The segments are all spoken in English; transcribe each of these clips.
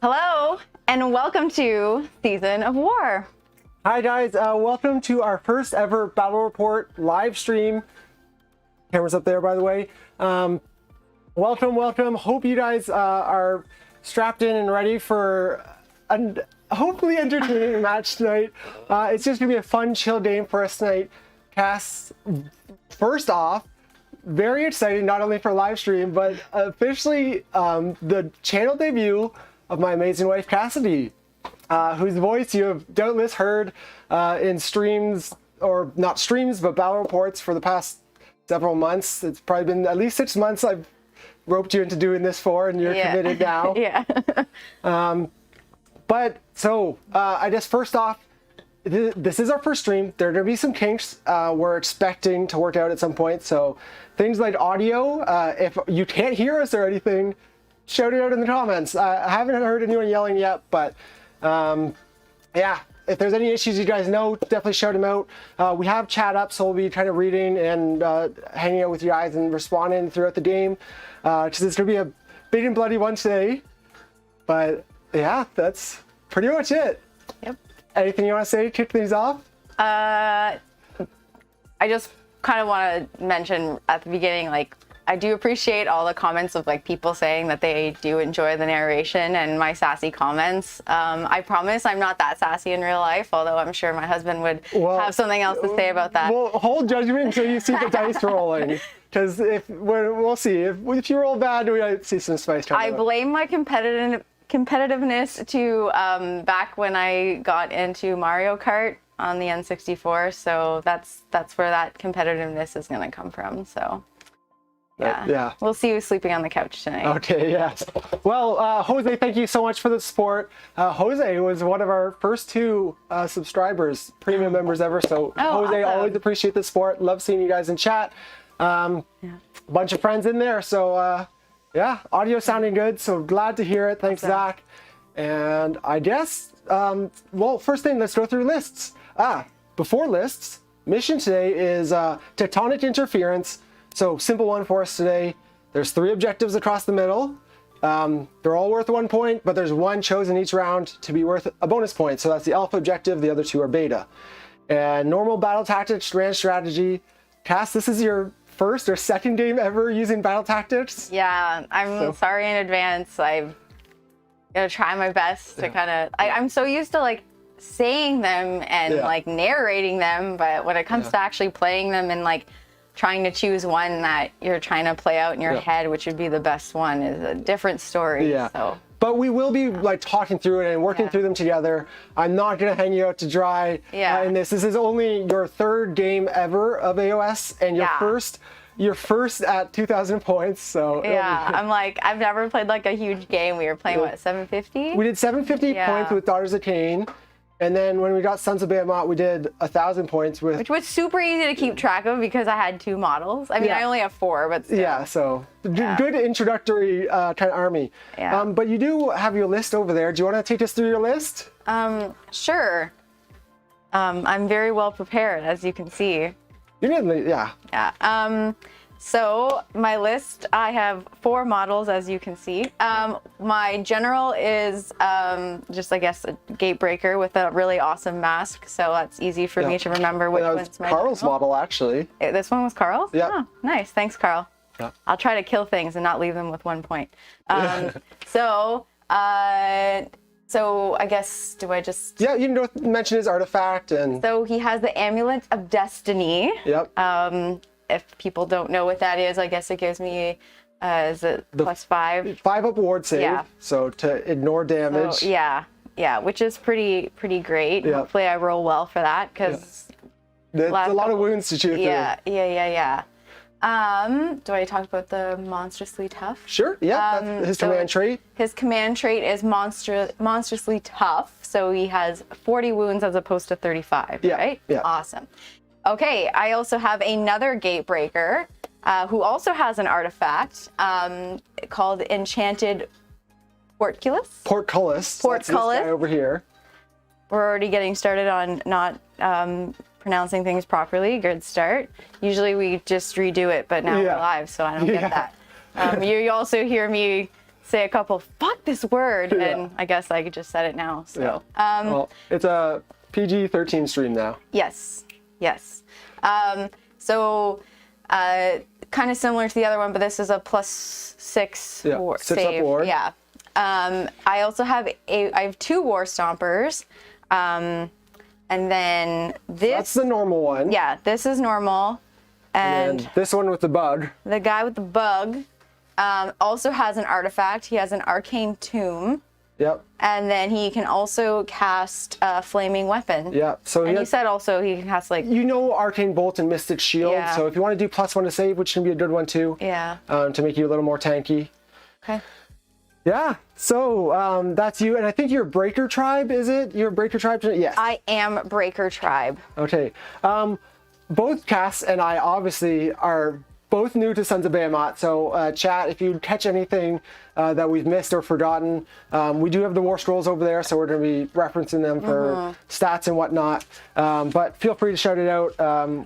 Hello, and welcome to Season of War. Hi guys, welcome to our first ever Battle Report live stream. Camera's up there, by the way. Welcome. Hope you guys are strapped in and ready for a hopefully entertaining match tonight. It's just gonna be a fun, chill game for us tonight. Cass, first off, very excited not only for live stream, but officially the channel debut of my amazing wife Cassidy, whose voice you have doubtless heard in streams, or not streams, but battle reports for the past several months. It's probably been at least 6 months I've roped you into doing this for, and you're committed now. Yeah. But so I guess first off, this is our first stream. There are going to be some kinks we're expecting to work out at some point. So things like audio, if you can't hear us or anything, shout it out in the comments. I haven't heard anyone yelling yet, but yeah, if there's any issues you guys know, definitely shout them out. We have chat up, so we'll be kind of reading and hanging out with you guys and responding throughout the game, because it's going to be a big and bloody one today. But yeah, that's pretty much it. Yep. Anything you want to say to kick things off? I just kind of want to mention at the beginning, like, I do appreciate all the comments of like people saying that they do enjoy the narration and my sassy comments. I promise I'm not that sassy in real life, although I'm sure my husband would have something else to say about that. Well, hold judgment until you see the dice rolling, because we'll see. If you roll bad, we might see some spice. I blame my competitiveness to back when I got into Mario Kart on the N64, so that's where that competitiveness is going to come from. So yeah, we'll see you sleeping on the couch tonight. Okay, yes. Well, Jose, thank you so much for the support. Jose was one of our first 2 subscribers, premium members ever. So Jose, awesome. always appreciate the support. Love seeing you guys in chat. Bunch of friends in there. So yeah, audio sounding good. So glad to hear it. Thanks, Zach. And I guess, well, first thing, let's go through lists. Before lists, mission today is tectonic interference. So simple one for us today. There's 3 objectives across the middle. They're all worth 1 point, but there's 1 chosen each round to be worth a bonus point. So that's the alpha objective. The other 2 are beta. And normal battle tactics, grand strategy. Cass, this is your first or second game ever using battle tactics? Yeah, I'm sorry in advance. I'm gonna try my best to kind of. I'm so used to like saying them and like narrating them, but when it comes to actually playing them and like trying to choose one that you're trying to play out in your head, which would be the best one, is a different story. Yeah. So. But we will be like talking through it and working through them together. I'm not gonna hang you out to dry in this. This is only your 3rd game ever of AOS, and your first at 2,000 points. So I'm like, I've never played like a huge game. We were playing what, 750? We did 750 points with Daughters of Cain. And then when we got Sons of Behemat, we did 1,000 points with... Which was super easy to keep track of because I had 2 models. I mean, I only have 4, but still. Yeah, so good introductory kind of army. Yeah. But you do have your list over there. Do you want to take us through your list? Sure. I'm very well prepared, as you can see. You did, yeah. Yeah. So my list, I have 4 models, as you can see. My general is just, I guess, a gatebreaker with a really awesome mask. So that's easy for me to remember which one's my Carl's model, actually. This one was Carl's? Yeah. Oh, nice. Thanks, Carl. Yeah. I'll try to kill things and not leave them with 1 point. So I guess, do I just... Yeah, you can mention his artifact. And so he has the Amulet of Destiny. Yep. If people don't know what that is, I guess it gives me is it +5? 5 up ward save, so to ignore damage. So, yeah, which is pretty great. Yeah. Hopefully I roll well for that, because there's a lot of wounds to chew through. Yeah. Do I talk about the monstrously tough? Sure, yeah, that's his command trait. His command trait is monstrously tough, so he has 40 wounds as opposed to 35, right? Yeah. Awesome. Okay, I also have another gatebreaker who also has an artifact called Enchanted Portcullis. Portcullis. That's this guy over here. We're already getting started on not pronouncing things properly. Good start. Usually we just redo it, but now we're live, so I don't get that. You also hear me say a couple, fuck this word, and I guess I just said it now. So, well, it's a PG-13 stream now. Yes. So, kind of similar to the other one, but this is a +6 war save. Ward. Yeah. I also have I have 2 War Stompers. And then this. That's the normal one. Yeah, this is normal. And this one with the bug. The guy with the bug also has an artifact. He has an Arcane Tomb. Yep. And then he can also cast a Flaming Weapon. Yeah. So you said also he can cast like... Arcane Bolt and Mystic Shield. Yeah. So if you want to do +1 to save, which can be a good one too. Yeah. To make you a little more tanky. Okay. Yeah. So that's you. And I think you're Breaker Tribe, is it? You're Breaker Tribe? Yes. I am Breaker Tribe. Okay. Both Cass and I obviously are both new to Sons of Behemat, so chat, if you catch anything that we've missed or forgotten, we do have the War Scrolls over there, so we're going to be referencing them for stats and whatnot, but feel free to shout it out.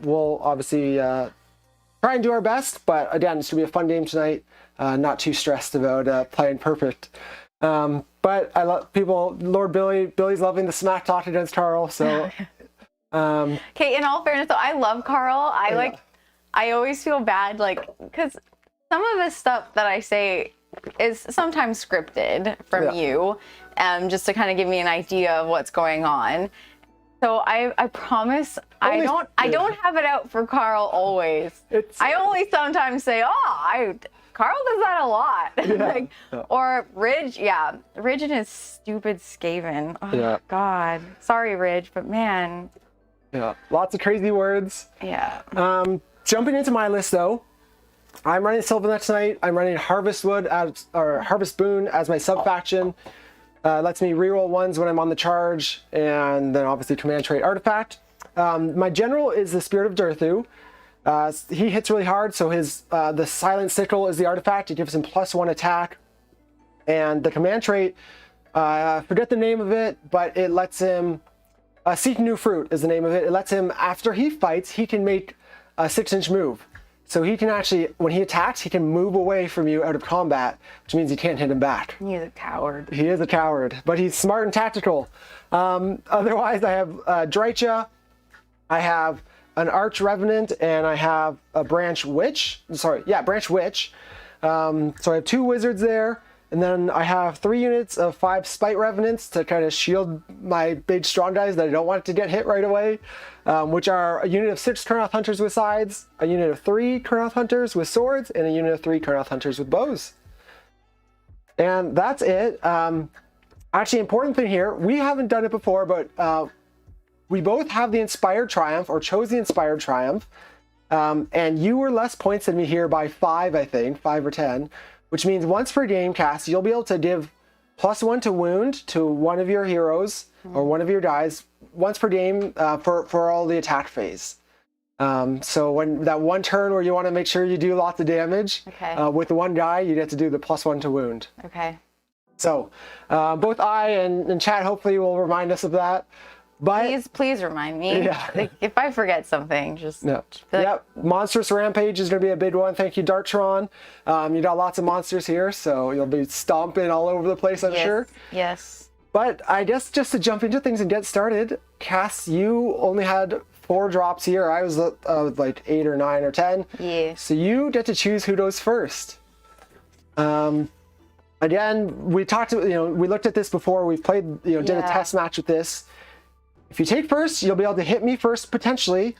We'll obviously try and do our best, but again, it's going to be a fun game tonight, not too stressed about playing perfect. But I love people, Lord Billy's loving the smack talk against Carl, so... Okay, in all fairness though, I love Carl. I always feel bad, like, because some of the stuff that I say is sometimes scripted from you, just to kind of give me an idea of what's going on. So I promise I don't have it out for Carl always. I only sometimes say, Carl does that a lot. Or Ridge, Ridge and his stupid Skaven. Oh God, sorry Ridge, but man. Yeah, lots of crazy words. Yeah. Jumping into my list though, I'm running Sylvaneth tonight. I'm running Harvest Boon as my sub faction. Lets me reroll 1s when I'm on the charge, and then obviously command trait artifact. My general is the Spirit of Durthu. He hits really hard, so his the Silent Sickle is the artifact. It gives him +1 attack, and the command trait, forget the name of it, but it lets him. Seek New Fruit is the name of it. It lets him, after he fights, he can make a 6-inch move. So he can actually, when he attacks, he can move away from you out of combat, which means you can't hit him back. He's a coward. He is a coward, but he's smart and tactical. Otherwise, I have Drycha, I have an Arch Revenant, and I have a Branch Witch. Branch Witch. So I have 2 wizards there. And then I have 3 units of 5 Spite Revenants to kind of shield my big strong guys that I don't want to get hit right away, which are a unit of 6 Kurnoth Hunters with sides, a unit of 3 Kurnoth Hunters with swords, and a unit of 3 Kurnoth Hunters with bows. And that's it. Actually, important thing here, we haven't done it before, but we both have the Inspired Triumph, or chose the Inspired Triumph, and you were less points than me here by 5, I think, 5 or 10. Which means once per game cast, you'll be able to give +1 to wound to one of your heroes or one of your guys once per game for all the attack phase. So when that one turn where you want to make sure you do lots of damage, with one guy, you get to do the +1 to wound. Okay. So both I and chat hopefully will remind us of that. But please remind me. Yeah. Like, if I forget something, just... Yep. Monstrous Rampage is going to be a big one. Thank you, Dartron. You got lots of monsters here, so you'll be stomping all over the place, I'm sure. Yes. But I guess just to jump into things and get started, Cass, you only had 4 drops here. I was like 8 or 9 or 10. Yeah. So you get to choose who goes first. Again, we talked, we looked at this before. We've played, did a test match with this. If you take first, you'll be able to hit me first potentially,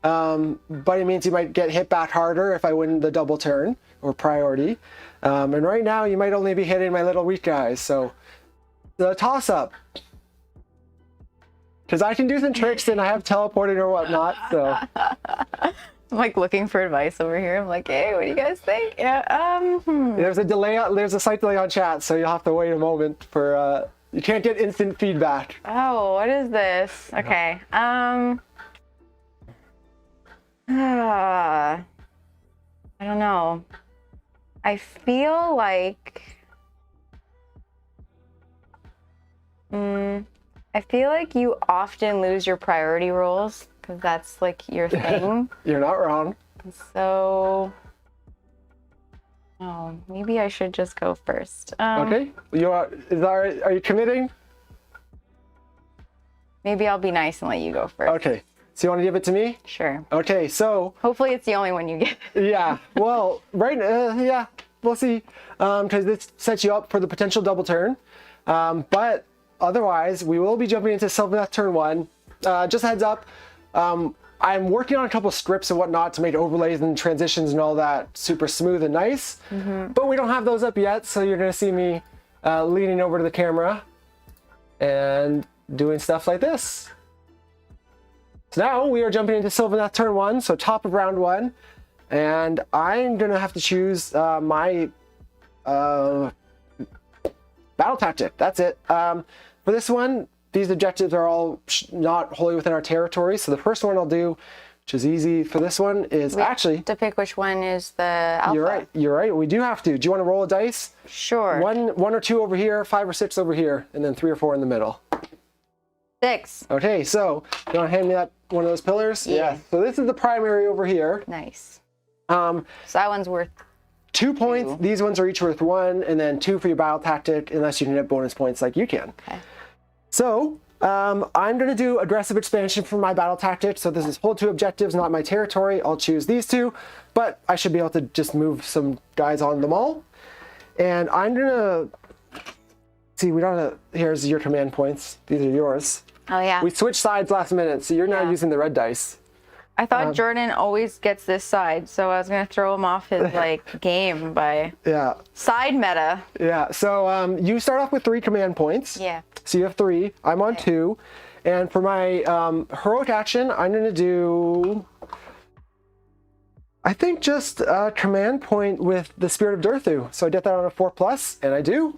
but it means you might get hit back harder if I win the double turn or priority. And right now you might only be hitting my little weak guys, so the toss up. Because I can do some tricks and I have teleporting or whatnot, so. I'm like looking for advice over here. I'm like, hey, what do you guys think? Yeah. There's a delay. There's a slight delay on chat, so you'll have to wait a moment for. You can't get instant feedback. Oh, what is this? Okay. I don't know. I feel like you often lose your priority rolls because that's like your thing. You're not wrong. So Oh, maybe I should just go first. Okay, are you committing? Maybe I'll be nice and let you go first. Okay, so you want to give it to me? Sure. Okay, so Hopefully it's the only one you get. yeah, well, yeah, we'll see, because this sets you up for the potential double turn, but otherwise we will be jumping into Sylvaneth turn 1. Just a heads up, I'm working on a couple scripts and whatnot to make overlays and transitions and all that super smooth and nice, but we don't have those up yet, so you're going to see me leaning over to the camera and doing stuff like this. So now we are jumping into Sylvaneth turn 1, so top of round 1, and I'm going to have to choose my battle tactic. That's it. For this one, these objectives are all not wholly within our territory. So the first one I'll do, which is easy for this one, is We have to pick which one is the alpha. You're right. You're right. We do have to. Do you want to roll a dice? Sure. One or two over here, 5 or 6 over here, and then 3 or 4 in the middle. 6. Okay. So you want to hand me that one of those pillars? Yeah. So this is the primary over here. Nice. So that one's worth 2 points. These ones are each worth 1, and then 2 for your battle tactic, unless you can get bonus points like you can. Okay. So I'm going to do aggressive expansion for my battle tactic. So this is hold 2 objectives, not my territory. I'll choose these 2, but I should be able to just move some guys on them all. And I'm going to see, we don't have to, here's your command points. These are yours. Oh yeah. We switched sides last minute, so you're now using the red dice. I thought Jordan always gets this side, so I was gonna throw him off his game by side meta. Yeah. So you start off with 3 command points. Yeah. So you have 3. I'm on 2, and for my heroic action, I'm gonna do, I think, just a command point with the Spirit of Durthu. So I get that on a 4+, and I do.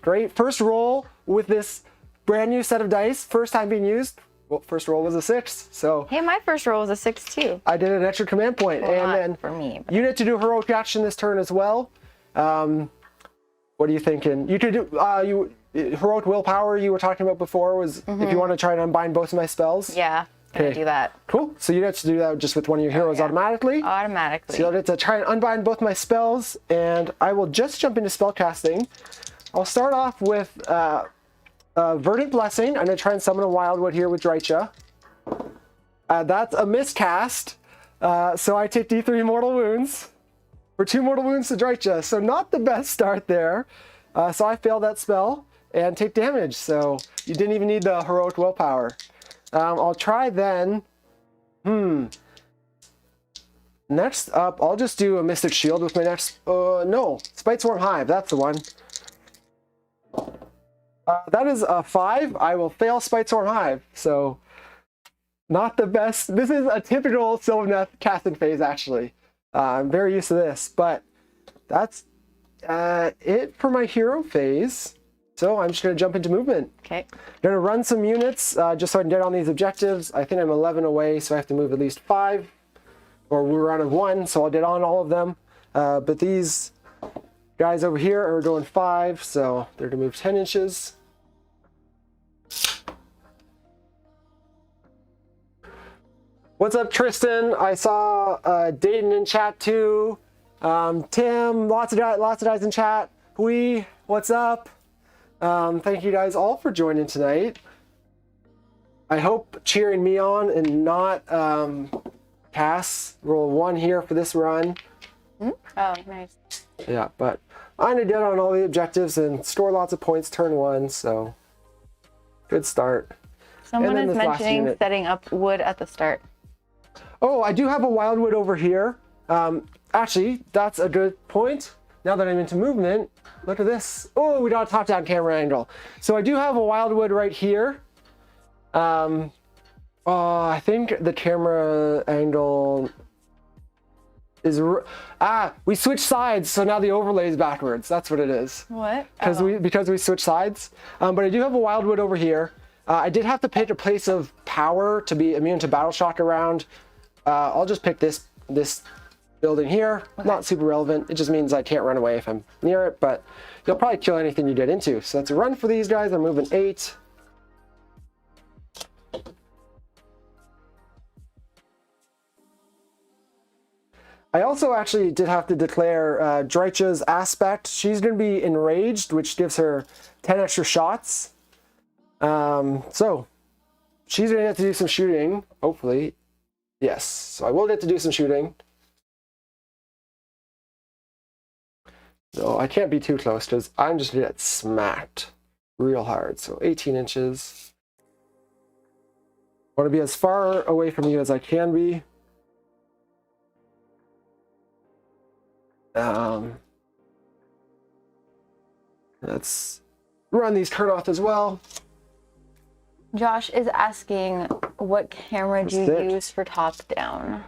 Great. First roll with this brand new set of dice. First time being used. Well, first roll was a 6, so. Hey, my first roll was a 6 too. I did an extra command point, well, and not then for me. You get to do heroic action this turn as well. What are you thinking? You could do heroic willpower. You were talking about before was if you want to try and unbind both of my spells. Yeah, gonna do that. Cool. So you get to do that just with one of your heroes automatically. Automatically. So you'll get to try and unbind both my spells, and I will just jump into spell casting. I'll start off with Verdant Blessing. I'm going to try and summon a Wildwood here with Drycha. That's a miscast, so I take D3 mortal wounds. For 2 mortal wounds to Drycha, so not the best start there. So I failed that spell and take damage, so you didn't even need the heroic willpower. I'll try then. Next up, I'll just do a Mystic Shield with my next. No, Spite Swarm Hive. That's the one. That is a 5. I will fail Spite Swarm Hive. So, not the best. This is a typical Sylvaneth casting phase, actually. I'm very used to this, but that's it for my hero phase. So I'm just going to jump into movement. Okay. I'm going to run some units just so I can get on these objectives. I think I'm 11 away, so I have to move at least 5. Or we're out of 1, so I'll get on all of them. But these guys over here are going 5, so they're going to move 10 inches. What's up, Tristan? I saw Dayton in chat too. Tim, lots of guys in chat. What's up? Thank you guys all for joining tonight. I hope cheering me on and not Cass. Roll 1 here for this run. Oh, nice. Yeah, but I'm gonna get on all the objectives and score lots of points turn 1, so good start. Someone is mentioning setting up wood at the start. Oh, I do have a Wildwood over here. Actually, that's a good point. Now that I'm into movement, look at this. Oh, we got a top-down camera angle. So I do have a Wildwood right here. I think the camera angle is... we switched sides, so now the overlay is backwards. That's what it is. What? Because we switched sides. But I do have a Wildwood over here. I did have to pick a place of power to be immune to battle shock around. I'll just pick this building here. Okay. Not super relevant. It just means I can't run away if I'm near it, but you'll probably kill anything you get into. So that's a run for these guys. I'm moving 8. I also actually did have to declare Drycha's aspect. She's going to be enraged, which gives her 10 extra shots. So she's going to have to do some shooting, hopefully. Yes, so I will get to do some shooting. No, I can't be too close because I'm just going to get smacked real hard. So 18 inches. I want to be as far away from you as I can be. Let's run these turn-off as well. Josh is asking, what camera do you use for top-down?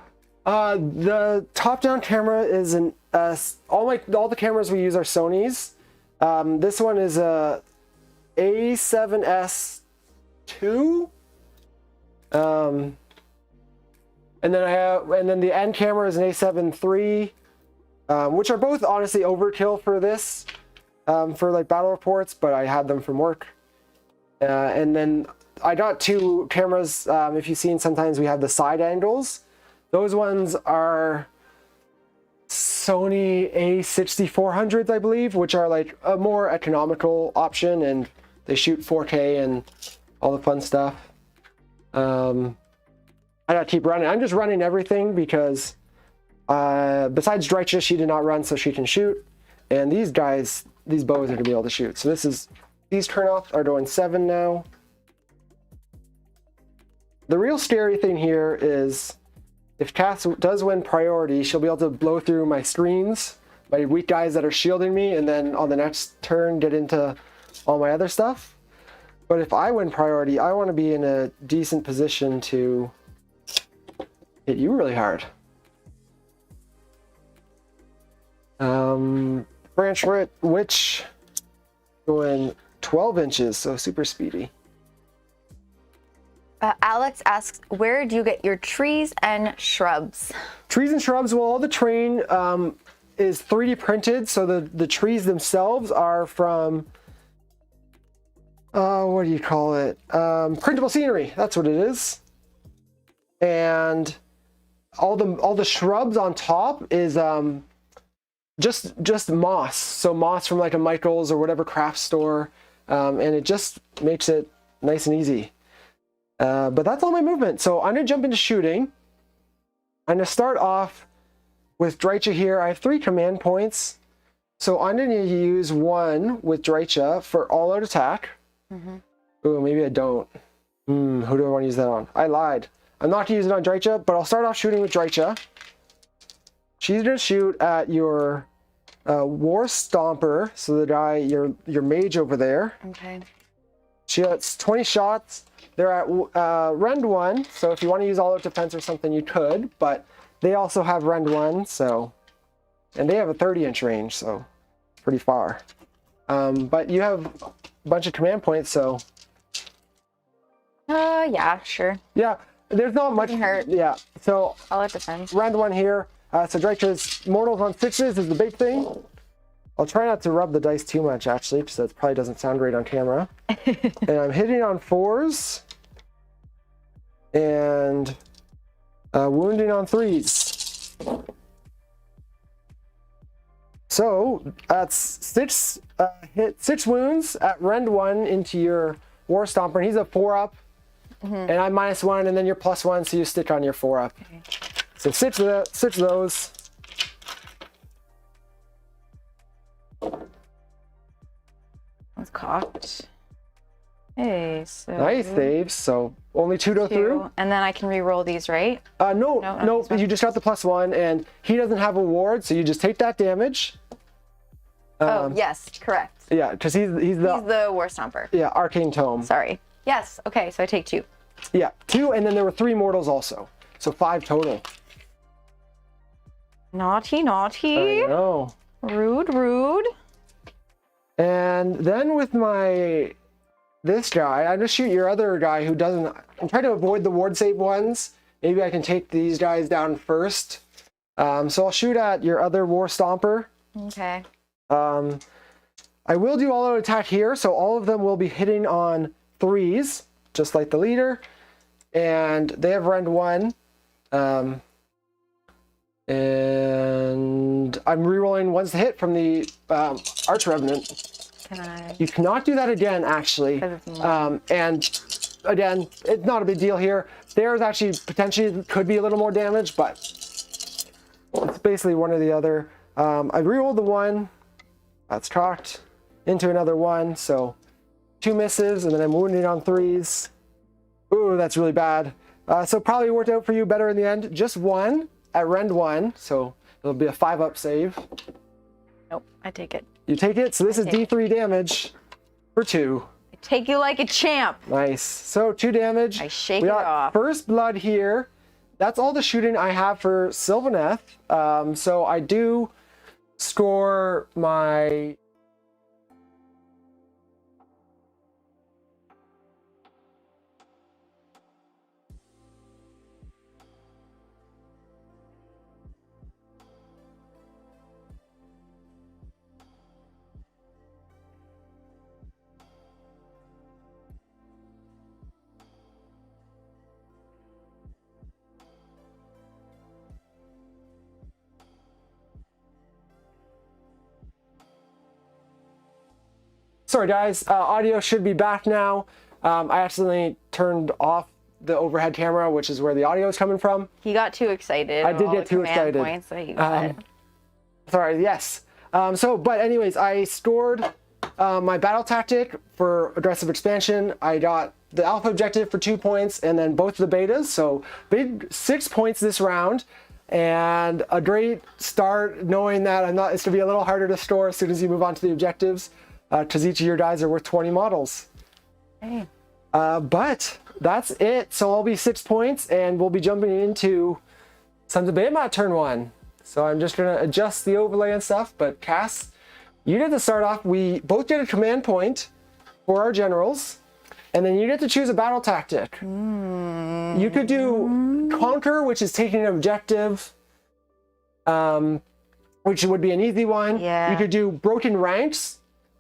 The top-down camera is an all the cameras we use are Sony's. This one is a A7S II. And then the end camera is an A7 III, which are both honestly overkill for this, for like battle reports, but I had them from work. And then I got two cameras. If you've seen, sometimes we have the side angles. Those ones are Sony A6400s, I believe, which are like a more economical option, and they shoot 4K and all the fun stuff. I gotta keep running. I'm just running everything because besides Drycha, she did not run, so she can shoot. And these guys, these bows are gonna be able to shoot. So these turn-offs are doing 7 now. The real scary thing here is if Cass does win priority, she'll be able to blow through my screens, my weak guys that are shielding me, and then on the next turn get into all my other stuff. But if I win priority, I want to be in a decent position to hit you really hard. Branch Witch going 12 inches, so super speedy. Alex asks, where do you get your trees and shrubs? Trees and shrubs, well, all the terrain is 3D printed, so the trees themselves are from, what do you call it? Printable scenery, that's what it is. And all the shrubs on top is just moss. So moss from like a Michael's or whatever craft store, and it just makes it nice and easy. But that's all my movement. So I'm gonna jump into shooting. I'm gonna start off with Drycha here. I have 3 command points. So I'm gonna use 1 with Drycha for all-out attack. Ooh, maybe I don't. Who do I want to use that on? I lied. I'm not gonna use it on Drycha, but I'll start off shooting with Drycha. She's gonna shoot at your War Stomper, so the guy, your mage over there. Okay. She gets 20 shots. They're at Rend 1, so if you want to use all-out defense or something, you could, but they also have Rend 1, so, and they have a 30-inch range, so pretty far. But you have a bunch of command points, so. Yeah, sure. Yeah, there's not much. Hurt. Yeah, so. All-out defense. Rend 1 here. So Drycha's mortals on 6s is the big thing. I'll try not to rub the dice too much, actually, because that probably doesn't sound great on camera. And I'm hitting on 4s. And wounding on 3s. So that's 6 wounds at Rend 1 into your War Stomper, and he's a 4-up. And I'm -1, and then you're +1, so you stick on your 4-up. Okay. So 6 of those. That's cocked. Hey, so Nice saves. So only 2 go through. And then I can re-roll these, right? No. You just got the +1, and he doesn't have a ward, so you just take that damage. Oh, yes, correct. Yeah, because he's the War Stomper. Yeah, Arcane Tome. Sorry. Yes. Okay, so I take 2. Yeah, 2, and then there were 3 mortals also, so 5 total. Naughty, naughty. I know. Rude, rude. And then with this guy, I just shoot your other guy who doesn't. I'm trying to avoid the ward save ones. Maybe I can take these guys down first. So I'll shoot at your other War Stomper. Okay. I will do all-out attack here, so all of them will be hitting on 3s, just like the leader. And they have Rend 1. And I'm rerolling once the hit from the Arch Revenant. Can I? You cannot do that again, actually. And again, it's not a big deal here. There's actually potentially could be a little more damage, but it's basically one or the other. I rerolled the 1. That's cocked into another 1. So 2 misses, and then I'm wounded on 3s. Ooh, that's really bad. So probably worked out for you better in the end. Just 1 at rend 1, so it'll be a 5-up save. Nope, I take it. You take it. So this is D3 damage for 2. I take you like a champ. Nice. So 2 damage. I shake it off. First blood here. That's all the shooting I have for Sylvaneth. So I do score my... Sorry guys, audio should be back now. I accidentally turned off the overhead camera, which is where the audio is coming from. He got too excited. I did get too excited. Points that he got. Sorry, yes. But anyways, I stored my battle tactic for aggressive expansion. I got the alpha objective for 2 points, and then both of the betas. So big 6 points this round, and a great start knowing that it's gonna be a little harder to store as soon as you move on to the objectives. Because each of your dies are worth 20 models. Hey. But that's it. So I'll be 6 points, and we'll be jumping into Sons of Behemat turn 1. So I'm just going to adjust the overlay and stuff. But Cass, you get to start off. We both get a command point for our generals, and then you get to choose a battle tactic. You could do Conquer, which is taking an objective, which would be an easy one. Yeah. You could do Broken Ranks,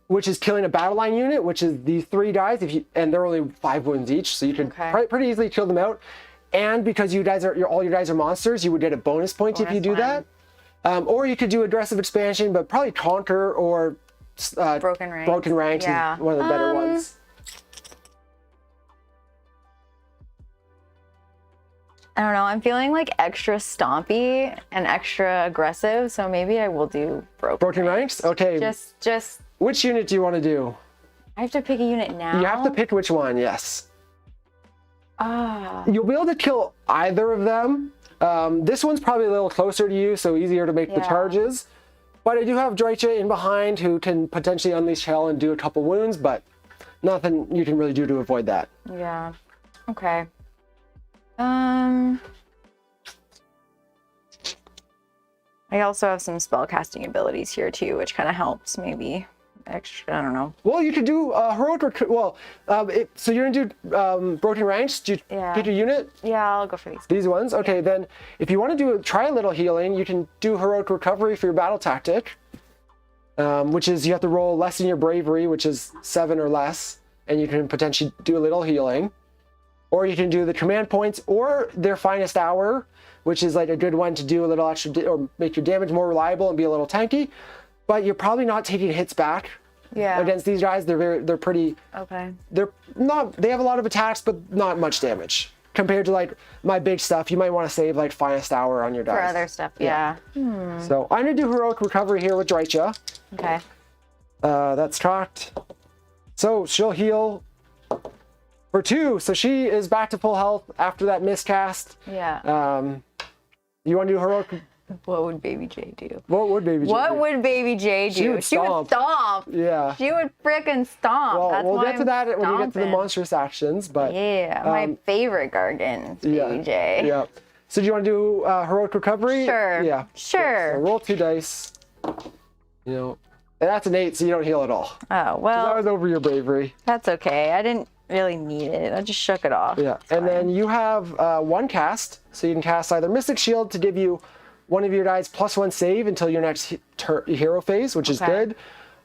which is killing a battle line unit, which is these 3 dies, and they're only 5 wounds each, so you can pretty easily kill them out. And because all your dice are monsters, you would get a bonus point if you do that. Or you could do aggressive expansion, but probably Conquer or Broken Ranks. Broken Ranks is one of the better ones. I don't know. I'm feeling like extra stompy and extra aggressive, so maybe I will do Broken Ranks. Okay. Just. Which unit do you want to do? I have to pick a unit now. You have to pick which one. Yes. You'll be able to kill either of them. This one's probably a little closer to you, so easier to make the charges. But I do have Dreicha in behind who can potentially unleash hell and do a couple wounds, but nothing you can really do to avoid that. Yeah. Okay. I also have some spell casting abilities here too, which kind of helps maybe extra. I don't know. Well, you could do heroic. So you're gonna do Broken Ranks. Do you get your unit? Yeah, I'll go for these. These ones. Okay, then if you want to try a little healing, you can do heroic recovery for your battle tactic, which is you have to roll less than your bravery, which is 7 or less, and you can potentially do a little healing. Or you can do the command points or their finest hour, which is like a good one to do a little extra or make your damage more reliable and be a little tanky. But you're probably not taking hits back. Yeah. Against these guys, they're pretty. Okay. They have a lot of attacks, but not much damage compared to like my big stuff. You might want to save like finest hour on your dice. For other stuff, yeah. So I'm gonna do heroic recovery here with Dreicha. Okay. That's cocked. So she'll heal for 2, so she is back to full health after that miscast. Yeah. You want to do heroic? What would Baby J do? What would Baby J do? What would Baby J do? She would stomp. Yeah. She would frickin' stomp. Well, That's we'll why get to that when we get to the stomping. monstrous actions, but Yeah, my favorite Gargant, Baby J. Yeah. So do you want to do heroic recovery? Sure. Yeah. Sure. So roll 2 dice. You know, and that's an 8, so you don't heal at all. Oh, well. That was over your bravery. That's okay. I didn't really need it. I just shook it off. Yeah. And then you have 1 cast, so you can cast either Mystic Shield to give you one of your dice +1 save until your next hero phase, which is good,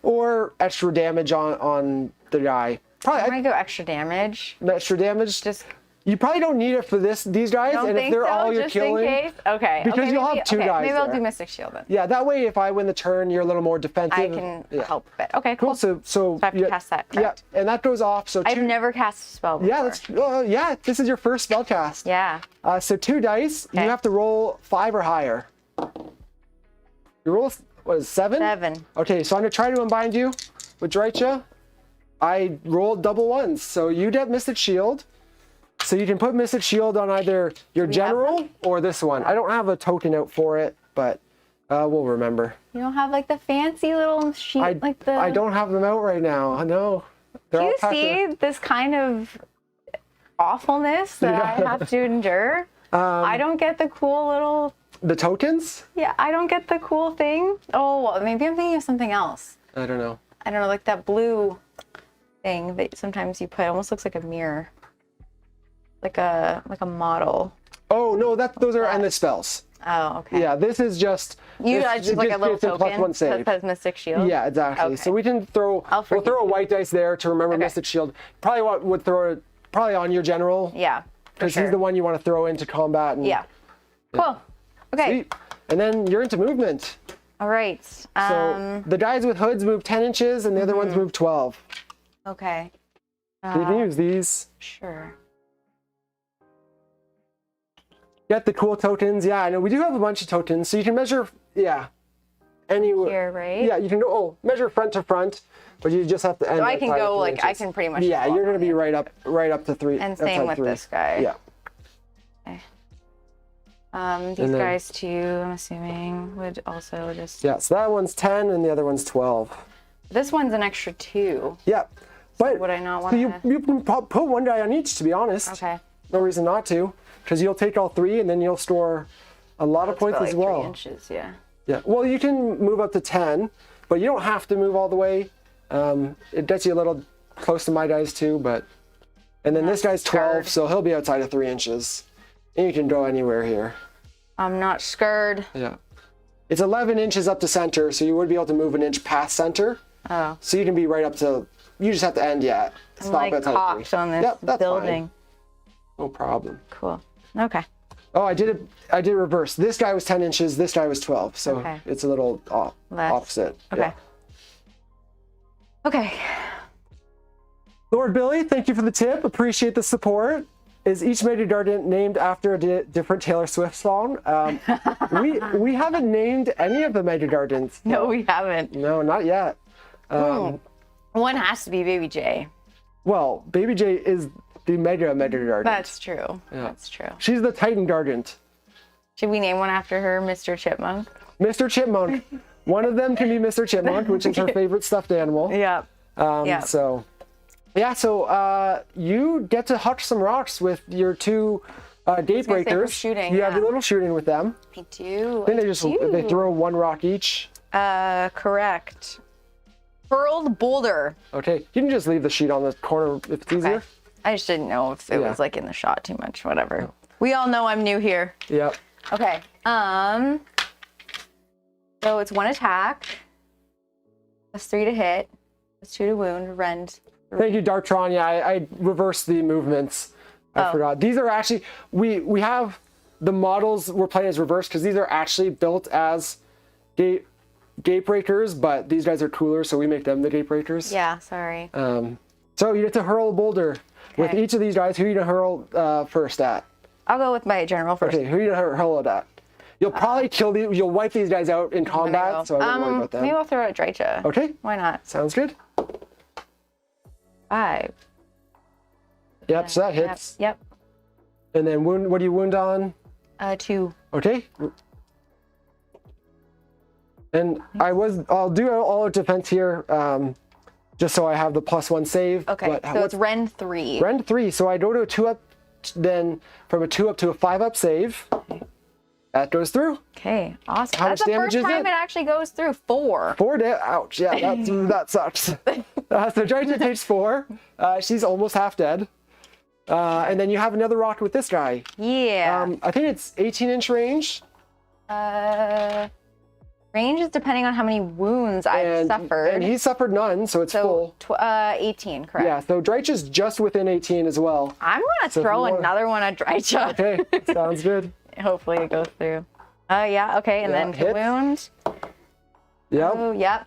or extra damage on the guy. I'm gonna go extra damage. Extra damage. Just You probably don't need it for these guys, Don't and if think they're so, all you're just killing. in case? Okay. Because okay, you'll have two guys Maybe I'll there. do Mystic Shield then. Yeah, that way if I win the turn, you're a little more defensive. I can help a bit. Okay, cool. So I have to cast that, correct? Yeah, and that goes off. So I've never cast a spell before. yeah, this is your first spell cast. Yeah. So 2 dice. Okay. You have to roll 5 or higher. You roll, what is it, 7? 7. Okay, so I'm gonna try to unbind you with Drycha. I rolled double ones, so you get Mystic Shield. So you can put Mystic Shield on either your general or this one. I don't have a token out for it, but we'll remember. You don't have like the fancy little sheet I don't have them out right now. No. Do you see this kind of awfulness that I have to endure? I don't get the cool little... The tokens? Yeah, I don't get the cool thing. Oh, well, maybe I'm thinking of something else. I don't know. I don't know, like that blue thing that sometimes you put. It almost looks like a mirror. Like a model. Oh, no, those are endless spells. Oh, okay. Yeah, this is just... Just like a little token +1 save. that says Mystic Shield? Yeah, exactly. Okay. So we can we'll throw a white dice there to remember Mystic Shield. Probably would throw it on your general. Yeah, because he's the one you want to throw into combat. And, yeah. Cool. Okay. Sweet. And then you're into movement. All right. So the guys with hoods move 10 inches and the other ones move 12. Okay. So you can use these. Sure. Get the cool tokens. Yeah, I know we do have a bunch of tokens, so you can measure. Yeah. Anywhere. Here, right? Yeah, you can go. Measure front to front, but you just have to end. So I can go like inches. I can pretty much. Yeah, you're gonna be right up to 3. And same with this guy. Yeah. Okay. These guys too, I'm assuming, would also just. Yeah, so that one's 10 and the other one's 12. This one's an extra 2. Yeah, but so would I not want to? You can put one die on each, to be honest. Okay. No reason not to, because you'll take all 3 and then you'll store a lot of points as well. 3 inches, yeah. Yeah. Well, you can move up to 10, but you don't have to move all the way. It gets you a little close to my guys too, but. And then this guy's 12, so he'll be outside of 3 inches. And you can go anywhere here. I'm not scared. Yeah. It's 11 inches up to center, so you would be able to move an inch past center. Oh. So you can be right up to, you just have to end yet. I'm like cocked on this building. Fine. No problem. Cool. Okay. Oh, I did it reverse. This guy was 10 inches, this guy was 12. So it's a little opposite. Okay. Yeah. Okay. Lord Billy, thank you for the tip. Appreciate the support. Is each Major Guardian named after a different Taylor Swift song? We haven't named any of the Major Guardians. No, we haven't. No, not yet. One has to be Baby J. Well, Baby J is the Major Guardian. That's true. Yeah. That's true. She's the Titan Guardian. Should we name one after her, Mr. Chipmunk? Mr. Chipmunk. One of them can be Mr. Chipmunk, which is her favorite stuffed animal. Yeah. So, yeah, so you get to huck some rocks with your 2 gate breakers. Shooting, you have a little shooting with them. I do. I think they throw 1 rock each. Correct. Hurled boulder. Okay, you can just leave the sheet on the corner if it's easier. I just didn't know if it was like in the shot too much. Whatever. No. We all know I'm new here. Yep. Okay. So it's 1 attack. That's 3 to hit. That's 2 to wound. Rend. Thank you, Darktron. Yeah, I reversed the movements. I forgot. These are actually we have the models we're playing as reversed because these are actually built as gate breakers, but these guys are cooler, so we make them the gate breakers. Yeah, sorry. So you get to hurl a boulder with each of these guys. Who are you gonna hurl first at? I'll go with my general first. Okay, who are you gonna hurl it at? You'll probably you'll wipe these guys out in combat, so I wouldn't worry about them. Maybe I'll throw out Drycha. Okay. Why not? Sounds good. 5. Yep, so that hits. Yep. And then wound. What do you wound on? 2. Okay. And I'll do all defense here, just so I have the +1 save. Okay. So it's Rend 3. Rend 3. So I go to a 2 up, then from a 2 up to a 5 up save. That goes through. Okay, awesome. How much damage is it? That's the first time it actually goes through. 4. 4 damage. Ouch. Yeah, that sucks. So Drycha takes 4. She's almost half dead. And then you have another rock with this guy. Yeah. I think it's 18-inch range. Range is depending on how many wounds I've suffered. And he suffered none, so it's full. 18, correct. Yeah, so Drycha is just within 18 as well. I'm going to throw another one at Drycha. Okay, sounds good. Hopefully it goes through. Yeah, okay, and then to wound. Yep. Oh, yep.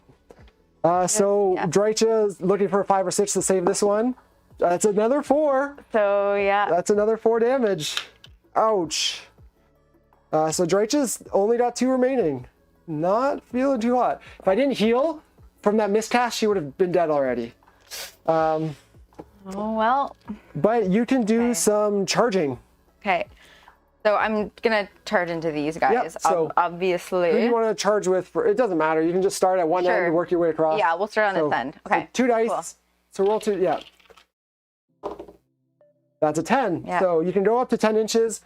So Drycha's looking for a 5 or 6 to save this one. That's another 4. So, yeah. That's another 4 damage. Ouch. So Drycha's only got 2 remaining. Not feeling too hot. If I didn't heal from that miscast, she would have been dead already. Oh, well. But you can do some charging. Okay. So I'm going to charge into these guys, so obviously. Who do you want to charge with? It doesn't matter. You can just start at one end and work your way across. Yeah, we'll start on this end. Okay. So 2 dice. Cool. So roll 2. Yeah. That's a 10. Yeah. So you can go up to 10 inches.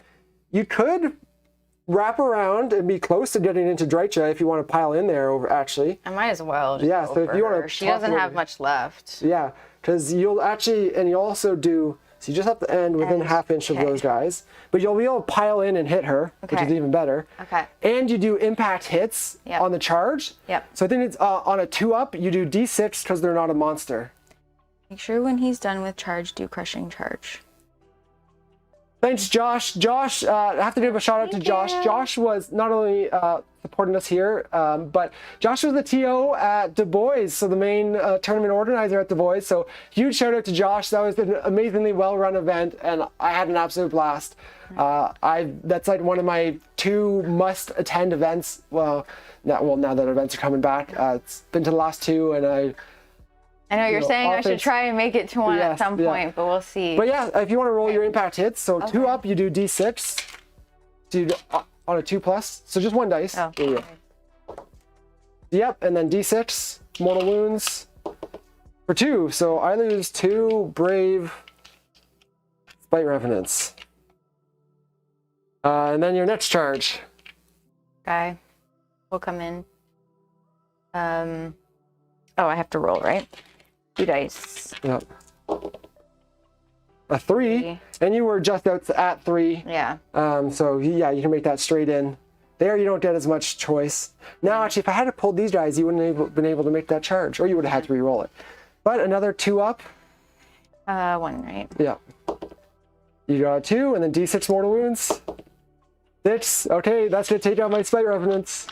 You could wrap around and be close to getting into Drycha if you want to pile in there actually. I might as well just go so if you want to, she doesn't have much left. Yeah, because you'll actually, and you also do, so you just have to end within half inch of those guys, but you'll be able to pile in and hit her, which is even better. Okay. And you do impact hits on the charge. Yep. So I think it's on a 2-up, you do D6 because they're not a monster. Make sure when he's done with charge, do crushing charge. Thanks, Josh. Josh, I have to give a shout out to Josh. Josh was not only supporting us here, but Josh was the TO at Boyz, so the main tournament organizer at Boyz. So huge shout out to Josh. That was an amazingly well-run event, and I had an absolute blast. That's like one of my 2 must-attend events. Well, now that events are coming back, it's been to the last 2, and I know you're saying I should try and make it to one at some point, but we'll see. But yeah, if you want to roll your impact hits, so 2 up, you do D6. So you do, on a 2+, so just 1 dice. Oh, there you go. Yep, and then D6, mortal wounds for 2. So I lose 2 brave spite revenants. And then your next charge. Okay, we'll come in. Oh, I have to roll, right? 2 dice. Yep. A 3, and you were just out at 3. Yeah. So yeah, you can make that straight in. There, you don't get as much choice. Now, actually, if I had pulled these guys, you wouldn't have been able to make that charge, or you would have had to re-roll it. But another 2 up. 1, right? Yeah. You got a 2, and then D6 mortal wounds. 6. Okay, that's gonna take out my spite revenants.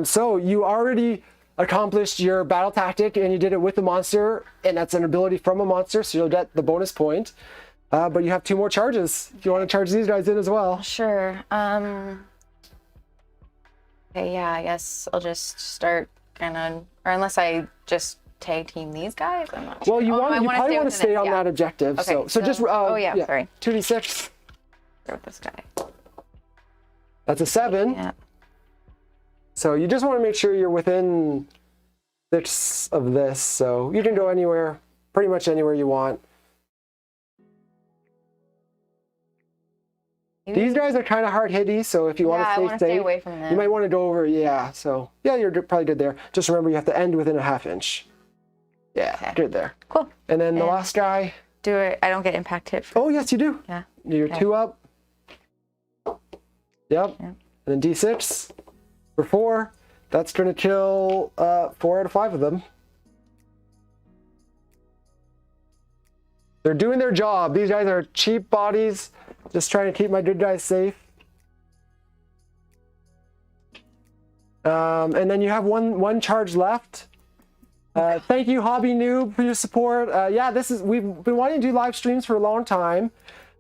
So you already accomplished your battle tactic, and you did it with the monster, and that's an ability from a monster, so you'll get the bonus point. But you have 2 more charges if you want to charge these guys in as well. Sure. Okay, yeah, I guess I'll just start kind of, or unless I just tag team these guys. I'm not sure. Well, you probably want to stay on that objective. Okay, so just sorry. 2d6. Start with this guy. That's a 7. Yeah. So you just want to make sure you're within 6 of this. So you can go anywhere, pretty much anywhere you want. These guys are kind of hard hitty, so if you want to stay away from them. You might want to go over. Yeah. So yeah, you're probably good there. Just remember you have to end within a half inch. Yeah, good there. Cool. And then the last guy. Do it. I don't get impact hit. Oh yes, you do. Yeah. You're 2 up. Yep. And then D6 for 4. That's going to kill 4 out of 5 of them. They're doing their job. These guys are cheap bodies, just trying to keep my good guys safe. And then you have one charge left. Thank you, Hobby Noob, for your support. Yeah, we've been wanting to do live streams for a long time.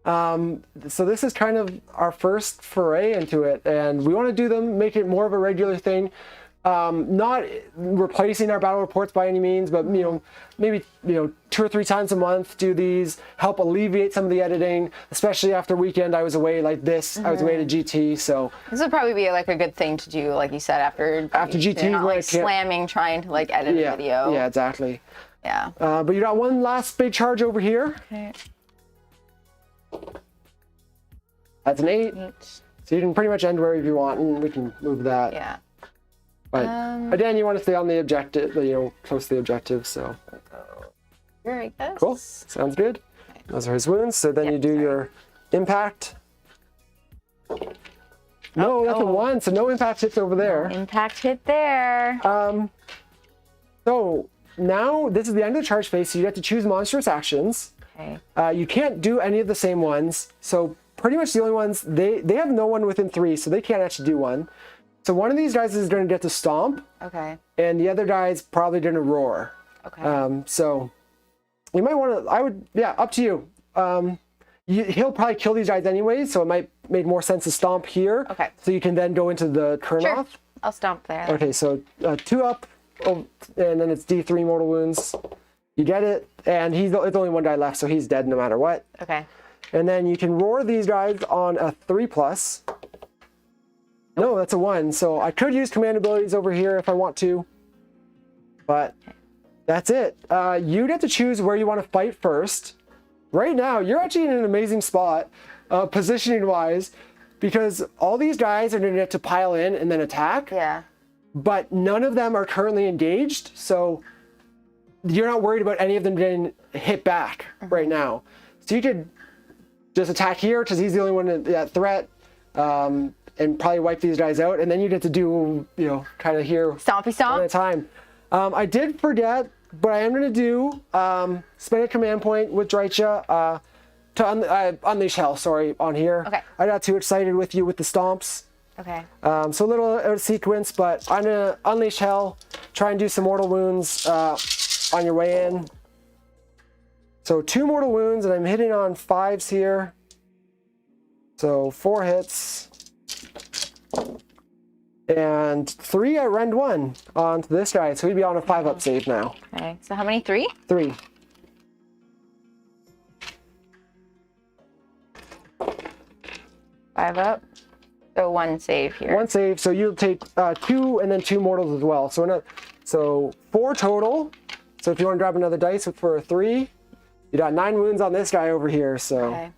So this is kind of our first foray into it, and we want to do them, make it more of a regular thing. Not replacing our battle reports by any means, but maybe 2 or 3 times a month do these, help alleviate some of the editing, especially after weekend I was away like this. I was away to GT, so this would probably be like a good thing to do, like you said, after GT, you're not like slamming trying to like edit a video. Yeah, exactly. Yeah. But you got one last big charge over here. Okay. That's an 8. So you can pretty much end wherever you want, and we can move that. Yeah. But again, you want to stay on the objective, close to the objective, so. Here, I guess. Cool. Sounds good. Okay. Those are his wounds. So then you do your impact. No, that's a oh. 1, so no impact hits over there. Impact hit there. So now this is the end of the charge phase, so you have to choose monstrous actions. Okay. You can't do any of the same ones. So pretty much the only ones, they have no one within 3, so they can't actually do one. So one of these guys is going to get to stomp. Okay. And the other guy's probably going to roar. Okay. So you might want to, yeah, up to you. He'll probably kill these guys anyway, so it might make more sense to stomp here. Okay. So you can then go into the turn Sure. off. I'll stomp there. Okay, so 2 up, and then it's D3 mortal wounds. You get it, and it's only one guy left, so he's dead no matter what. Okay. And then you can roar these guys on a 3+. No, that's a 1. So I could use command abilities over here if I want to, but that's it. You'd have to choose where you want to fight first. Right now, you're actually in an amazing spot, positioning-wise, because all these guys are going to get to pile in and then attack. Yeah. But none of them are currently engaged, so you're not worried about any of them getting hit back right now. So you could just attack here because he's the only one at threat, and probably wipe these guys out, and then you get to do, kind of here Stompy stomp. one at a time. I did forget, but I am going to do spend a command point with Drycha to unleash hell. Sorry, on here. Okay. I got too excited with you with the stomps. Okay. So a little out of sequence, but I'm going to unleash hell. Try and do some mortal wounds on your way in. So 2 mortal wounds, and I'm hitting on 5s here. So 4 hits. And 3 at rend 1 onto this guy, so he'd be on a 5-up save now. Okay. So how many? 3? 3. Five up. So 1 save here. 1 save, so you'll take 2 and then 2 mortals as well. So 4 total. So if you want to grab another dice for a 3, you got 9 wounds on this guy over here. So Okay.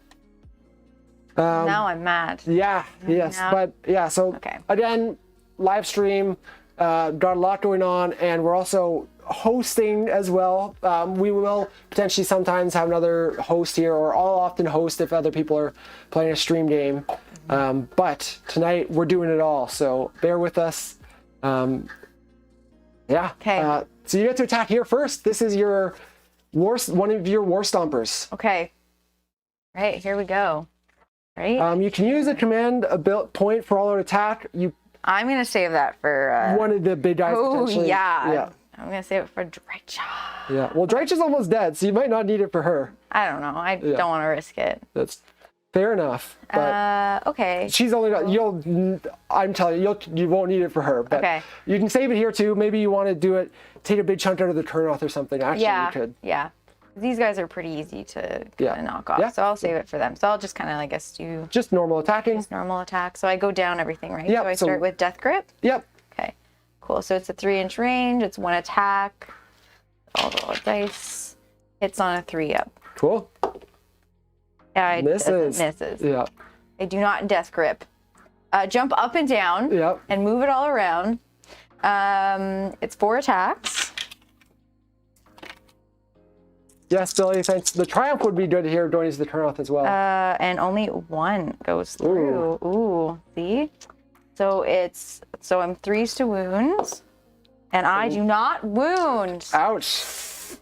Now I'm mad. yeah, yes, Now- but yeah. So Okay. again, live stream, got a lot going on, and we're also hosting as well. We will potentially sometimes have another host here, or I'll often host if other people are playing a stream game. But tonight we're doing it all, so bear with us. Yeah. Okay. So you get to attack here first. This is your one of your war stompers. Okay. Right, here we go. Right? You can use a command point for all out attack. I'm going to save that for... one of the big guys oh, potentially. yeah. Yeah. I'm going to save it for Drycha. Yeah. Well, Drycha's almost dead, so you might not need it for her. I don't know. I don't want to risk it. That's fair enough. But Okay. she's only got, I'm telling you, you won't need it for her. But Okay. you can save it here too. Maybe you want to do it, take a big chunk out of the turn-off or something. Actually, you could. Yeah. These guys are pretty easy to kind of knock off. Yeah. So I'll save it for them. So I'll just kind of, I guess, do Just normal attacking. normal attack. So I go down everything, right? Yep, So I so- start with Death Grip. Yep. Okay. Cool. So it's a 3-inch range. It's 1 attack. All the dice. Hits on a 3-up. Cool. Yeah, it Misses. misses. Yeah. I do not Death Grip. Jump up and down. Yep. And move it all around. It's 4 attacks. Yes, Billy, thanks. The Triumph would be good here going into the turn-off as well. And only 1 goes through. Ooh, see? So I'm 3s to wounds. And I do not wound. Ouch.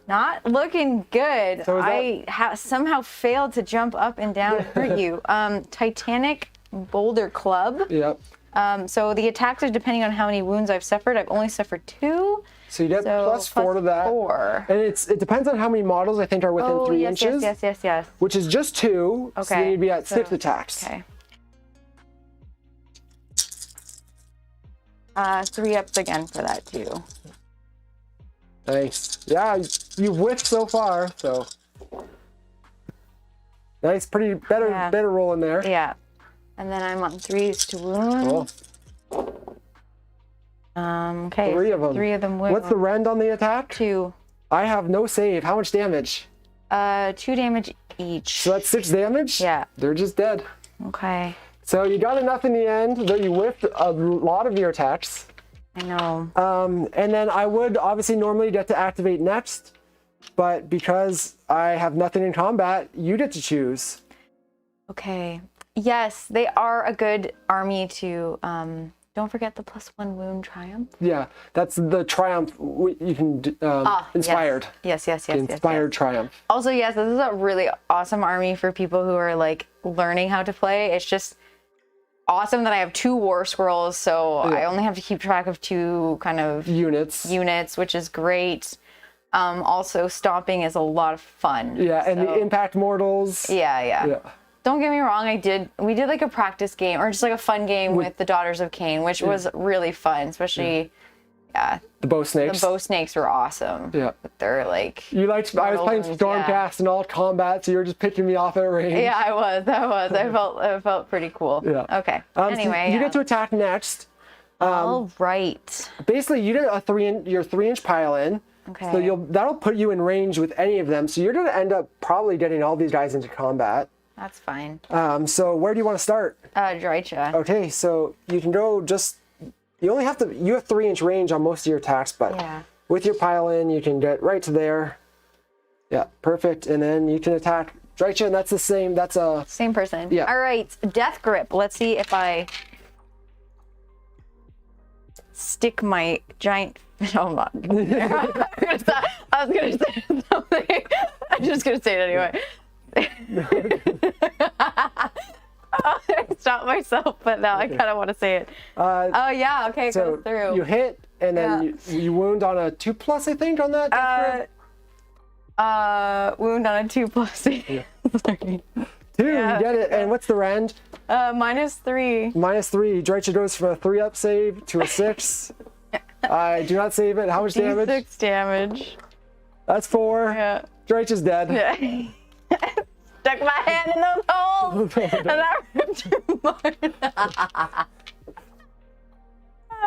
Not looking good. So is I somehow failed to jump up and down and hurt you. Titanic Boulder Club. Yep. So the attacks are depending on how many wounds I've suffered. I've only suffered 2. So you get So +4 to that. 4. And it depends on how many models I think are within 3 yes, inches. Yes. Which is just 2. Okay. So then you'd be at So- 6 attacks. Okay. 3 ups again for that too. Nice. Yeah, you've whiffed so far, so. Nice, better roll in there. Yeah. And then I'm on 3s to wound. Cool. Okay. 3 of them. 3 of them wound. What's the rend on the attack? 2. I have no save. How much damage? 2 damage each. So that's 6 damage? Yeah. They're just dead. Okay. So you got enough in the end, though you whiffed a lot of your attacks. I know. And then I would obviously normally get to activate next, but because I have nothing in combat, you get to choose. Okay. Yes, they are a good army to. Don't forget the +1 wound triumph. Yeah, that's the triumph. You can inspired. Yes. Inspired triumph. Also, yes, this is a really awesome army for people who are like learning how to play. It's just awesome that I have 2 war scrolls, so I only have to keep track of 2 kind of units, which is great. Also, stomping is a lot of fun. Yeah, and the impact mortals. Yeah. Don't get me wrong, we did like a practice game or just like a fun game with the Daughters of Cain, which was really fun, especially the bow snakes. The bow snakes were awesome. Yeah. They're like I was playing Stormcast and all combat, so you were just picking me off at range. Yeah, I was. I felt pretty cool. Yeah. Okay. Anyway, so you get to attack next. All right. Basically, you did your 3-inch pile in. Okay. So that'll put you in range with any of them. So you're gonna end up probably getting all these guys into combat. That's fine. So where do you want to start? Drycha. Okay, so you can go you have 3-inch range on most of your attacks, but with your pile in, you can get right to there. Yeah, perfect. And then you can attack Drycha, and that's the same. That's a same person. Yeah. All right, Death Grip. Let's see if I stick my giant. No, I'm not. I was gonna say something. I'm just gonna say it anyway. I stopped myself, but now I kind of want to say it. Okay, so go through. You hit, and then you wound on a 2+, I think, on that. Wound on a 2+. Yeah. Sorry. 2, you get it. And what's the rend? -3. -3. Drycha goes from a 3-up save to a 6. I do not save it. How much damage? 6 damage. That's 4. Yeah. Drycha's dead. Yeah. Stuck my hand in those holes, and I ripped your mark.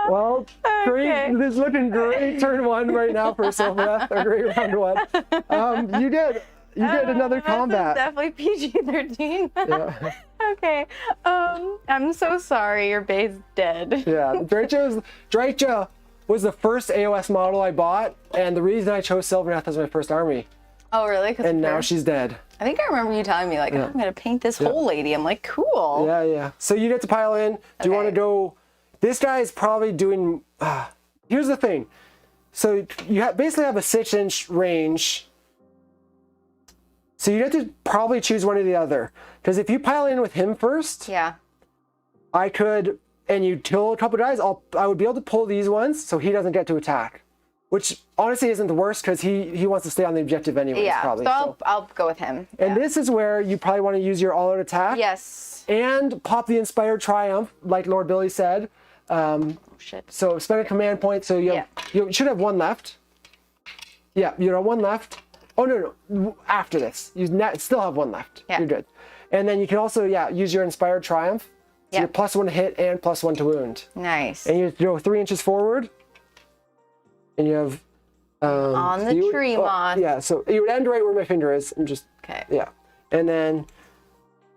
Well, great. This is looking great. Turn 1 right now for Sylvaneth. A great round 1. You did another combat. Definitely PG-13. Yeah. Okay. I'm so sorry. Your base dead. Yeah. Drycha was the first AOS model I bought, and the reason I chose Sylvaneth as my first army. Oh, really? And now she's dead. I think I remember you telling me, like, I'm going to paint this whole lady. I'm like, cool. Yeah. So you get to pile in. Do you want to go... This guy is probably doing... here's the thing. So you basically have a 6-inch range. So you have to probably choose one or the other. Because if you pile in with him first... Yeah. I could... And you kill a couple guys, I would be able to pull these ones so he doesn't get to attack. Which honestly isn't the worst because he wants to stay on the objective anyway. Yeah, probably, so I'll go with him. And this is where you probably want to use your all-out attack. Yes. And pop the Inspired Triumph, like Lord Billy said. Shit. So spend a command point. So you should have 1 left. Yeah, you have 1 left. Oh, no. After this. You still have 1 left. Yeah. You're good. And then you can also, use your Inspired Triumph. So you're +1 to hit and +1 to wound. Nice. And you go 3 inches forward. And you have... on the tree moss. Yeah, so you would end right where my finger is. And just... Okay. Yeah. And then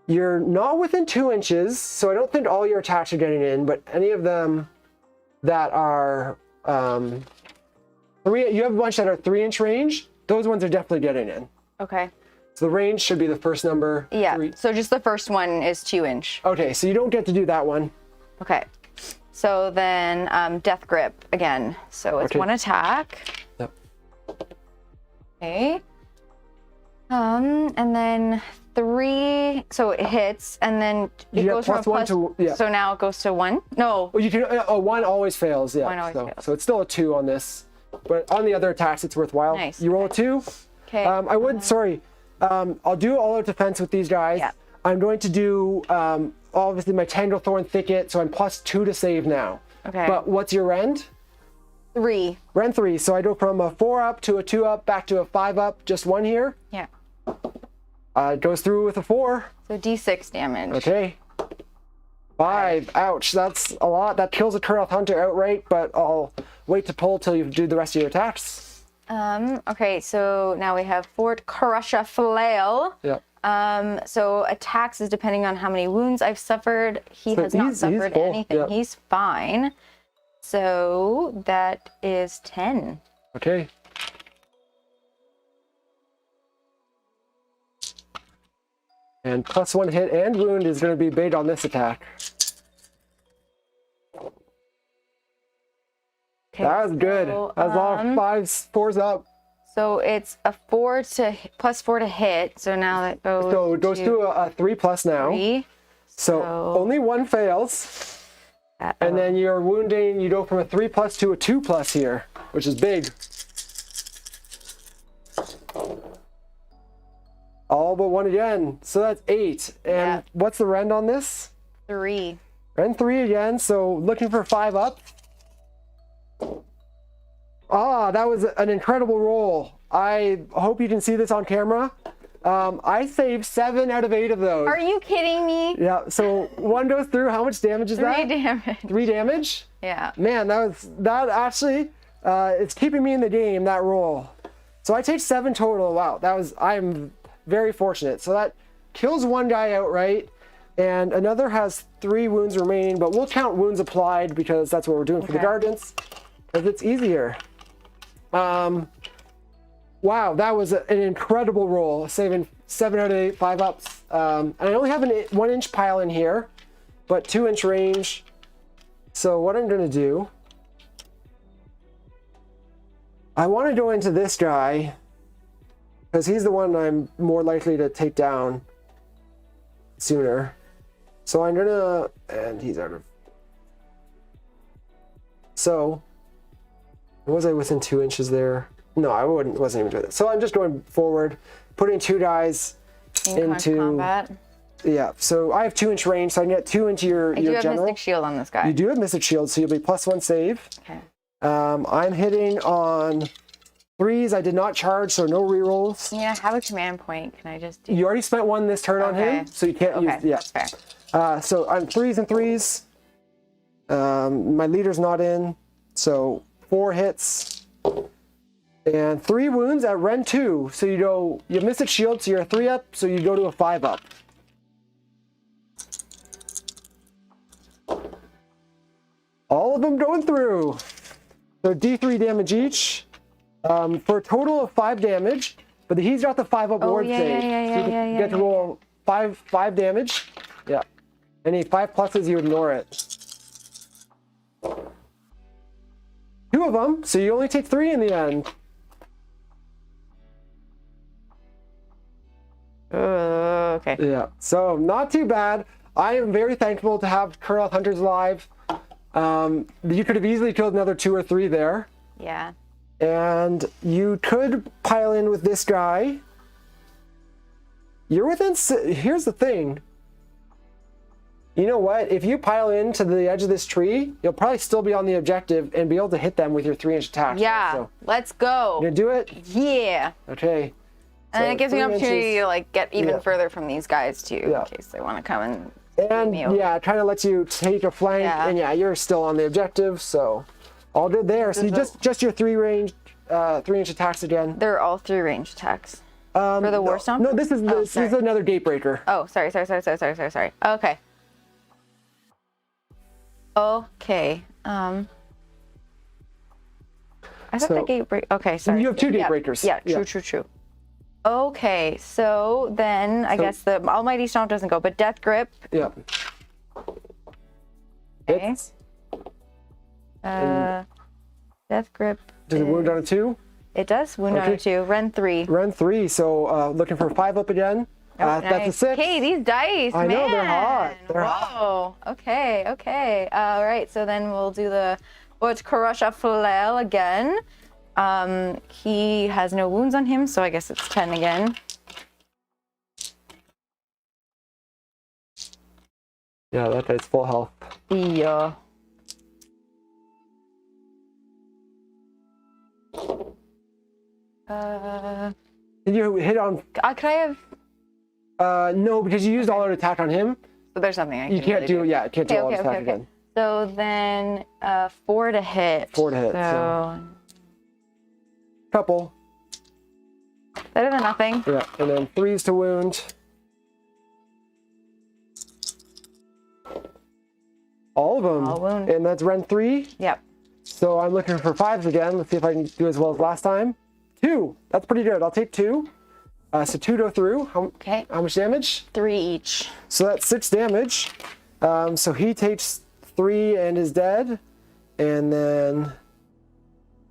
you're not within 2 inches, so I don't think all your attacks are getting in, but any of them that are... you have a bunch that are 3-inch range. Those ones are definitely getting in. Okay. So the range should be the first number. Yeah, 3. so just the first one is 2-inch. Okay, so you don't get to do that one. Okay. So then Death Grip again. So it's 1 attack. Yep. Okay. And then 3, so it hits, and then it goes from +1 to... Yeah. So now it goes to 1? No. Well, you can... 1 always fails, yeah. 1 always fails. So it's still a 2 on this. But on the other attacks, it's worthwhile. Nice. You roll a 2. Okay. I would... Sorry. I'll do all-out defense with these guys. Yeah. I'm going to do, obviously, my Tanglethorn Thicket, so I'm +2 to save now. Okay. But what's your rend? 3. Rend 3. So I go from a 4-up to a 2-up, back to a 5-up, just 1 here. Yeah. It goes through with a 4. So D6 damage. Okay. 5. Ouch. That's a lot. That kills a Kurnoth Hunter outright, but I'll wait to pull till you do the rest of your attacks. Okay, so now we have Fort Crusher Flail. Yep. So attacks is depending on how many wounds I've suffered. He has not suffered anything. Yep. He's fine. So that is 10. Okay. And +1 hit and wound is going to be bait on this attack. Okay, That was good. That was all 5s, 4s up. So it's a +4 to hit. So now that goes. So it goes to a 3+ now. 3. So only 1 fails. And then you're wounding, you go from a 3+ to a 2+ here, which is big. All but 1 again. So that's 8. And what's the rend on this? 3. Rend 3 again. So looking for 5 up. Ah, that was an incredible roll. I hope you can see this on camera. I saved 7 out of 8 of those. Are you kidding me? Yeah, so 1 goes through. How much damage is that? 3 damage. 3 damage? Yeah. Man, that actually, it's keeping me in the game, that roll. So I take 7 total. Wow, I'm very fortunate. So that kills 1 guy outright, and another has 3 wounds remaining, but we'll count wounds applied because that's what we're doing for the Guardians, because it's easier. Wow, that was an incredible roll, saving 7 out of 8, 5 ups. And I only have a 1-inch pile in here, but 2-inch range. So what I'm gonna do, I want to go into this guy because he's the one I'm more likely to take down sooner. So I'm gonna, and he's out of. So was I within 2 inches there? No, I wasn't even doing that. So I'm just going forward, putting 2 guys into combat. Yeah, so I have 2-inch range, so I can get 2 into your general. You do have Mystic Shield on this guy. You do have Mystic Shield, so you'll be +1 save. Okay. I'm hitting on 3s. I did not charge, so no rerolls. Yeah, have a command point. Can I just do? You already spent 1 this turn on him, so you can't use. Yeah. Fair. So I'm 3s and 3s. My leader's not in, so 4 hits. And 3 wounds at Rend 2. So you have Mystic Shield, so you're a 3 up, so you go to a 5 up. All of them going through. So D3 damage each. For a total of 5 damage, but he's got the 5 up ward save. So you get to roll 5 damage. Yeah. Any 5 pluses, you ignore it. 2 of them, so you only take 3 in the end. Okay. Yeah, so not too bad. I am very thankful to have Kurnoth Hunters live. You could have easily killed another 2 or 3 there. Yeah. And you could pile in with this guy. You're within. Here's the thing. You know what? If you pile into the edge of this tree, you'll probably still be on the objective and be able to hit them with your 3-inch attack. Yeah. So, Let's go. you gonna do it? Yeah. Okay. And So it gives me an 3 opportunity inches. to like get even further from these guys too, in case they want to come and. And yeah, kind of lets you take a flank, and yeah, you're still on the objective, so all good there. So you just your 3-inch attacks again. They're all 3 range attacks. For the War Stomp? No, this is another Gatebreaker. Oh, sorry. Okay. Okay. I thought the Gatebreaker. Okay, sorry. You have 2 Gatebreakers. Yeah, true. Okay, so then I guess the Almighty Stomp doesn't go, but Death Grip. Yeah. Okay. Death Grip. Does it wound on a 2? It does wound on a 2. Rend 3. Rend 3. So looking for 5 up again. That's a 6. Okay, these dice, I man. know they're hot. They're hot. Okay. All right, so then we'll do the Karasha Flail again. He has no wounds on him, so I guess it's 10 again. Yeah, that guy's full health. Yeah. Did you hit on? Could I have? No, because you used all out attack on him. So there's nothing I can. You can't really do. Yeah, can't do all out attack again. So then, 4 to hit. 4 to hit. So couple. Better than nothing. Yeah, and then 3s to wound. All of them. All wound. And that's Rend 3. Yep. So I'm looking for 5s again. Let's see if I can do as well as last time. 2. That's pretty good. I'll take 2. So 2 go through. Okay. How much damage? 3 each. So that's 6 damage. So he takes 3 and is dead. And then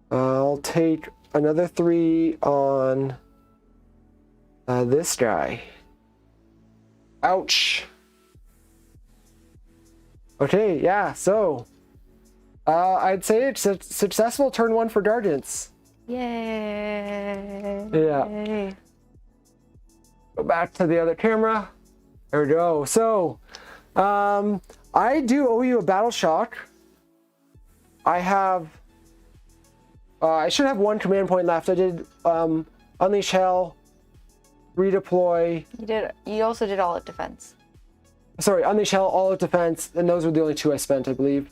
I'll take another 3 on this guy. Ouch. Okay, yeah, so I'd say it's a successful turn 1 for Dargents. Yay. Yeah. Go back to the other camera. There we go. So, I do owe you a battle shock. I have, I should have 1 command point left. I did Unleash Hell, redeploy. You also did all at defense. Sorry, Unleash Hell, all of defense, and those were the only 2 I spent, I believe.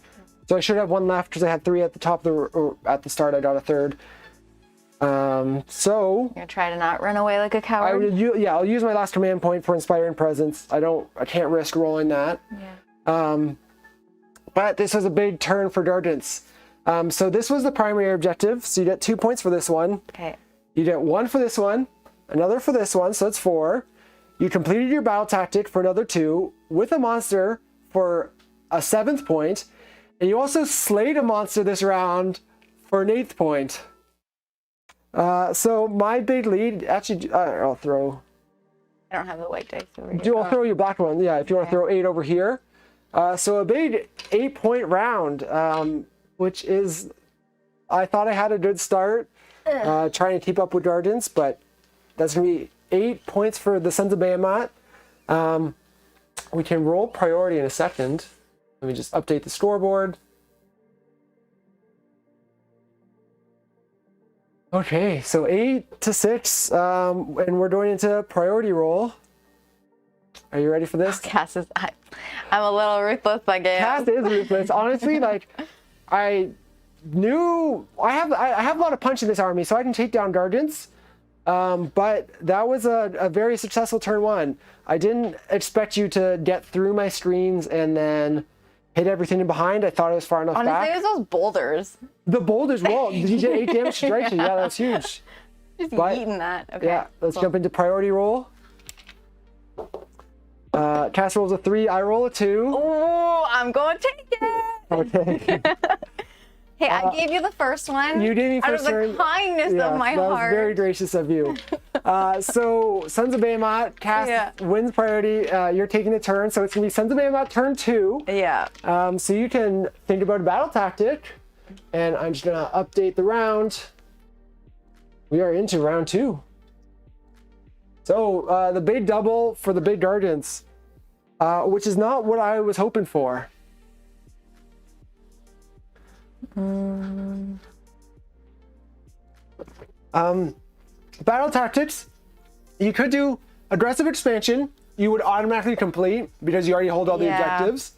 So I should have 1 left because I had 3 at the top of or at the start. I got a 3rd. So You're gonna try to not run away like a coward. I'll use my last command point for Inspiring Presence. I can't risk rolling that. Yeah. But this was a big turn for Dargents. So this was the primary objective. So you get 2 points for this one. Okay. You get 1 for this one, another for this one, so that's 4. You completed your battle tactic for another 2 with a monster for a 7th point, and you also slayed a monster this round for an 8th point. So my big lead, actually, I'll throw. I don't have the white dice over here. I'll throw you a black one. Yeah, if you want to throw 8 over here. So a big 8-point round, which is, I thought I had a good start, trying to keep up with Dargents, but that's going to be 8 points for the Sons of Behemat. We can roll priority in a second. Let me just update the scoreboard. Okay, so 8 to 6, and we're going into priority roll. Are you ready for this? Cass is, I'm a little ruthless like I Cass is ruthless. Honestly, like, I knew I have a lot of punch in this army, so I can take down Dargents. But that was a very successful turn 1. I didn't expect you to get through my screens and then hit everything in behind. I thought it was far enough back. Honestly, it was those boulders. The boulders, well, did you get 8 damage strikes? Yeah, that's huge. Just eating that. Okay. Yeah, let's jump into priority roll. Cass rolls a 3, I roll a 2. Oh, I'm going to take it. Okay. Hey, I gave you the first one. You did me first out of turn. the kindness of my that heart. was very gracious of you. So Sons of Behemat, Cass wins priority. You're taking the turn, so it's gonna be Sons of Behemat turn 2. Yeah. So you can think about a battle tactic, and I'm just gonna update the round. We are into round 2. So the big double for the big Dargents, which is not what I was hoping for. Battle tactics, you could do aggressive expansion. You would automatically complete because you already hold all the objectives,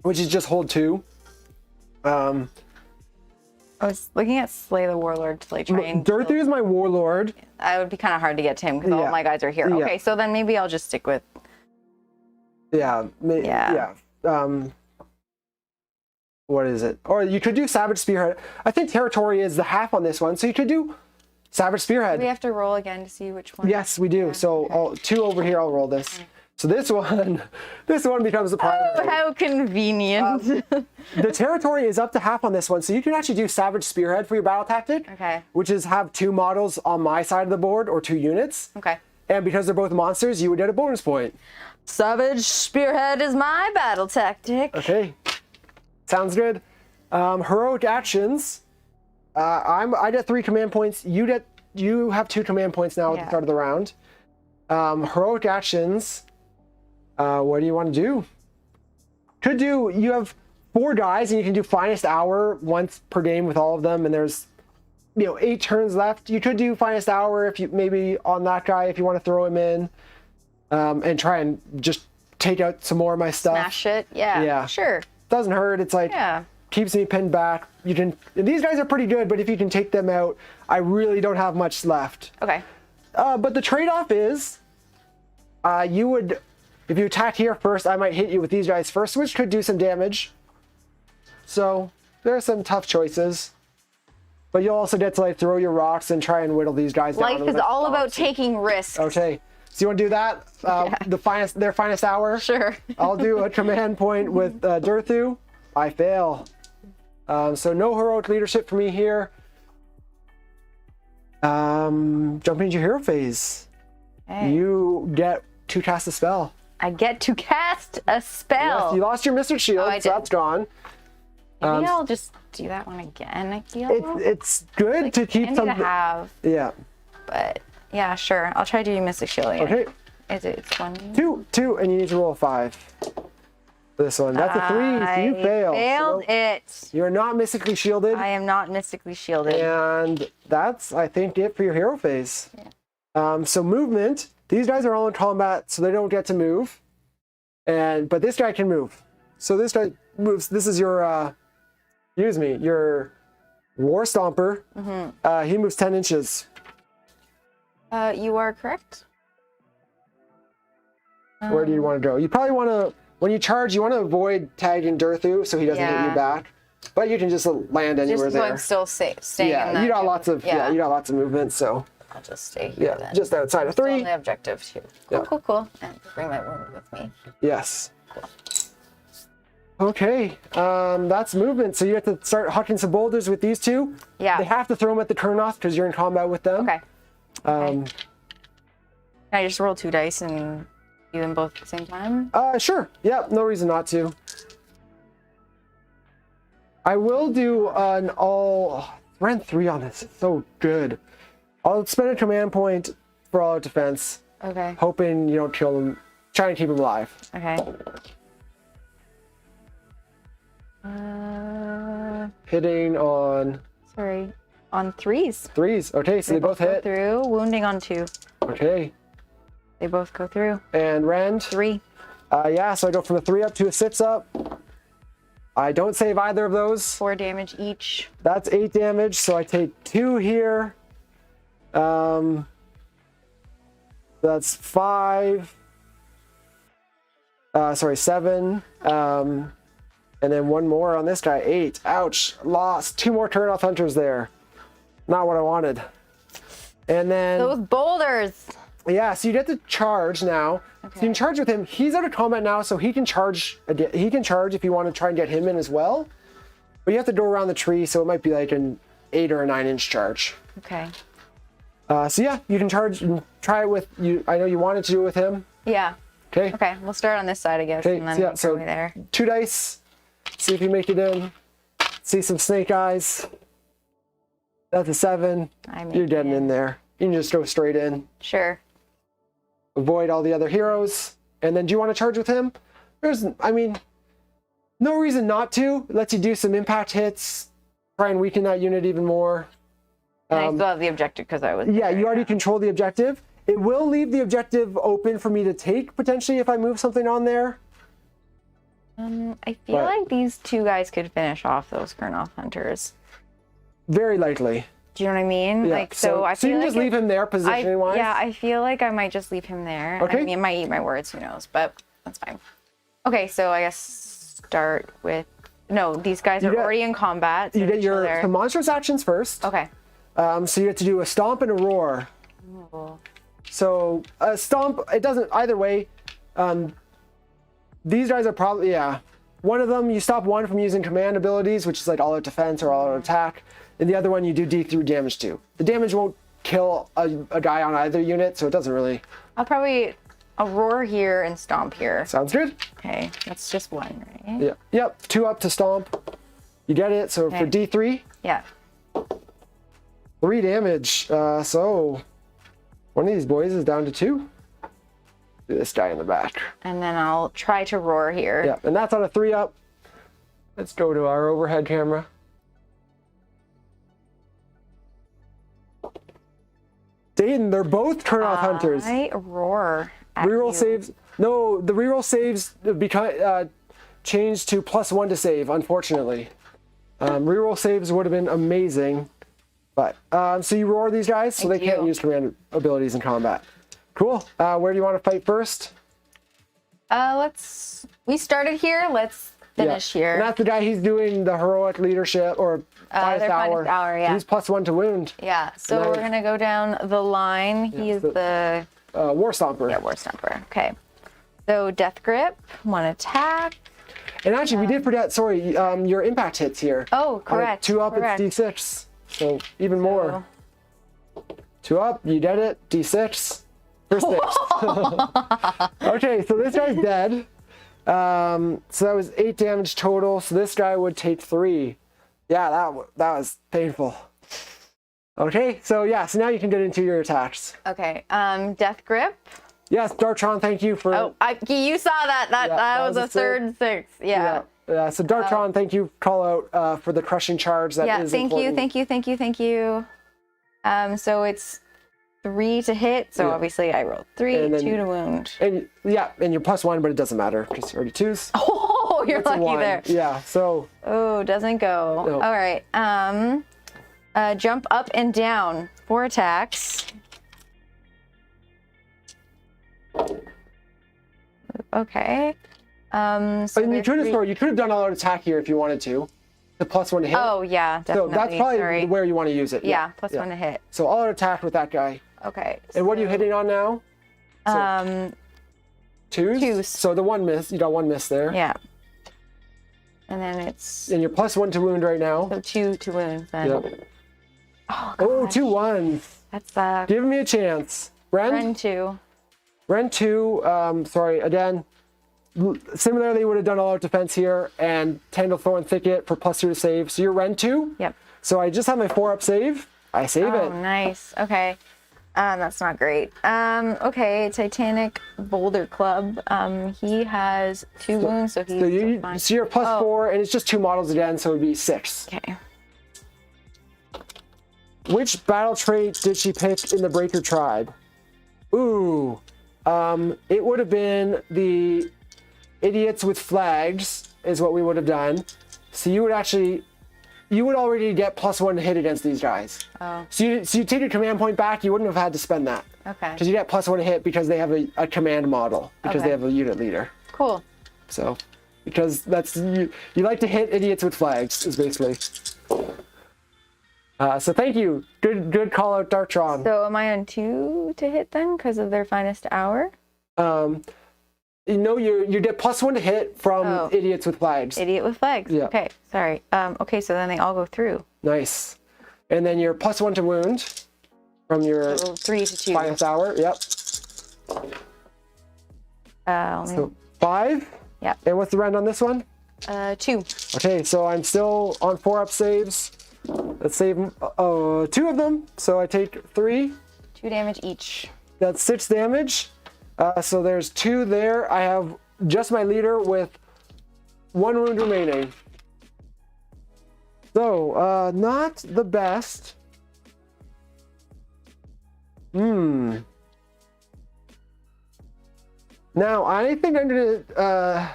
which is just hold 2. I was looking at Slay the Warlord to like try and... Dorothy is my warlord. I would be kind of hard to get to him because all my guys are here. Okay, so then maybe I'll just stick with... What is it? Or you could do Savage Spearhead. I think territory is the half on this one, so you could do Savage Spearhead. We have to roll again to see which one. Yes, we do. So 2 over here, I'll roll this. So this one becomes the primary. Oh, how convenient. The territory is up to half on this one, so you can actually do Savage Spearhead for your battle tactic. Okay. Which is have 2 models on my side of the board, or 2 units. Okay. And because they're both monsters, you would get a bonus point. Savage Spearhead is my battle tactic. Okay. Sounds good. Heroic actions. I get 3 command points. You have 2 command points now at the start of the round. Heroic actions. What do you want to do? You have 4 guys and you can do finest hour once per game with all of them, and there's 8 turns left. You could do finest hour if you maybe on that guy if you want to throw him in, and try and just take out some more of my stuff. Smash it. Yeah. Sure. Doesn't hurt. It's like keeps me pinned back. You can. These guys are pretty good, but if you can take them out, I really don't have much left. Okay. But the trade-off is, you would, if you attack here first, I might hit you with these guys first, which could do some damage. So there are some tough choices. but you'll also get to like throw your rocks and try and whittle these guys down. Life is all about taking risks. Okay, so you want to do that? Their finest hour. Sure. I'll do a command point with Durthu. I fail. So no heroic leadership for me here. Jumping into your hero phase. Okay. You get to cast a spell. I get to cast a spell. Yes, you lost your Mystic Shield, so that's gone. Maybe I'll just do that one again, I feel. It's good to keep handy something. to have. Yeah. But yeah, sure. I'll try to do Mystic Shield again. Okay. It's 1. 2, and you need to roll a 5. For this one. That's a 3, so you fail. Failed it. You're not mystically shielded. I am not mystically shielded. And that's, I think, it for your hero phase. Yeah. So movement. These guys are all in combat, so they don't get to move. But this guy can move. So this guy moves. This is your, your War Stomper. Mm-hmm. He moves 10 inches. You are correct. Where do you want to go? You probably want to, when you charge, you want to avoid tagging Durthu so he doesn't hit you back. But you can just land anywhere there. Just still staying yeah, in that you got lots of you got lots of movement, so I'll just stay here then. Just outside of 3. On the objective too. Cool. And bring my wound with me. Yes. Cool. Okay, that's movement. So you have to start hucking some boulders with these two. Yeah. They have to throw them at the Kurnoth because you're in combat with them. Okay. Can I just roll 2 dice and do them both at the same time? Sure. Yeah, no reason not to. I will do an ran 3 on this. It's so good. I'll spend a command point for all defense. Okay. Hoping you don't kill them. Trying to keep them alive. Okay. Hitting on... Sorry. On 3s. 3s. Okay, so they both hit. Through. Wounding on 2. Okay. They both go through. And rend? 3. Yeah, so I go from a 3 up to a 6 up. I don't save either of those. 4 damage each. That's 8 damage, so I take 2 here. That's 5. 7. And then 1 more on this guy, 8. Ouch, lost. 2 more Kurnoth Hunters there. Not what I wanted. And then... Those boulders! Yeah, so you get to charge now. Okay. So you can charge with him. He's out of combat now, so he can charge. He can charge if you want to try and get him in as well. But you have to go around the tree, so it might be like an 8 or a 9-inch charge. Okay. So yeah, you can charge and try it with you. I know you wanted to do it with him. Yeah. Okay. Okay, we'll start on this side, I guess, and then yeah, so there. 2 dice. See if you make it in. See some snake eyes. That's a 7. You're getting in there. You can just go straight in. Sure. Avoid all the other heroes. And then do you want to charge with him? I mean, no reason not to. It lets you do some impact hits. Try and weaken that unit even more. And I still have the objective because I was... Yeah, you already control the objective. It will leave the objective open for me to take, potentially, if I move something on there. I feel like these 2 guys could finish off those Kurnoth Hunters. Very likely. Do you know what I mean? Yeah. Like, so I so feel you can like just leave him there positioning-wise? Yeah, I feel like I might just leave him there. Okay. I mean, it might eat my words, who knows, but that's fine. Okay, so I guess start with... No, these guys are already in combat. So you get some monstrous actions first. Okay. So you have to do a stomp and a roar. Oh. So a stomp, it doesn't, either way, these guys are probably, one of them, you stop one from using command abilities, which is like all out defense or all out attack. And the other one, you do D3 damage to. The damage won't kill a guy on either unit, so it doesn't really... I'll roar here and stomp here. Sounds good. Okay, that's just 1, right? Yeah. Yep, 2 up to stomp. You get it, so for D3? Yeah. 3 damage. So one of these boys is down to 2. Do this guy in the back. And then I'll try to roar here. Yeah, and that's on a 3 up. Let's go to our overhead camera. Dayton, they're both Kurnoth Hunters. I roar at Reroll you. saves. No, the reroll saves changed to +1 to save, unfortunately. Reroll saves would have been amazing. But, so you roar these guys, so they can't use command abilities in combat. Cool. Where do you want to fight first? We started here. Let's finish here. And that's the guy, he's doing the heroic leadership or finest their hour. finest hour, yeah. He's +1 to wound. Yeah, so we're gonna go down the line. He's the War Stomper. War Stomper. Okay. So Death Grip, 1 attack. And actually, we did forget, sorry, your impact hits here. Oh, correct. 2 up, correct. it's D6. So even more. 2 up, you did it. D6 for 6. Okay, so this guy's dead. So that was 8 damage total. So this guy would take 3. Yeah, that was painful. Okay, so yeah, so now you can get into your attacks. Okay, Death Grip. Yes, Dartron, thank you for... Oh, you saw that. That was a third 6. Yeah. So Dartron, thank you, call out for the crushing charge. That is important. Thank you. So it's 3 to hit. So obviously I rolled 3, And then- 2 to wound. And and you're +1, but it doesn't matter because you already 2s. Oh, you're That's a lucky 1. there. Yeah, so... Oh, doesn't go. No. All right. Jump up and down. 4 attacks. Okay. So and you could have done all out attack here if you wanted to. The +1 to hit. Oh yeah, definitely. So that's probably where you want to use it. Yeah, +1 to hit. So all out attack with that guy. Okay. And what are you hitting on now? So, 2s? 2s. So the 1 miss, you got 1 miss there. Yeah. And then it's And you're +1 to wound right now. so 2 to wound then. Yep. Oh, Oh, gosh. 2 1s. That's Give me a chance. Ren? Ren 2. Ren 2, sorry, again, similarly would have done all out defense here and Tangle Thorn Thicket for +2 to save. So you're Ren 2. Yep. So I just have my 4-up save. I save Oh, it. nice. Okay. That's not great. Okay, Titanic Boulder Club. He has 2 wounds, so he's fine. So you're +4, and it's just 2 models again, so it would be 6. Okay. Which battle trait did she pick in the Breaker Tribe? Ooh, it would have been the Idiots with Flags is what we would have done. So you would already get +1 to hit against these guys. Oh. So you take your command point back, you wouldn't have had to spend that. Okay. Because you get +1 to hit because they have a command model, because they have a unit leader. Cool. So, because that's, you like to hit Idiots with Flags, is basically. So thank you. Good call out, Dartron. So am I on 2 to hit then because of their finest hour? You get +1 to hit from Idiots with Flags. Idiot with Flags. Yeah. Okay, sorry. Okay, so then they all go through. Nice. And then you're +1 to wound from your So 3 to 2. finest hour. Yep. So 5. Yep. And what's the round on this one? 2. Okay, so I'm still on 4-up saves. Let's save 2 of them. So I take 3. 2 damage each. That's 6 damage. So there's 2 there. I have just my leader with 1 wound remaining. So, not the best. Now, I think I'm gonna,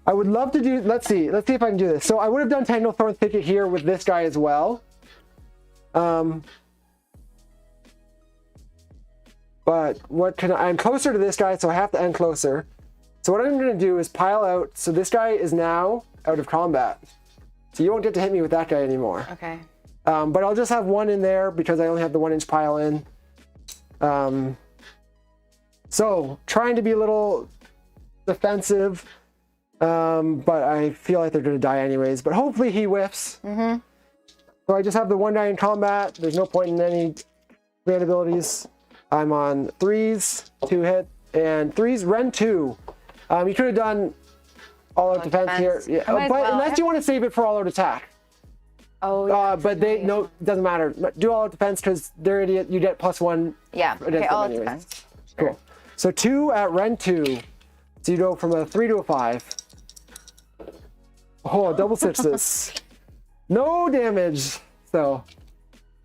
I would love to do, let's see if I can do this. So I would have done Tangle Thorn Thicket here with this guy as well. But I'm closer to this guy, so I have to end closer. So what I'm gonna do is pile out, so this guy is now out of combat. So you won't get to hit me with that guy anymore. Okay. But I'll just have 1 in there because I only have the 1-inch pile in. So trying to be a little defensive, but I feel like they're gonna die anyways, but hopefully he whiffs. So I just have the 1 guy in combat. There's no point in any command abilities. I'm on 3s, 2 hit, and 3s, Ren 2. You could have done all out defense here. Yeah. But unless you want to save it for all out attack. Oh, yeah. But it doesn't matter. Do all out defense because they're idiot. You get +1. Yeah, okay, all out defense. Sure. Cool. So 2 at Ren 2. So you go from a 3 to a 5. Oh, double 6s. No damage. So,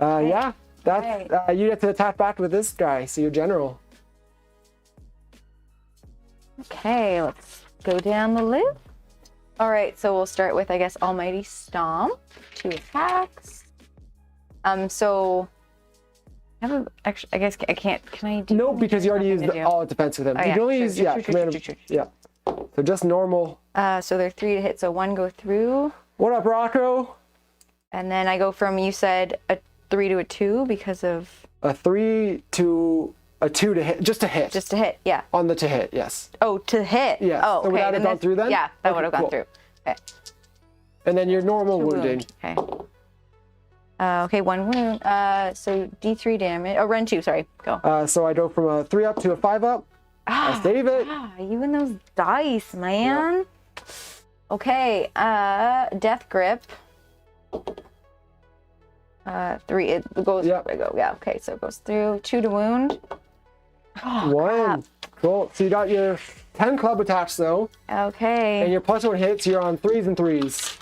yeah. That's, you get to attack back with this guy, so you're general. Okay, let's go down the list. All right, so we'll start with, I guess, Almighty Stomp. 2 attacks. So Actually, I guess I can't. Can I do? No, because you already used all defense with him. You can only use command. Yeah. So just normal. So they're 3 to hit. So 1 go through. What up, Rocco? And then I go from, you said, a 3 to a 2 because of a 3 to a 2 to hit. Just to hit. Just to hit. Yeah. On the to hit. Yes. Oh, to hit. Yeah. Oh, okay. So would that have gone through then? Yeah, that would have gone through. Okay. And then your normal wounding. Okay. Okay, 1 wound. So D3 damage. Oh, run 2. Sorry. Go. So I go from a 3 up to a 5 up. I save it. You and those dice, man. Yeah. Okay. Death grip. 3. It goes. Yep. Yeah. Okay. So it goes through. 2 to wound. Oh, 1. crap. Cool. So you got your 10 club attacks though. Okay. And your +1 hits. You're on 3s and 3s.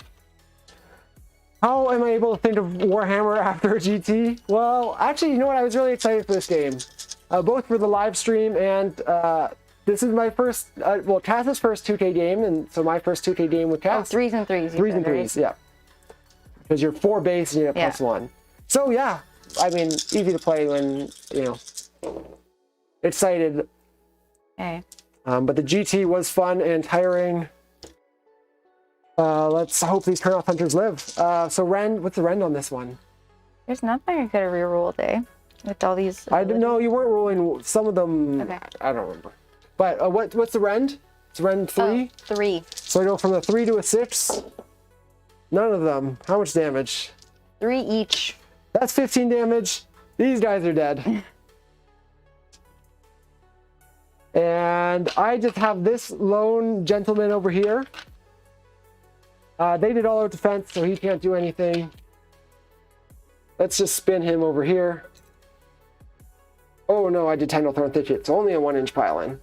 How am I able to think of Warhammer after a GT? Well, actually, you know what? I was really excited for this game, both for the live stream and this is my first, well, Cass's first 2K game, and so my first 2K game with Cass. Oh, 3s and 3s. 3s and 3s, yeah. Because you're 4 base and you get +1. So yeah, I mean, easy to play when, you know, excited. Okay. But the GT was fun and tiring. Let's hope these turn-off hunters live. So Rend, what's the Rend on this one? There's nothing I could have rerolled, eh? With all these. I didn't know you weren't rolling some of them. Okay. I don't remember. But what's the Rend? It's Rend 3? 3. So I go from a 3 to a 6. None of them. How much damage? 3 each. That's 15 damage. These guys are dead. And I just have this lone gentleman over here. They did all out defense, so he can't do anything. Let's just spin him over here. Oh no, I did Tendril Thorn Thicket. It's only a 1-inch pile-in.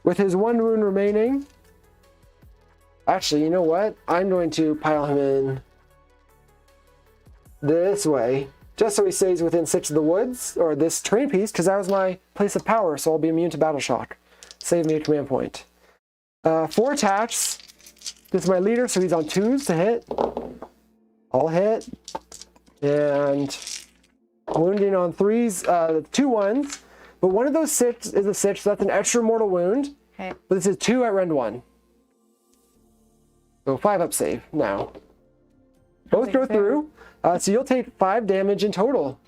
With his 1 wound remaining, actually, you know what? I'm going to pile him in this way, just so he stays within 6 of the woods, or this terrain piece, because that was my place of power, so I'll be immune to battle shock. Save me a command point. 4 attacks. This is my leader, so he's on 2s to hit. I'll hit. And wounding on 3s, 2 1s. But one of those 6 is a 6, so that's an extra mortal wound. Okay. But this is 2 at Rend 1. So 5 up save now. Both go through. So you'll take 5 damage in total.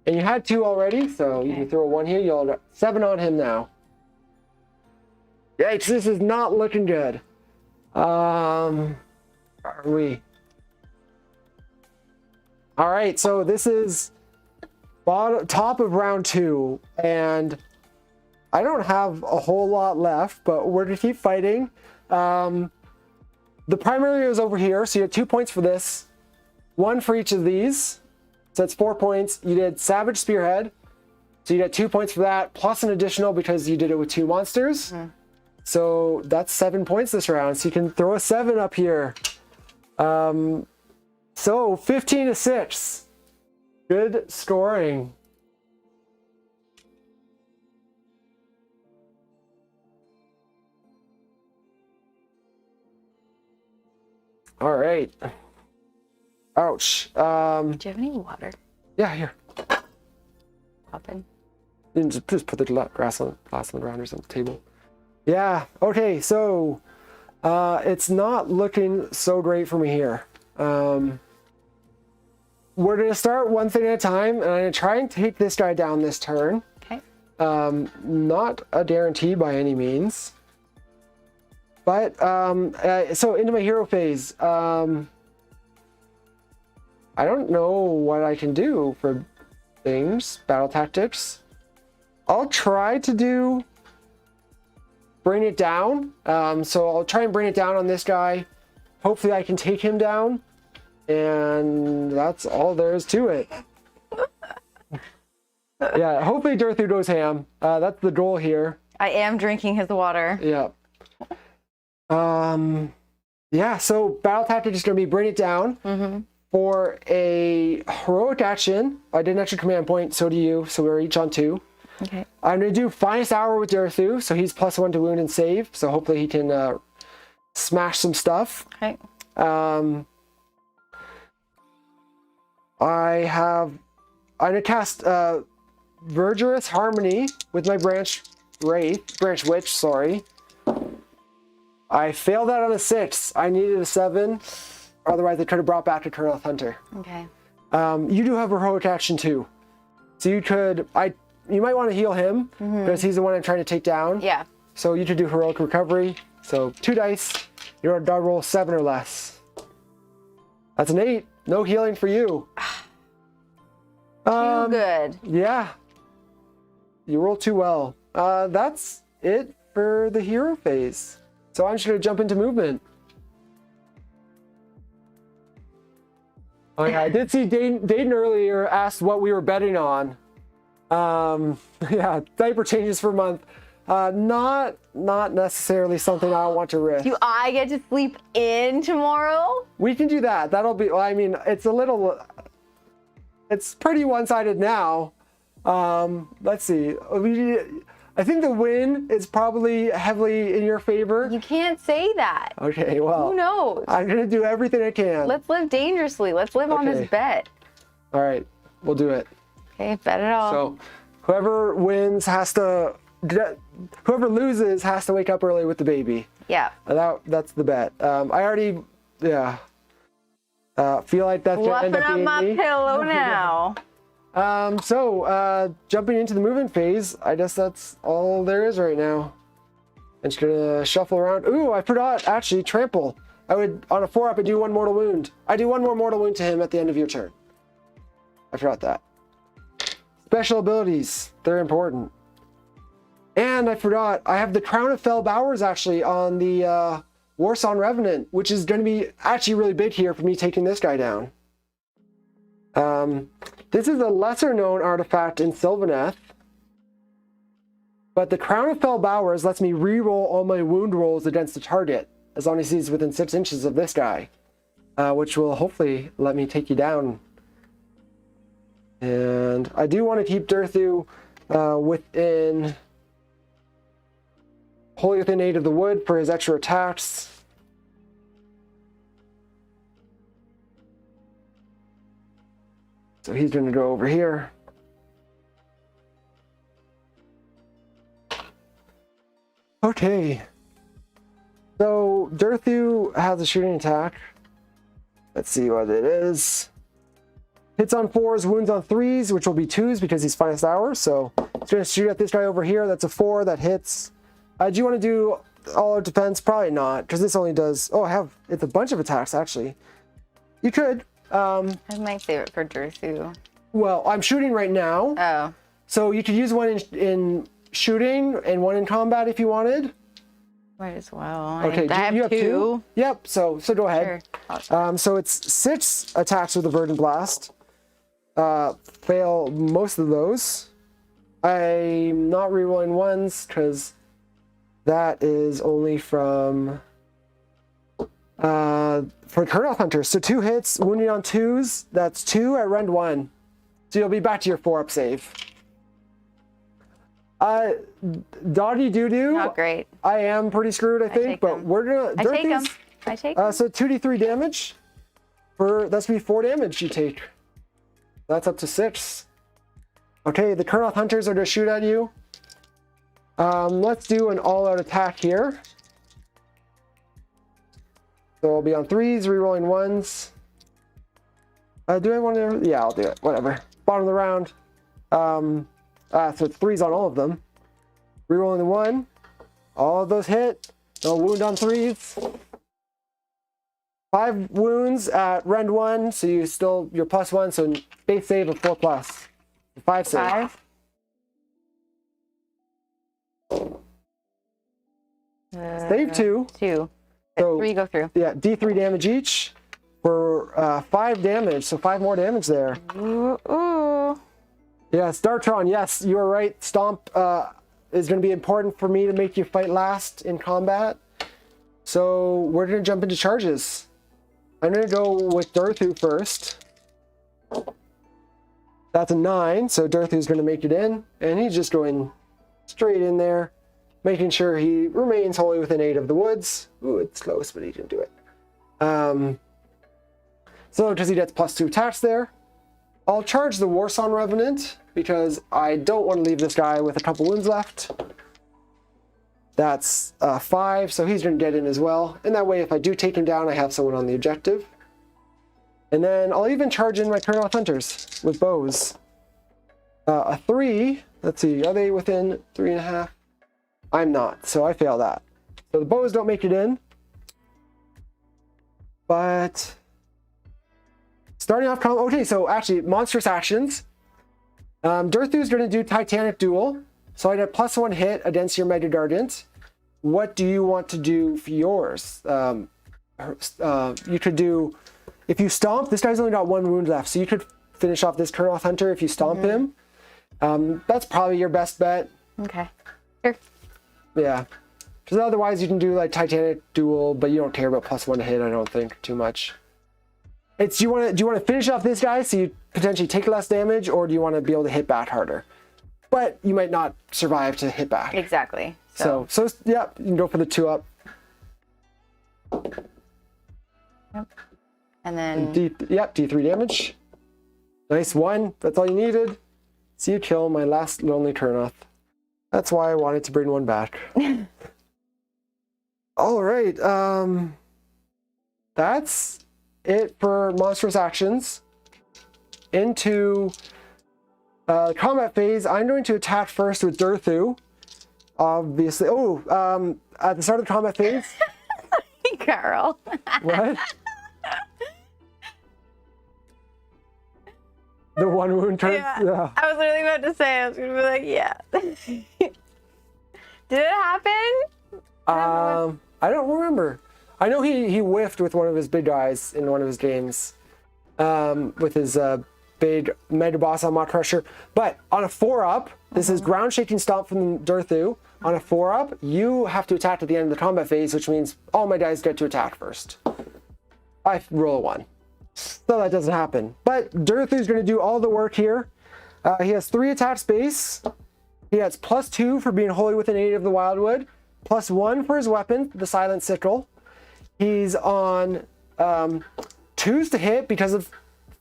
And you had 2 already, so you can throw a 1 here. You'll have 7 on him now. Yikes, this is not looking good. Are we? All right, so this is top of round 2, and I don't have a whole lot left, but we're gonna keep fighting. The primary is over here, so you have 2 points for this, 1 for each of these, so that's 4 points. You did Savage Spearhead, so you get 2 points for that, plus an additional because you did it with 2 monsters. So that's 7 points this round. So you can throw a 7 up here. So 15 to 6. Good scoring. All right. Ouch. Do you have any water? Yeah, here. Popping. Just put the glass on the rounders on the table. Yeah, okay, so it's not looking so great for me here. We're gonna start one thing at a time, and I'm gonna try and take this guy down this turn. Okay. Not a guarantee by any means. But, so into my hero phase. I don't know what I can do for things, battle tactics. I'll try to do bring it down. So I'll try and bring it down on this guy. Hopefully I can take him down. And that's all there is to it. Yeah, hopefully Durthu goes ham. That's the goal here. I am drinking his water. Yeah. Yeah, so battle tactic is going to be bring it down. For a heroic action, I did an extra command point, so do you. So we're each on 2. Okay. I'm going to do Finest Hour with Durthu, so he's +1 to wound and save. So hopefully he can smash some stuff. Okay. I have I'm gonna cast Verdurous Harmony with my Branch Witch, sorry. I failed that on a 6. I needed a 7. Otherwise, I could have brought back a Kurnoth Hunter. Okay. You do have a heroic action too. So you could, you might want to heal him because he's the one I'm trying to take down. Yeah. So you could do heroic recovery. So 2 dice. You're on dog roll 7 or less. That's an 8. No healing for you. Too good. Yeah. You rolled too well. That's it for the hero phase. So I'm just going to jump into movement. Oh yeah, I did see Dayton earlier asked what we were betting on. Yeah, diaper changes per month. Not necessarily something I want to risk. Do I get to sleep in tomorrow? We can do that. That'll be, well, I mean, it's pretty one-sided now. Let's see. I think the win is probably heavily in your favor. You can't say that. Okay, well. Who knows? I'm going to do everything I can. Let's live dangerously. Let's live on this bet. All right, we'll do it. Okay, bet it all. So whoever wins whoever loses has to wake up early with the baby. Yeah. That's the bet. I already, feel like that's going to end up Fluffing being up my me. pillow now. Jumping into the movement phase, I guess that's all there is right now. I'm just gonna shuffle around. Ooh, I forgot, actually, trample. I would, on a 4-up, I do 1 mortal wound. I do 1 more mortal wound to him at the end of your turn. I forgot that. Special abilities, they're important. And I forgot, I have the Crown of Fell Bowers actually on the Warsong Revenant, which is gonna be actually really big here for me taking this guy down. This is a lesser known artifact in Sylvaneth, but the Crown of Fell Bowers lets me re-roll all my wound rolls against the target, as long as he's within 6 inches of this guy, which will hopefully let me take you down. And I do want to keep Durthu wholly within 8 of the wood for his extra attacks. So he's going to go over here. Okay. So Durthu has a shooting attack. Let's see what it is. Hits on 4s, wounds on 3s, which will be 2s because he's finest hour. So he's going to shoot at this guy over here. That's a 4 that hits. Do you want to do all out defense? Probably not, because this only does. Oh, it's a bunch of attacks actually. You could. I might save it for Durthu. Well, I'm shooting right now. Oh. So you could use 1 in shooting and 1 in combat if you wanted. Might as well. Okay, I have 2. Yep, so go ahead. Sure. So it's 6 attacks with the Verdant Blast. Fail most of those. I'm not rerolling 1s because that is only from for Kurnoth Hunters. So 2 hits, wounding on 2s. That's 2 at rend 1. So you'll be back to your 4-up save. Doggy Doo-Doo. Not great. I am pretty screwed, I think, but we're gonna. I take him. I take him. So 2d3 damage. That's gonna be 4 damage you take. That's up to 6. Okay, the Kurnoth Hunters are gonna shoot at you. Let's do an all-out attack here. So I'll be on 3s, rerolling 1s. Do I want to? Yeah, I'll do it. Whatever. Bottom of the round. So it's 3s on all of them. Rerolling the 1. All of those hit. No wound on 3s. 5 wounds at rend 1, so you're +1, so base save of 4+. 5 save. 5. Save 2. 2. So, 3 go through. Yeah, D3 damage each for 5 damage, so 5 more damage there. Ooh. Yes, Dartron, yes, you are right. Stomp is going to be important for me to make you fight last in combat. So we're going to jump into charges. I'm going to go with Durthu first. That's a 9, so Durthu's going to make it in, and he's just going straight in there, making sure he remains wholly within 8 of the woods. Ooh, it's close, but he didn't do it. So because he gets +2 attacks there. I'll charge the Warsong Revenant because I don't want to leave this guy with a couple wounds left. That's 5, so he's going to get in as well. And that way, if I do take him down, I have someone on the objective. And then I'll even charge in my Kurnoth Hunters with bows. A 3, let's see, are they within 3.5? I'm not, so I fail that. So the bows don't make it in. But starting off, okay, so actually, monstrous actions. Durthu's going to do Titanic Duel. So I get +1 hit against your Mega Guardians. What do you want to do for yours? You could do, if you stomp, this guy's only got 1 wound left. So you could finish off this Kurnoth Hunter if you stomp him. That's probably your best bet. Okay. Sure. Yeah. Because otherwise you can do like Titanic Duel, but you don't care about +1 hit, I don't think, too much. It's, do you want to finish off this guy so you potentially take less damage, or do you want to be able to hit back harder? But you might not survive to hit back. Exactly. So yeah, you can go for the 2-up. Yep. And then D3 damage. Nice 1. That's all you needed. So you kill my last lonely Kurnoth. That's why I wanted to bring one back. All right. That's it for monstrous actions. Into combat phase, I'm going to attack first with Durthu. Obviously. At the start of the combat phase. Carl. What? The 1 wound turn. Yeah. I was literally about to say, I was going to be like, yeah. Did it happen? I don't remember. I know he whiffed with one of his big guys in one of his games. With his big Mega Boss on Mach Crusher. But on a 4-up, this is Ground Shaking Stomp from Durthu. On a 4-up, you have to attack at the end of the combat phase, which means all my guys get to attack first. I roll a 1. So that doesn't happen. But Durthu's going to do all the work here. He has 3 attack space. He has +2 for being wholly within 8 of the Wildwood. +1 for his weapon, the Silent Sickle. He's on 2s to hit because of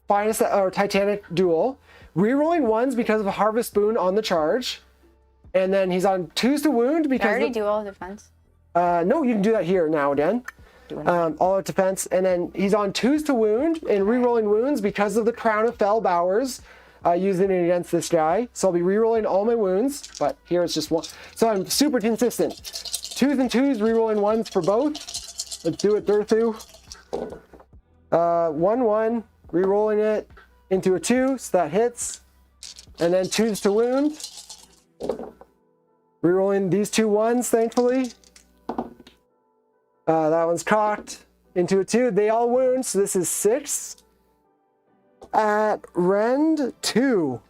Finest or Titanic Duel. Rerolling 1s because of a Harvest Boon on the charge. And then he's on 2s to wound because... Did I already do all defense? No, you can do that here now again. All out defense. And then he's on 2s to wound and rerolling wounds because of the Crown of Fell Bowers, using it against this guy. So I'll be rerolling all my wounds, but here it's just 1. So I'm super consistent. 2s and 2s, rerolling 1s for both. Let's do it, Durthu. 1-1, rerolling it into a 2, so that hits. And then 2s to wound. Rerolling these 2 1s, thankfully. That one's cocked into a 2. They all wound, so this is 6 at Rend 2.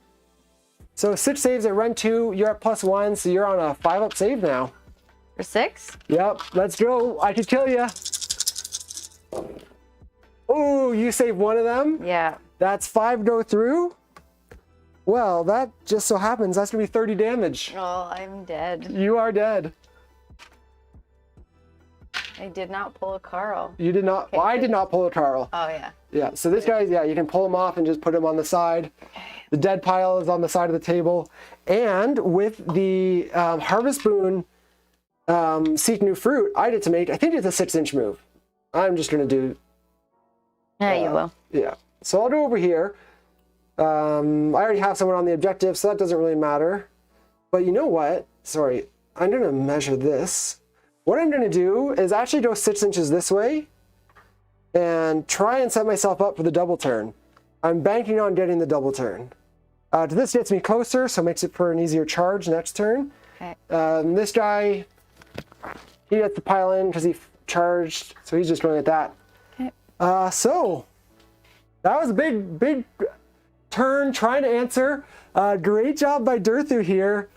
So 6 saves at Rend 2. You're at +1, so you're on a 5-up save now. For 6? Yep, let's go. I could kill you. Oh, you saved 1 of them? Yeah. That's 5 go through. Well, that just so happens that's going to be 30 damage. Oh, I'm dead. You are dead. I did not pull a Carl. You did not. Okay, well, I did not pull a Carl. Oh, yeah. Yeah, so this guy, yeah, you can pull him off and just put him on the side. The dead pile is on the side of the table. And with the Harvest Boon Seek New Fruit, I get to make, I think it's a 6-inch move. I'm just going to do... Yeah, you will. Yeah. So I'll go over here. I already have someone on the objective, so that doesn't really matter. But you know what? Sorry, I'm going to measure this. What I'm going to do is actually go 6 inches this way and try and set myself up for the double turn. I'm banking on getting the double turn. This gets me closer, so makes it for an easier charge next turn. Okay. This guy, he gets to pile in because he charged, so he's just going at that. Okay. So that was a big turn trying to answer. Great job by Durthu here.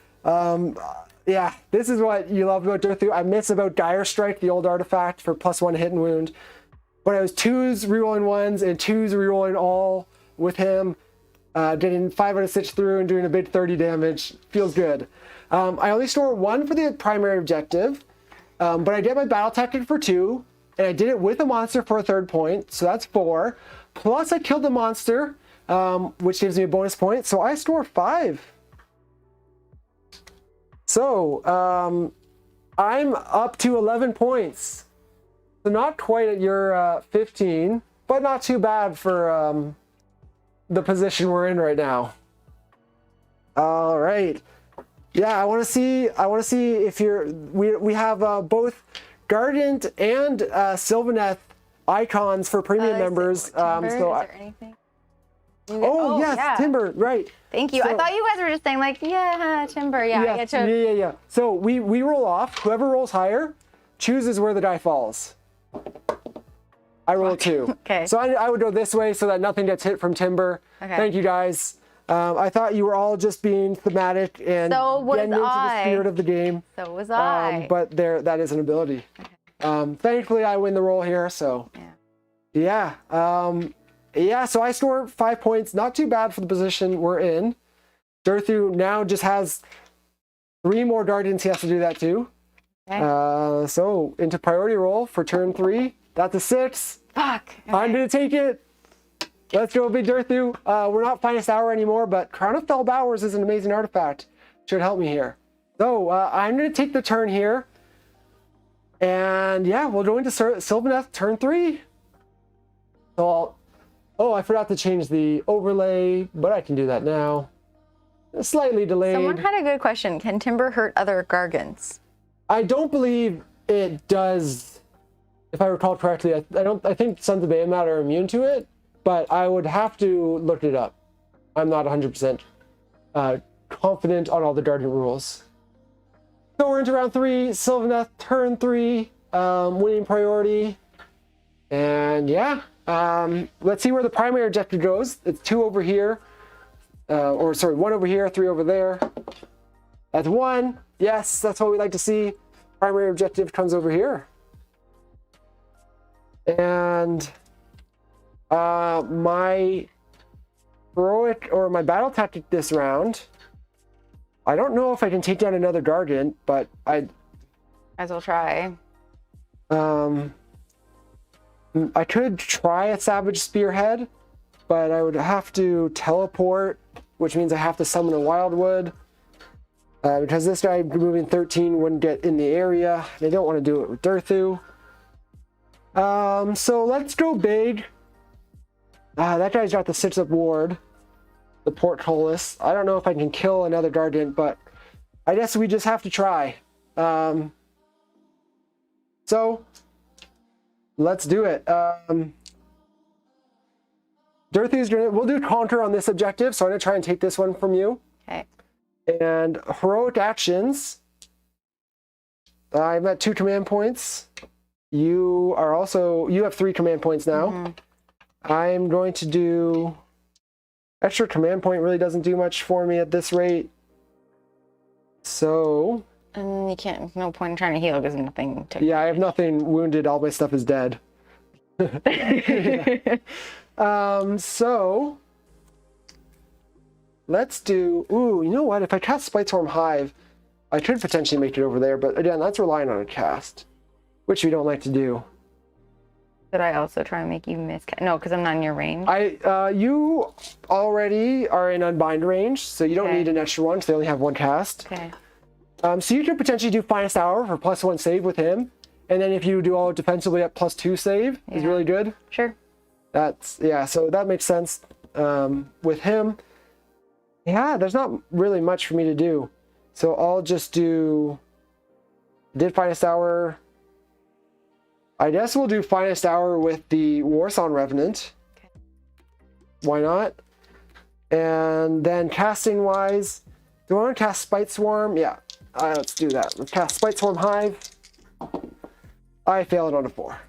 Yeah, this is what you love about Durthu. I miss about Dire Strike, the old artifact for +1 hit and wound. When I was 2s rerolling 1s and 2s rerolling all with him, getting 5 out of 6 through and doing a big 30 damage. Feels good. I only store 1 for the primary objective, but I get my battle tactic for 2, and I did it with a monster for a 3rd point, so that's 4. Plus I killed the monster which gives me a bonus point. So I store 5. So I'm up to 11 points. So not quite at your 15, but not too bad for the position we're in right now. All right. Yeah, I want to see if we have both Guardian and Sylvaneth icons for premium members. Timber, is there anything? Oh yes, yeah. Timber, right. Thank you. So, I thought you guys were just saying like, yeah, Timber, yeah, yes, yeah. So we roll off. Whoever rolls higher chooses where the die falls. I roll 2. Okay. So I would go this way so that nothing gets hit from Timber. Okay. Thank you guys. I thought you were all just being thematic and getting into the spirit of the game. So was I. But that is an ability. Okay. Thankfully, I win the roll here. So yeah. So I store 5 points. Not too bad for the position we're in. Durthu now just has 3 more Guardians. He has to do that too. Okay. So into priority roll for turn 3. That's a 6. Fuck. Okay. I'm gonna take it. Let's go, Big Durthu. We're not Finest Hour anymore, but Crown of Fell Bowers is an amazing artifact. Should help me here. So I'm gonna take the turn here. And yeah, we'll go into Sylvaneth turn 3. So I forgot to change the overlay, but I can do that now. It's slightly delayed. Someone had a good question. Can Timber hurt other Gargants? I don't believe it does. If I recall correctly, I think Sons of Behemat are immune to it, but I would have to look it up. I'm not 100% confident on all the Guardian rules. So we're into round 3, Sylvaneth, turn 3, winning priority. And yeah, let's see where the primary objective goes. It's 2 over here, 1 over here, 3 over there. That's 1. Yes, that's what we like to see. Primary objective comes over here. And my heroic or my battle tactic this round, I don't know if I can take down another Gargant, but I as well try. I could try a Savage Spearhead, but I would have to teleport, which means I have to summon a Wildwood. Because this guy moving 13 wouldn't get in the area. They don't want to do it with Durthu. So let's go big. That guy's got the 6-up ward, the Portcullis. I don't know if I can kill another Guardian, but I guess we just have to try. So let's do it. Durthu's we'll do Conquer on this objective, so I'm gonna try and take this one from you. Okay. And heroic actions. I'm at 2 command points. You have 3 command points now. Mm-hmm. I'm going to do extra command point. Really doesn't do much for me at this rate. So. And you can't. No point in trying to heal because nothing. Yeah, I have nothing wounded. All my stuff is dead. So let's do. Ooh, you know what? If I cast Spiteswarm Hive, I could potentially make it over there. But again, that's relying on a cast, which we don't like to do. Did I also try and make you miss? No, because I'm not in your range. You already are in Unbind range, so you don't need an extra one, because they only have 1 cast. Okay. So you could potentially do Finest Hour for +1 save with him, and then if you do all defensively at +2 save, is really good. Sure. So that makes sense with him. Yeah, there's not really much for me to do, so I'll just do. Did Finest Hour. I guess we'll do Finest Hour with the Warsong Revenant. Okay. Why not? And then casting wise, do I want to cast Spiteswarm? Yeah, let's do that. Let's cast Spiteswarm Hive. I failed on a 4.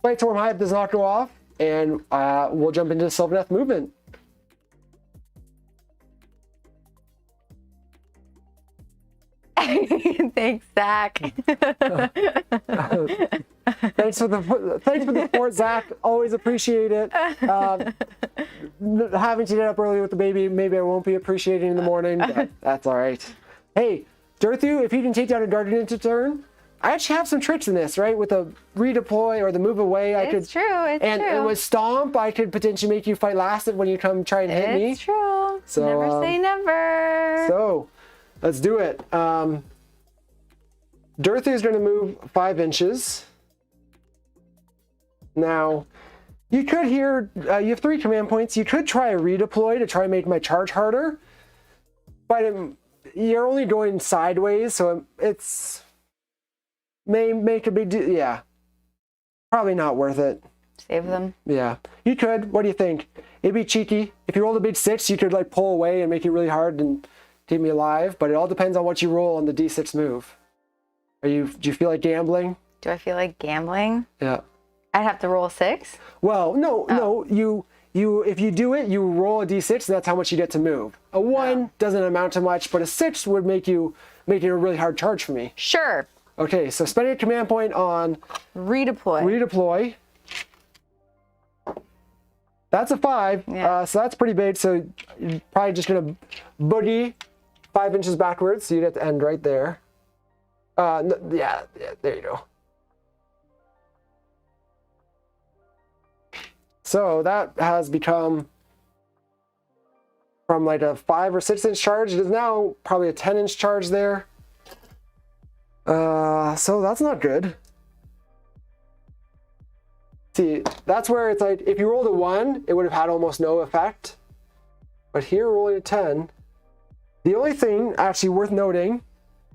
Spiteswarm Hive does not go off, and we'll jump into Sylvaneth movement. Thanks, Zach. Thanks for the support, Zach. Always appreciate it. Having to get up early with the baby, maybe I won't be appreciating in the morning, but that's all right. Hey, Durthu, if you can take down a Guardian into turn, I actually have some tricks in this, right? With the redeploy or the move away, It's true. And with stomp, I could potentially make you fight last when you come try and hit me. It's true. So, never say never. So, let's do it. Dorothy's going to move 5 inches. Now, you could here, you have 3 command points. You could try a redeploy to try and make my charge harder. But you're only going sideways, so it's may make a big deal. Yeah, probably not worth it. Save them. Yeah, you could. What do you think? It'd be cheeky. If you rolled a big 6, you could like pull away and make it really hard and keep me alive. But it all depends on what you roll on the D6 move. Do you feel like gambling? Do I feel like gambling? Yeah. I'd have to roll a 6? Well, no. You if you do it, you roll a D6, and that's how much you get to move. A 1 doesn't amount to much, but a 6 would make it a really hard charge for me. Sure. Okay, so spending a command point on redeploy. That's a 5. Yeah. So that's pretty big. So you're probably just gonna boogie 5 inches backwards. So you'd have to end right there. Yeah, there you go. So that has become from like a 5 or 6 inch charge. It is now probably a 10-inch charge there. So that's not good. See, that's where it's like, if you rolled a 1, it would have had almost no effect. But here, rolling a 10, the only thing actually worth noting,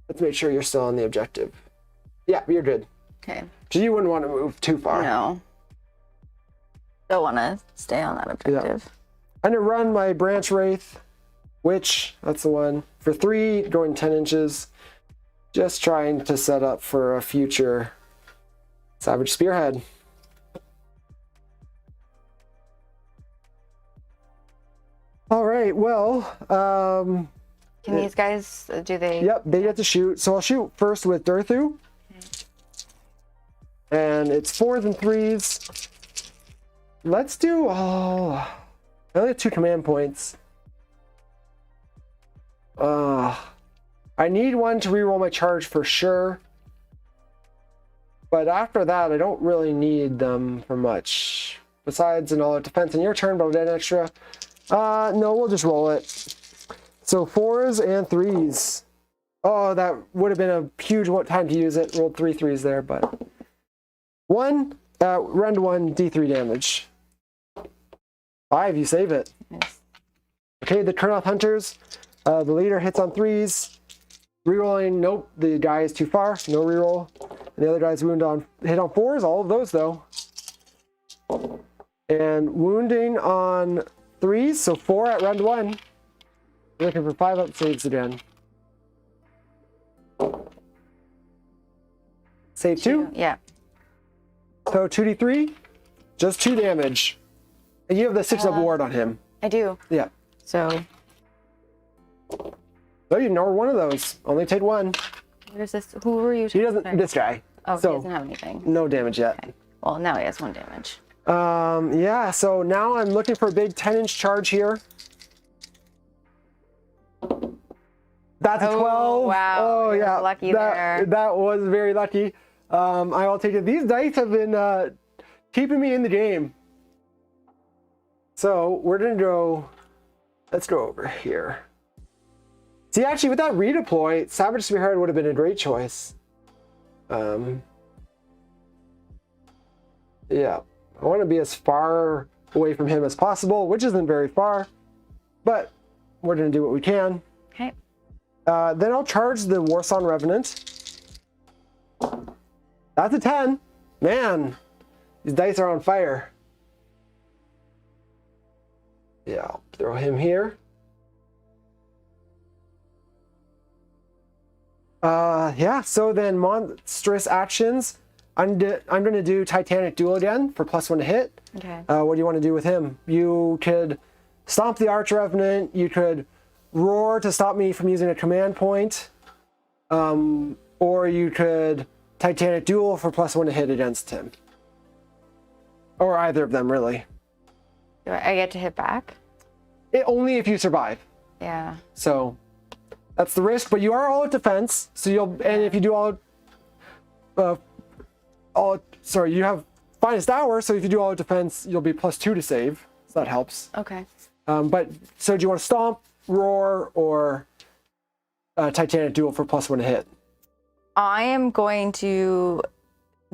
let's make sure you're still on the objective. Yeah, you're good. Okay. So you wouldn't want to move too far. No. Don't want to stay on that objective. Yeah. I'm going to run my branch wraith, which, that's the one, for 3, going 10 inches. Just trying to set up for a future Savage Spearhead. All right, well, can these guys, do they? Yep, they get to shoot. So I'll shoot first with Durthu. Okay. And it's 4s and 3s. Let's do, I only have 2 command points. I need one to reroll my charge for sure. But after that, I don't really need them for much. Besides an all-out defense in your turn, but I'll get an extra. No, we'll just roll it. So 4s and 3s. Oh, that would have been a huge time to use it. Rolled 3 3s there, but 1, rend 1, D3 damage. 5, you save it. Yes. Okay, the Kurnoth Hunters. The leader hits on 3s. Rerolling, nope, the guy is too far, no reroll. And the other guy's hit on 4s, all of those though. And wounding on 3s, so 4 at rend 1. Looking for 5 up saves again. Save 2? Yeah. So 2d3, just 2 damage. And you have the 6 up ward on him. I do. Yeah. So. So you ignore one of those. Only take 1. What is this? Who were you? He doesn't, this guy. Oh, so, he doesn't have anything. No damage yet. Okay. Well, now he has 1 damage. Yeah, so now I'm looking for a big 10-inch charge here. That's a 12. Wow. Oh, yeah. Lucky there. That was very lucky. I will take it. These dice have been keeping me in the game. So we're going to go, let's go over here. See, actually, with that redeploy, Savage Spearhead would have been a great choice. Yeah. I want to be as far away from him as possible, which isn't very far, but we're going to do what we can. Okay. Then I'll charge the Warsong Revenant. That's a 10. Man, these dice are on fire. Yeah, I'll throw him here. Yeah, so then monstrous actions. I'm going to do Titanic Duel again for +1 to hit. Okay. What do you want to do with him? You could stomp the Arch Revenant. You could roar to stop me from using a command point. Or you could Titanic Duel for +1 to hit against him. Or either of them, really. Do I get to hit back? Only if you survive. Yeah. So that's the risk, but you are all at defense. So and if you do all, you have finest hour, so if you do all defense, you'll be +2 to save. So that helps. Okay. But so do you want to stomp, roar, or Titanic duel for +1 to hit? I am going to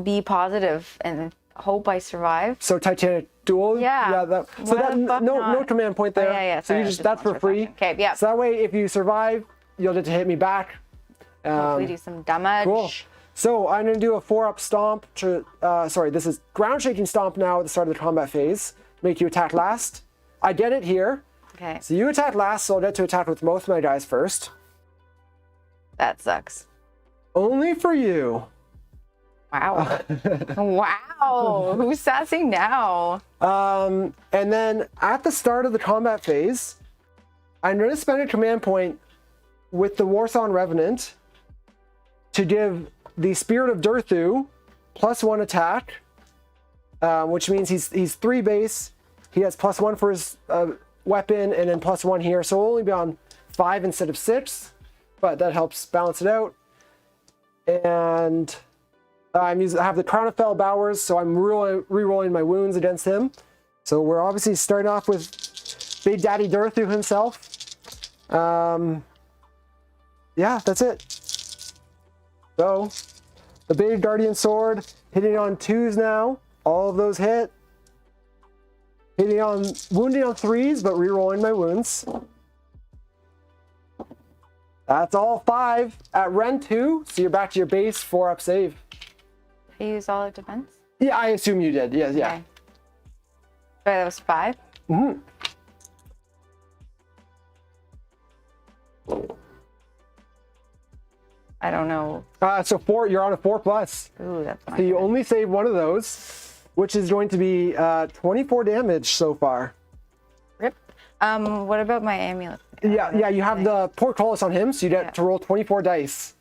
be positive and hope I survive. So Titanic duel. Yeah. No command point there. Oh, yeah. So Sorry, you that's for free. Okay. Yeah. So that way, if you survive, you'll get to hit me back. Hopefully do some damage. Cool. So I'm gonna do a 4-up stomp to. This is ground shaking stomp now at the start of the combat phase. Make you attack last. I get it here. Okay. So you attack last, so I'll get to attack with both my guys first. That sucks. Only for you. Wow. Wow. Who's sassy now? And then at the start of the combat phase, I'm going to spend a command point with the Warsong Revenant to give the Spirit of Durthu +1 attack, which means he's 3 base. He has +1 for his weapon and then +1 here. So we'll only be on 5 instead of 6, but that helps balance it out. And I have the Crown of Fell Bowers, so I'm re-rolling my wounds against him. So we're obviously starting off with Big Daddy Durthu himself. Yeah, that's it. So the Big Guardian Sword hitting on 2s now. All of those hit. Wounding on 3s, but re-rolling my wounds. That's all 5 at Ren 2, so you're back to your base 4-up save. I used all of defense? Yeah, I assume you did. Yeah. Okay. Sorry, that was 5? Mm-hmm. I don't know. So 4, you're on a 4+. Ooh, that's not So you good. only save one of those, which is going to be 24 damage so far. Rip. What about my amulet? Yeah, you have the portcullis on him, so you get to roll 24 dice.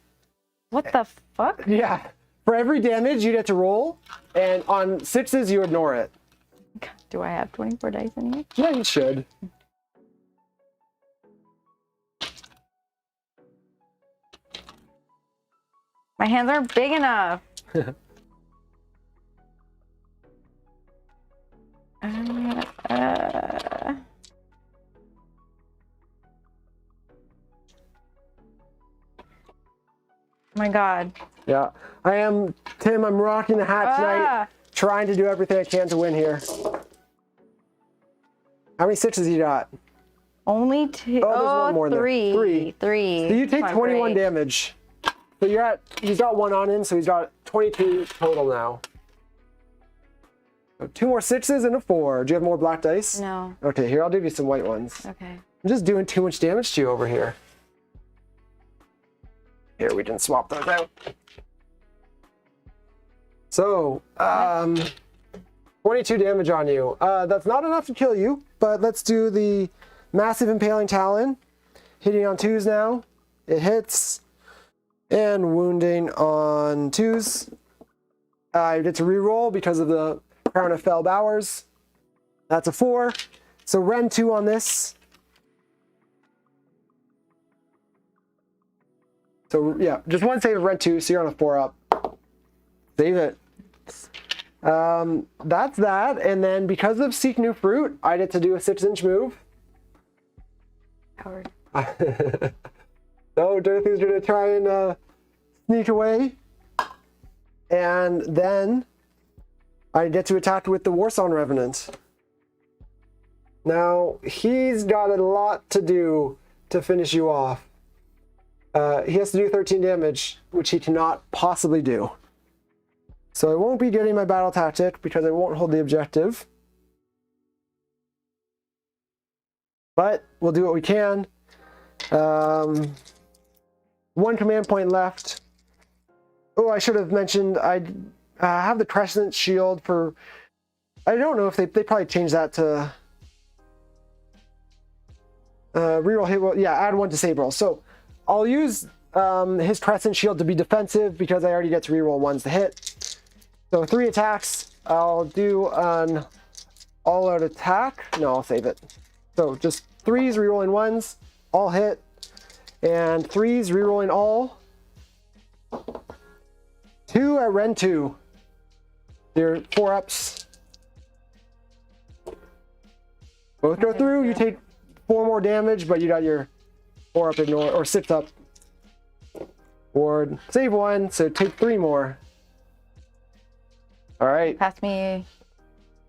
What the fuck? Yeah. For every damage, you get to roll, and on 6s, you ignore it. Do I have 24 dice in here? Yeah, you should. My hands aren't big enough. My God. Yeah. Tim, I'm rocking the hat tonight, trying to do everything I can to win here. How many 6s you got? Only 2. Oh, there's one more there. 3. 3. So you take 21 damage. So he's got 1 on him, so he's got 22 total now. So 2 more 6s and a 4. Do you have more black dice? No. Okay, here, I'll give you some white ones. Okay. I'm just doing too much damage to you over here. Here, we can swap those out. So, 22 damage on you. That's not enough to kill you, but let's do the Massive Impaling Talon. Hitting on 2s now. It hits. And wounding on 2s. I get to reroll because of the Crown of Fell Bowers. That's a 4. So Ren 2 on this. So yeah, just one save of Ren 2, so you're on a 4-up. Save it. That's that. And then because of Seek New Fruit, I get to do a 6-inch move. Howard. So Dorothy's gonna try and sneak away. And then I get to attack with the Warsong Revenant. Now, he's got a lot to do to finish you off. He has to do 13 damage, which he cannot possibly do. So I won't be getting my battle tactic because I won't hold the objective. But we'll do what we can. 1 command point left. Oh, I should have mentioned I have the Crescent Shield for... I don't know if they probably changed that to... reroll hit roll. Yeah, add 1 to save roll. So I'll use his Crescent Shield to be defensive because I already get to reroll 1s to hit. So 3 attacks. I'll do an all-out attack. No, I'll save it. So just 3s, rerolling 1s, all hit. And 3s, rerolling all. 2 2 at Ren 2. They're 4-ups. Both go through. You take 4 more damage, but you got your 4-up ignore, or 6-up. Ward. Save 1, so take 3 more. All right. Pass me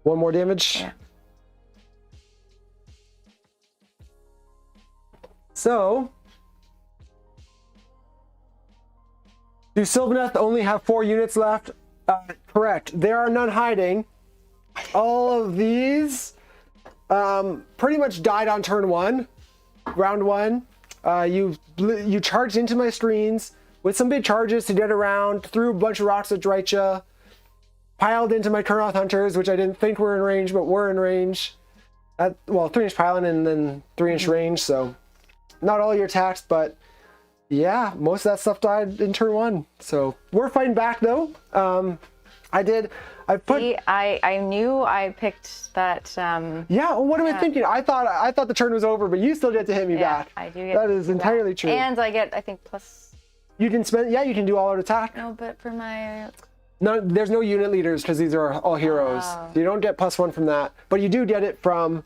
1 more damage. Yeah. So, do Sylvaneth only have 4 units left? Correct. There are none hiding. All of these pretty much died on turn 1, round 1. You charged into my screens with some big charges to get around, threw a bunch of rocks at Drycha, piled into my Kurnoth Hunters, which I didn't think were in range, but were in range. Well, 3-inch piling and then 3-inch range, so not all your attacks, but yeah, most of that stuff died in turn 1. So we're fighting back though. I knew I picked that. Yeah, well, what am I thinking? I thought the turn was over, but you still get to hit me back. I do get that is entirely true. And I get, I think, plus. You can spend, you can do all out attack. No, but for my. No, there's no unit leaders because these are all heroes. So you don't get +1 from that, but you do get it from.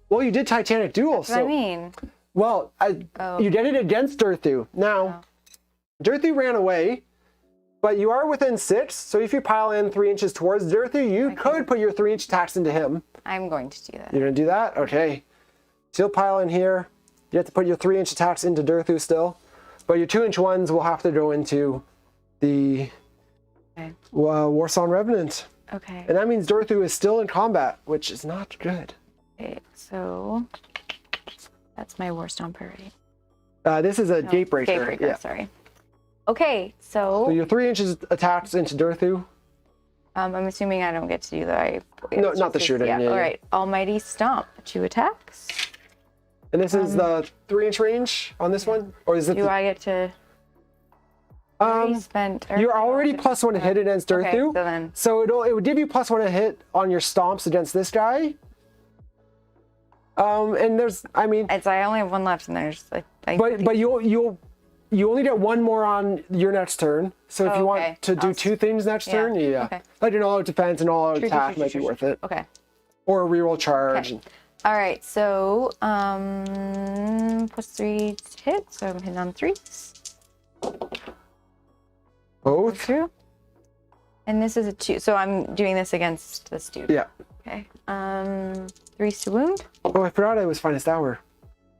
Well, you did Titanic Duel. That's what I mean. Well, you get it against Durthu. Now, Durthu ran away, but you are within 6. So if you pile in 3 inches towards Durthu, you could put your 3-inch attacks into him. I'm going to do that. You're going to do that? Okay. Still pile in here. You have to put your 3-inch attacks into Durthu still. But your 2-inch ones will have to go into the Warsong Revenant. Okay. And that means Durthu is still in combat, which is not good. Okay, so that's my War Stomper, right? This is a Gatebreaker. Gatebreaker, yeah. Sorry. Okay, so your 3 inches attacks into Durthu. I'm assuming I don't get to do that. No, not the shooting. Yeah. All right. Almighty Stomp. 2 attacks. And this is the 3-inch range on this one, or is it? Do I get to? You're already +1 to hit against Durthu. Okay, so it would give you +1 to hit on your stomps against this guy. And there's, I mean, I only have 1 left, and there's but you only get 1 more on your next turn. So if you want to do 2 things next turn, Okay. Like an all-out defense and all-out attack might be worth it. Okay. Or a reroll charge. Okay. All right, so +3 to hit, so I'm hitting on 3s. Both. Through. And this is a 2, so I'm doing this against this dude. Yeah. Okay. 3s to wound. Oh, I forgot I was finest hour.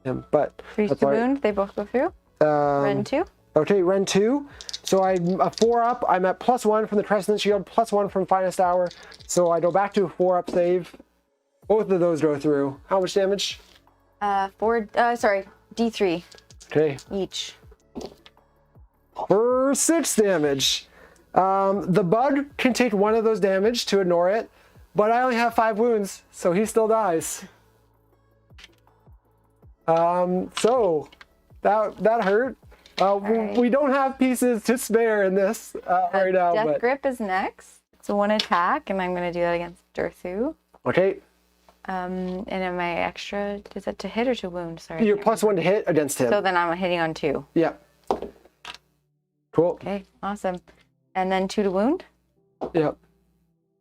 But 3s to wound. They both go through. Ren 2. Okay, Ren 2. So I'm a 4-up. I'm at +1 from the Crescent Shield, +1 from finest hour. So I go back to a 4-up save. Both of those go through. How much damage? D3. Okay. Each. For 6 damage. The bug can take 1 of those damage to ignore it, but I only have 5 wounds, so he still dies. So that hurt. Right. We don't have pieces to spare in this right now. Death Grip is next. It's a 1 attack, and I'm going to do that against Durthu. Okay. And am I extra? Is that to hit or to wound? Sorry. You're +1 to hit against him. So then I'm hitting on 2. Yeah. Cool. Okay, awesome. And then 2 to wound? Yep.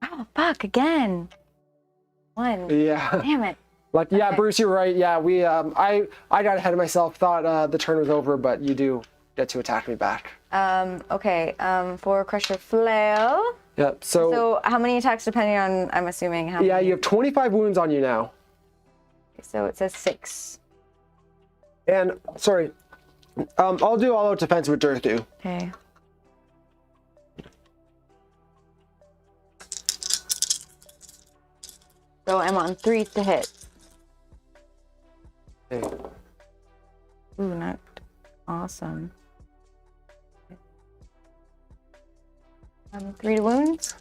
Oh, fuck, again. 1. Yeah. Damn it. Like, yeah, okay. Bruce, you're right. Yeah, we, I got ahead of myself, thought the turn was over, but you do get to attack me back. Okay, for Crusher Flail. Yep, so how many attacks depending on, I'm assuming, how many? You have 25 wounds on you now. So it says 6. And, sorry, I'll do all-out defense with Durthu. Okay. So I'm on 3 to hit. Okay. Ooh, not awesome. 3 to wounds.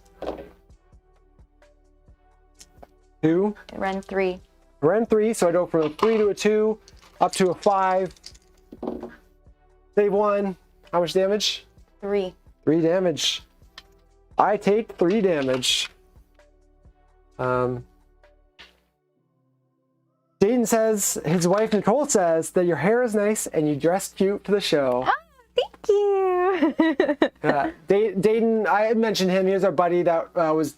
2. Ren 3. Ren 3, so I go from a 3 to a 2, up to a 5. Save 1. How much damage? 3. 3 damage. I take 3 damage. Jaden says, his wife Nicole says that your hair is nice and you dress cute to the show. Oh, thank you. Dayton, I mentioned him. He was our buddy that was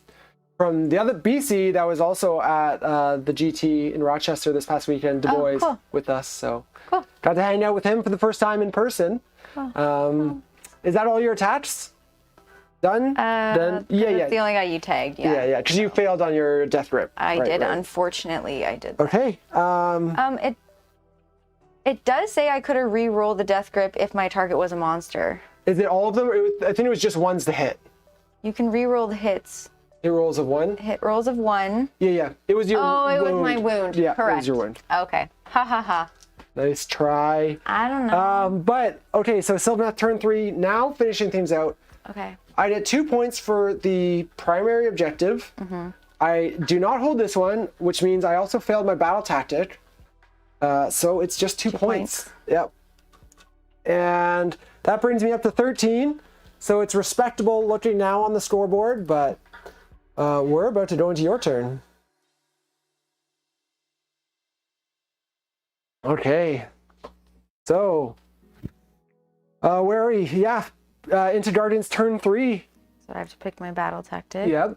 from the other BC that was also at the GT in Rochester this past weekend, Boyz cool. with us. So Cool. got to hang out with him for the first time in person. Cool. Is that all your attacks? Done? Done? Yeah. That's the only guy you tagged. Yeah. Because you failed on your death grip. I did. Right. Unfortunately, I did. Okay. It does say I could have re-rolled the death grip if my target was a monster. Is it all of them? I think it was just ones to hit. You can re-roll the hits. Hit rolls of 1? Hit rolls of 1. Yeah. It was your wound. It was my wound. Yeah, correct. it was your wound. Okay. Ha ha ha. Nice try. I don't know. But, okay, so Sylvaneth turn 3, now finishing things out. Okay. I did 2 points for the primary objective. I do not hold this one, which means I also failed my battle tactic. So it's just 2 points. Yep. And that brings me up to 13. So it's respectable looking now on the scoreboard, but we're about to go into your turn. Okay. So, where are we? Yeah. Into Guardians turn 3. So I have to pick my battle tactic. Yep.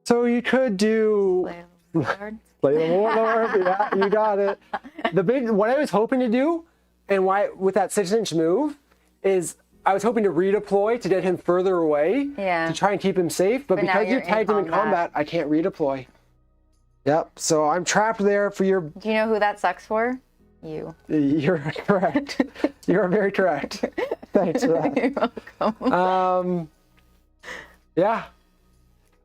So you could do Slay the Warlord. Yeah, you got it. What I was hoping to do, and why with that 6-inch move, is I was hoping to redeploy to get him further away. Yeah. To try and keep him safe, but because you tagged him in combat, I can't redeploy. Yep. So I'm trapped there for your. Do you know who that sucks for? You. You're correct. You're very correct. Thanks for that. You're welcome. Yeah.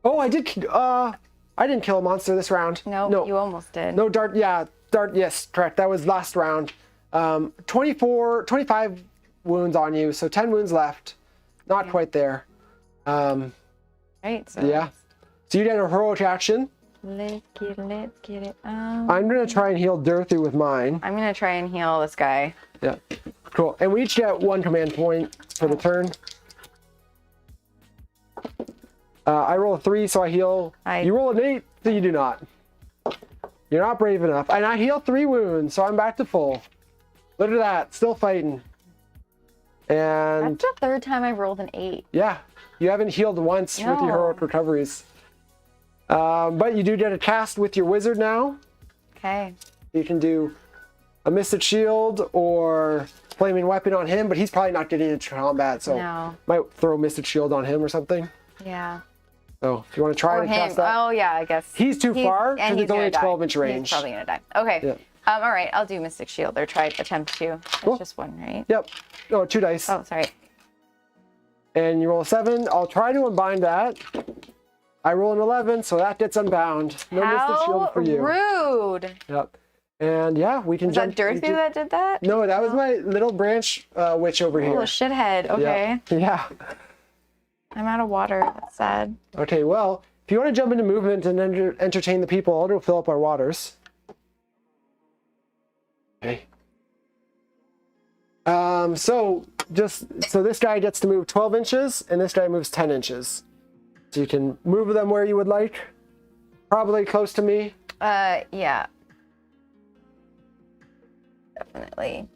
Oh, I did. I didn't kill a monster this round. No, you almost did. No dart. Yeah, dart. Yes, correct. That was last round. 25 wounds on you, so 10 wounds left. Not quite there. Right. So yeah. So you did a heroic action. Let's get it. I'm gonna try and heal Dirthu with mine. I'm gonna try and heal this guy. Yeah. Cool. And we each get 1 command point for the turn. I roll a 3, so I heal. You roll an 8, so you do not. You're not brave enough. And I heal 3 wounds, so I'm back to full. Look at that, still fighting. And that's the 3rd time I've rolled an 8. Yeah, you haven't healed once with your heroic recoveries. But you do get a cast with your wizard now. Okay. You can do a Mystic Shield or Flaming Weapon on him, but he's probably not getting into combat, so might throw Mystic Shield on him or something. Yeah. So if you want to try to cast that. Oh yeah, I guess. He's too far because it's only a 12-inch range. He's probably gonna die. Okay. Yeah. All right, I'll do Mystic Shield or attempt to. It's just 1, right? Yep. No, 2 dice. Oh, sorry. And you roll a 7. I'll try to unbind that. I roll an 11, so that gets unbound. No Mystic Shield for you. Rude. Yep. And yeah, we can jump. Was that Dirthu that did that? No, that was my little branch witch over here. Oh, shithead. Okay. Yeah. I'm out of water. That's sad. Okay, well, if you want to jump into movement and entertain the people, I'll go fill up our waters. Okay. So this guy gets to move 12 inches, and this guy moves 10 inches. So you can move them where you would like. Probably close to me. Yeah. Definitely.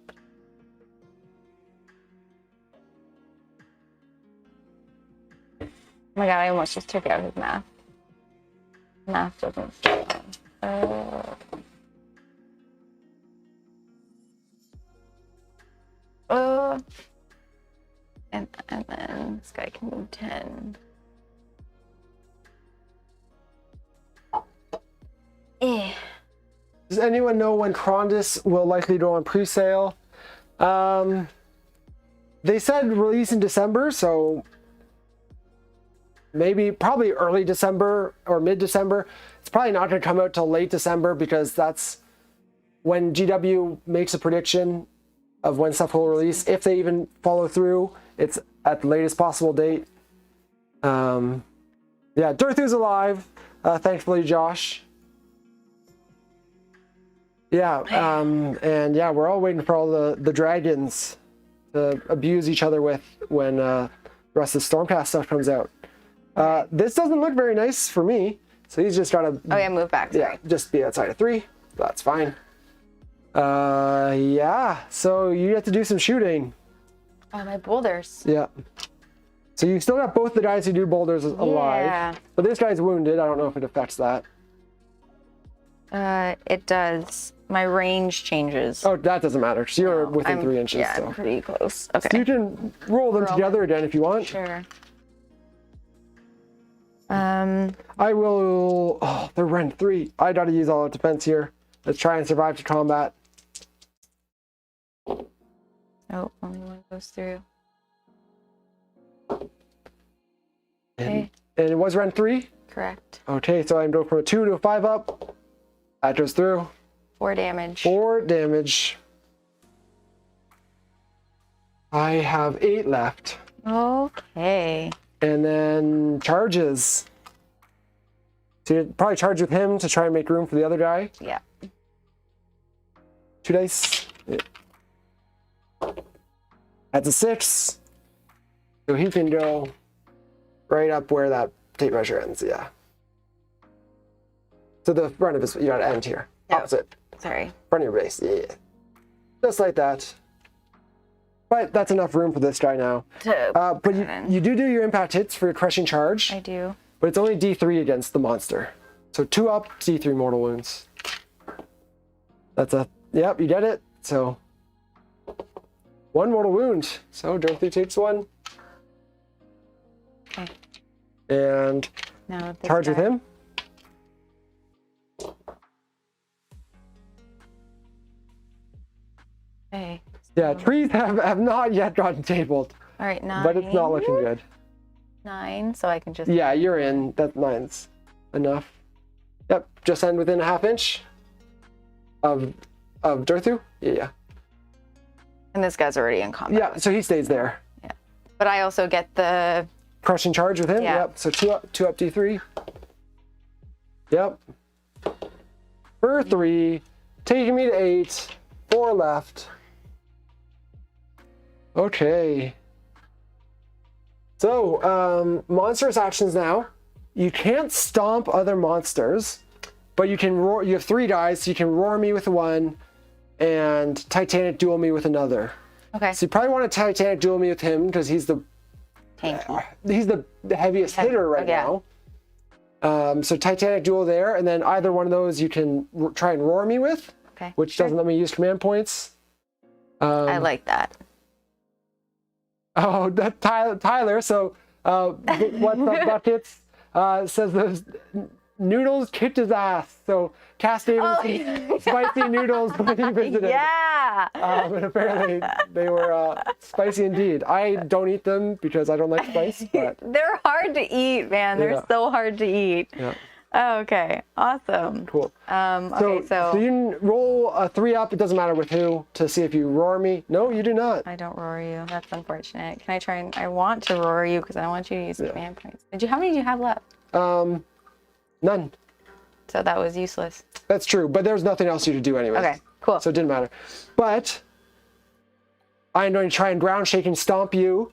Oh my god, I almost just took out his math. Math doesn't stay on. And then this guy can move 10. Does anyone know when Krondys will likely go on pre-sale? They said release in December, so probably early December or mid-December. It's probably not going to come out till late December because that's when GW makes a prediction of when stuff will release. If they even follow through, it's at the latest possible date. Yeah, Dirthu's alive, thankfully, Josh. Yeah, and yeah, we're all waiting for all the dragons to abuse each other with when the rest of the Stormcast stuff comes out. This doesn't look very nice for me, so he's just got to... Oh yeah, move back, sorry. Yeah, just be outside of 3. That's fine. Yeah. So you have to do some shooting. Oh, my boulders. Yeah. So you still got both the guys who do boulders alive. Yeah. But this guy's wounded. I don't know if it affects that. It does. My range changes. Oh, that doesn't matter. So you're within 3 inches. Yeah, so. I'm pretty close. Okay. So you can roll them together again if you want. Sure. I will. Oh, they're rend 3. I gotta use all the defense here. Let's try and survive to combat. Oh, only one goes through. And it was rend 3? Correct. Okay, so I can go from a 2 to a 5 up. That goes through. 4 damage. 4 damage. I have 8 left. Okay. And then charges. So you probably charge with him to try and make room for the other guy. Yeah. 2 dice. Yeah. That's a 6. So he can go right up where that tape measure ends, yeah. So the front of his, you gotta end here. Opposite. Sorry. Front of your base, yeah. Just like that. But that's enough room for this guy now. But you do your impact hits for your crushing charge. I do. But it's only D3 against the monster. So 2 up, D3 mortal wounds. That's a, yep, you get it. So 1 mortal wound. So Dorothy takes 1. Okay. And now charge with him. Okay. Yeah, trees have not yet gotten tabled. All right, 9. But it's not looking good. 9, so I can just... Yeah, you're in. That 9's enough. Yep, just end within a ½ inch of Dorthu. Yeah. And this guy's already in combat. Yeah, so he stays there. Yeah. But I also get the... Crushing charge with him. Yeah. Yep. So 2 up D3. Yep. For 3, taking me to 8. 4 left. Okay. So, monstrous actions now. You can't stomp other monsters, but you can roar. You have 3 guys, so you can roar me with 1 and Titanic duel me with another. Okay. So you probably want to Titanic duel me with him because he's the heaviest hitter right now. So Titanic duel there, and then either one of those you can try and roar me with, which doesn't let me use command points. I like that. Oh, that Tyler. So what's up, buckets? Says those noodles kicked his ass. So Cass Davidson, spicy noodles when he visited. Yeah. And apparently they were spicy indeed. I don't eat them because I don't like spice. But they're hard to eat, man. They're so hard to eat. Yeah. Oh, okay. Awesome. Cool. Okay, so you can roll a 3 up. It doesn't matter with who to see if you roar me. No, you do not. I don't roar you. That's unfortunate. Can I try and... I want to roar you because I want you to use command points. How many do you have left? None. So that was useless. That's true, but there's nothing else you to do anyway. Okay, cool. So it didn't matter. But I'm going to try and ground shake and stomp you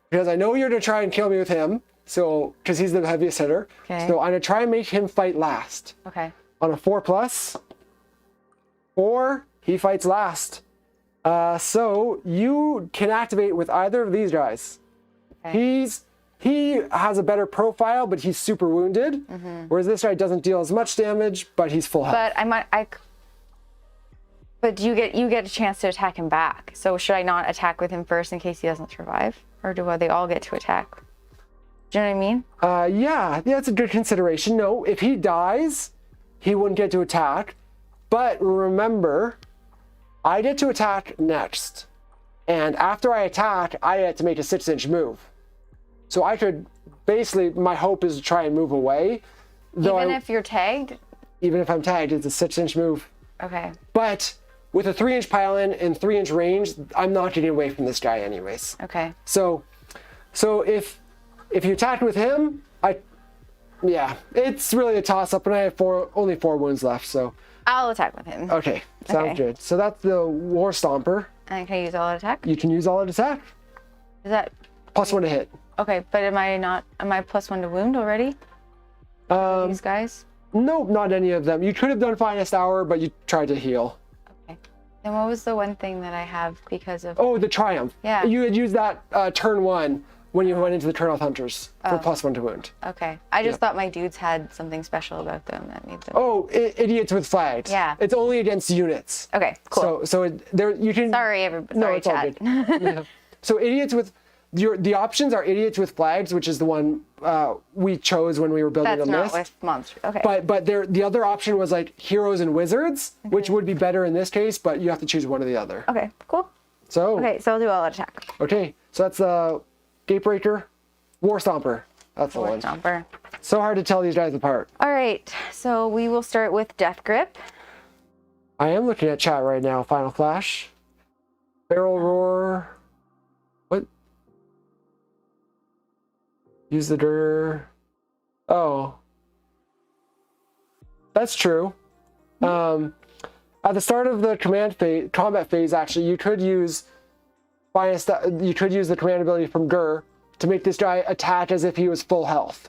because I know you're going to try and kill me with him. So, because he's the heaviest hitter. Okay. So I'm going to try and make him fight last. Okay. On a 4+, or he fights last. So you can activate with either of these guys. Okay. He has a better profile, but he's super wounded. Whereas this guy doesn't deal as much damage, but he's full health. But you get a chance to attack him back. So should I not attack with him first in case he doesn't survive, or do they all get to attack? Do you know what I mean? Yeah, that's a good consideration. No, if he dies, he wouldn't get to attack. But remember, I get to attack next. And after I attack, I get to make a 6-inch move. So I could, basically, my hope is to try and move away. Even if you're tagged? Even if I'm tagged, it's a 6-inch move. Okay. But with a 3-inch pile-in and 3-inch range, I'm not getting away from this guy anyways. Okay. So if you attack with him, it's really a toss-up, and I have only 4 wounds left, so. I'll attack with him. Okay, sounds good. So that's the War Stomper. And can I use all out attack? You can use all out attack. Is that? +1 to hit. Okay, but am I +1 to wound already? These guys? Nope, not any of them. You could have done Finest Hour, but you tried to heal. Okay. And what was the one thing that I have because of? Oh, the Triumph. Yeah. You had used that turn 1 when you went into the Turn Off Hunters for +1 to wound. Okay. I just thought my dudes had something special about them that made them. Oh, idiots with flags. Yeah. It's only against units. Okay, cool. So there you can. Sorry, everybody. No, Sorry, it's all chat. good. Yeah. So idiots with the options are idiots with flags, which is the one we chose when we were building That's the not list. with monsters. Okay. But the other option was like heroes and wizards, which would be better in this case, but you have to choose one or the other. Okay, cool. So Okay, so I'll do all out attack. okay, so that's Gatebreaker, War Stomper. That's the War one. Stomper. So hard to tell these guys apart. All right, so we will start with Death Grip. I am looking at chat right now. Final Flash, Barrel Roar. What? Use the dir. Oh, that's true. At the start of the combat phase, actually, you could use the command ability from Gur to make this guy attack as if he was full health,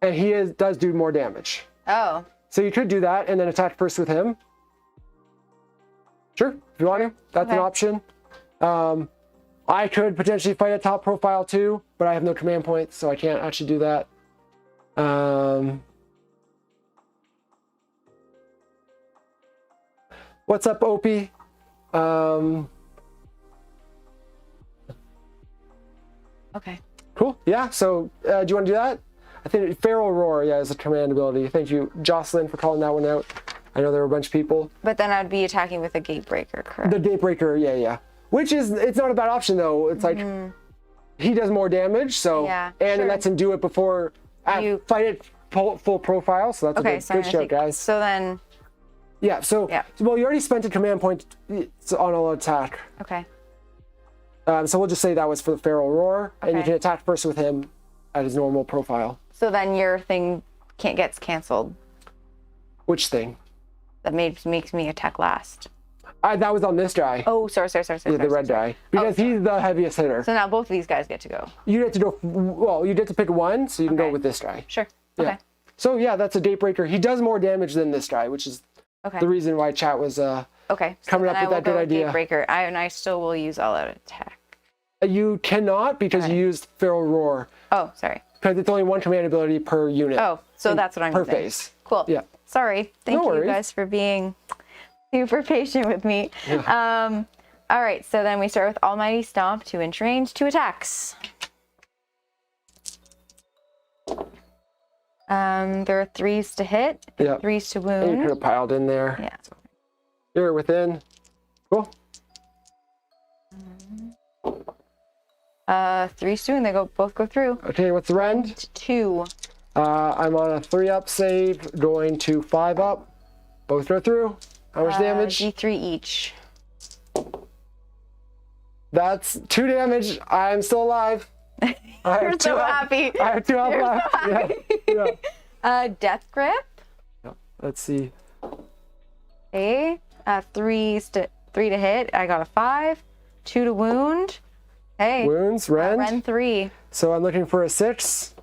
and he does do more damage. Oh. So you could do that and then attack first with him. Sure, if you want to. That's an option. I could potentially fight at top profile too, but I have no command points, so I can't actually do that. What's up, Opie? Okay. Cool. Yeah. So, do you want to do that? I think Feral Roar, is a command ability. Thank you, Jocelyn, for calling that one out. I know there were a bunch of people. But then I'd be attacking with a Gatebreaker, correct? The Gatebreaker, yeah. Which it's not a bad option though. It's like he does more damage, so and it lets him do it before you fight it full profile. So that's a good show, guys. So then. Yeah. So well, you already spent a command point on all attack. Okay. So we'll just say that was for the Feral Roar, and you can attack first with him at his normal profile. So then your thing gets canceled. Which thing? That makes me attack last. That was on this guy. Oh, sorry. Yeah, the red guy. Because he's the heaviest hitter. So now both of these guys get to go. You get to go, well, you get to pick one, so you can go with this guy. Sure. Yeah. Okay. So yeah, that's a Gatebreaker. He does more damage than this guy, which is the reason why chat was coming up with that good idea. Gatebreaker, and I still will use all out attack. You cannot because you used Feral Roar. Oh, sorry. Because it's only one command ability per unit. Oh, so that's what I'm per using. phase. Cool. Yeah. Sorry. Thank you guys for being super patient with me. Yeah. All right, so then we start with Almighty Stomp, 2-inch range, 2 attacks. There are 3s to hit, 3s to wound. And you could have piled in there. Yeah. So you're within. Cool. 3s to wound. They both go through. Okay, what's the rend? 2. I'm on a 3-up save, going to 5-up. Both go through. How much damage? D3 each. That's 2 damage. I'm still alive. You're so happy. I have 2 health left. So yeah. Death Grip. Let's see. Okay. 3 to hit. I got a 5. 2 to wound. Hey. Wounds, rend. Rend 3. So I'm looking for a 6.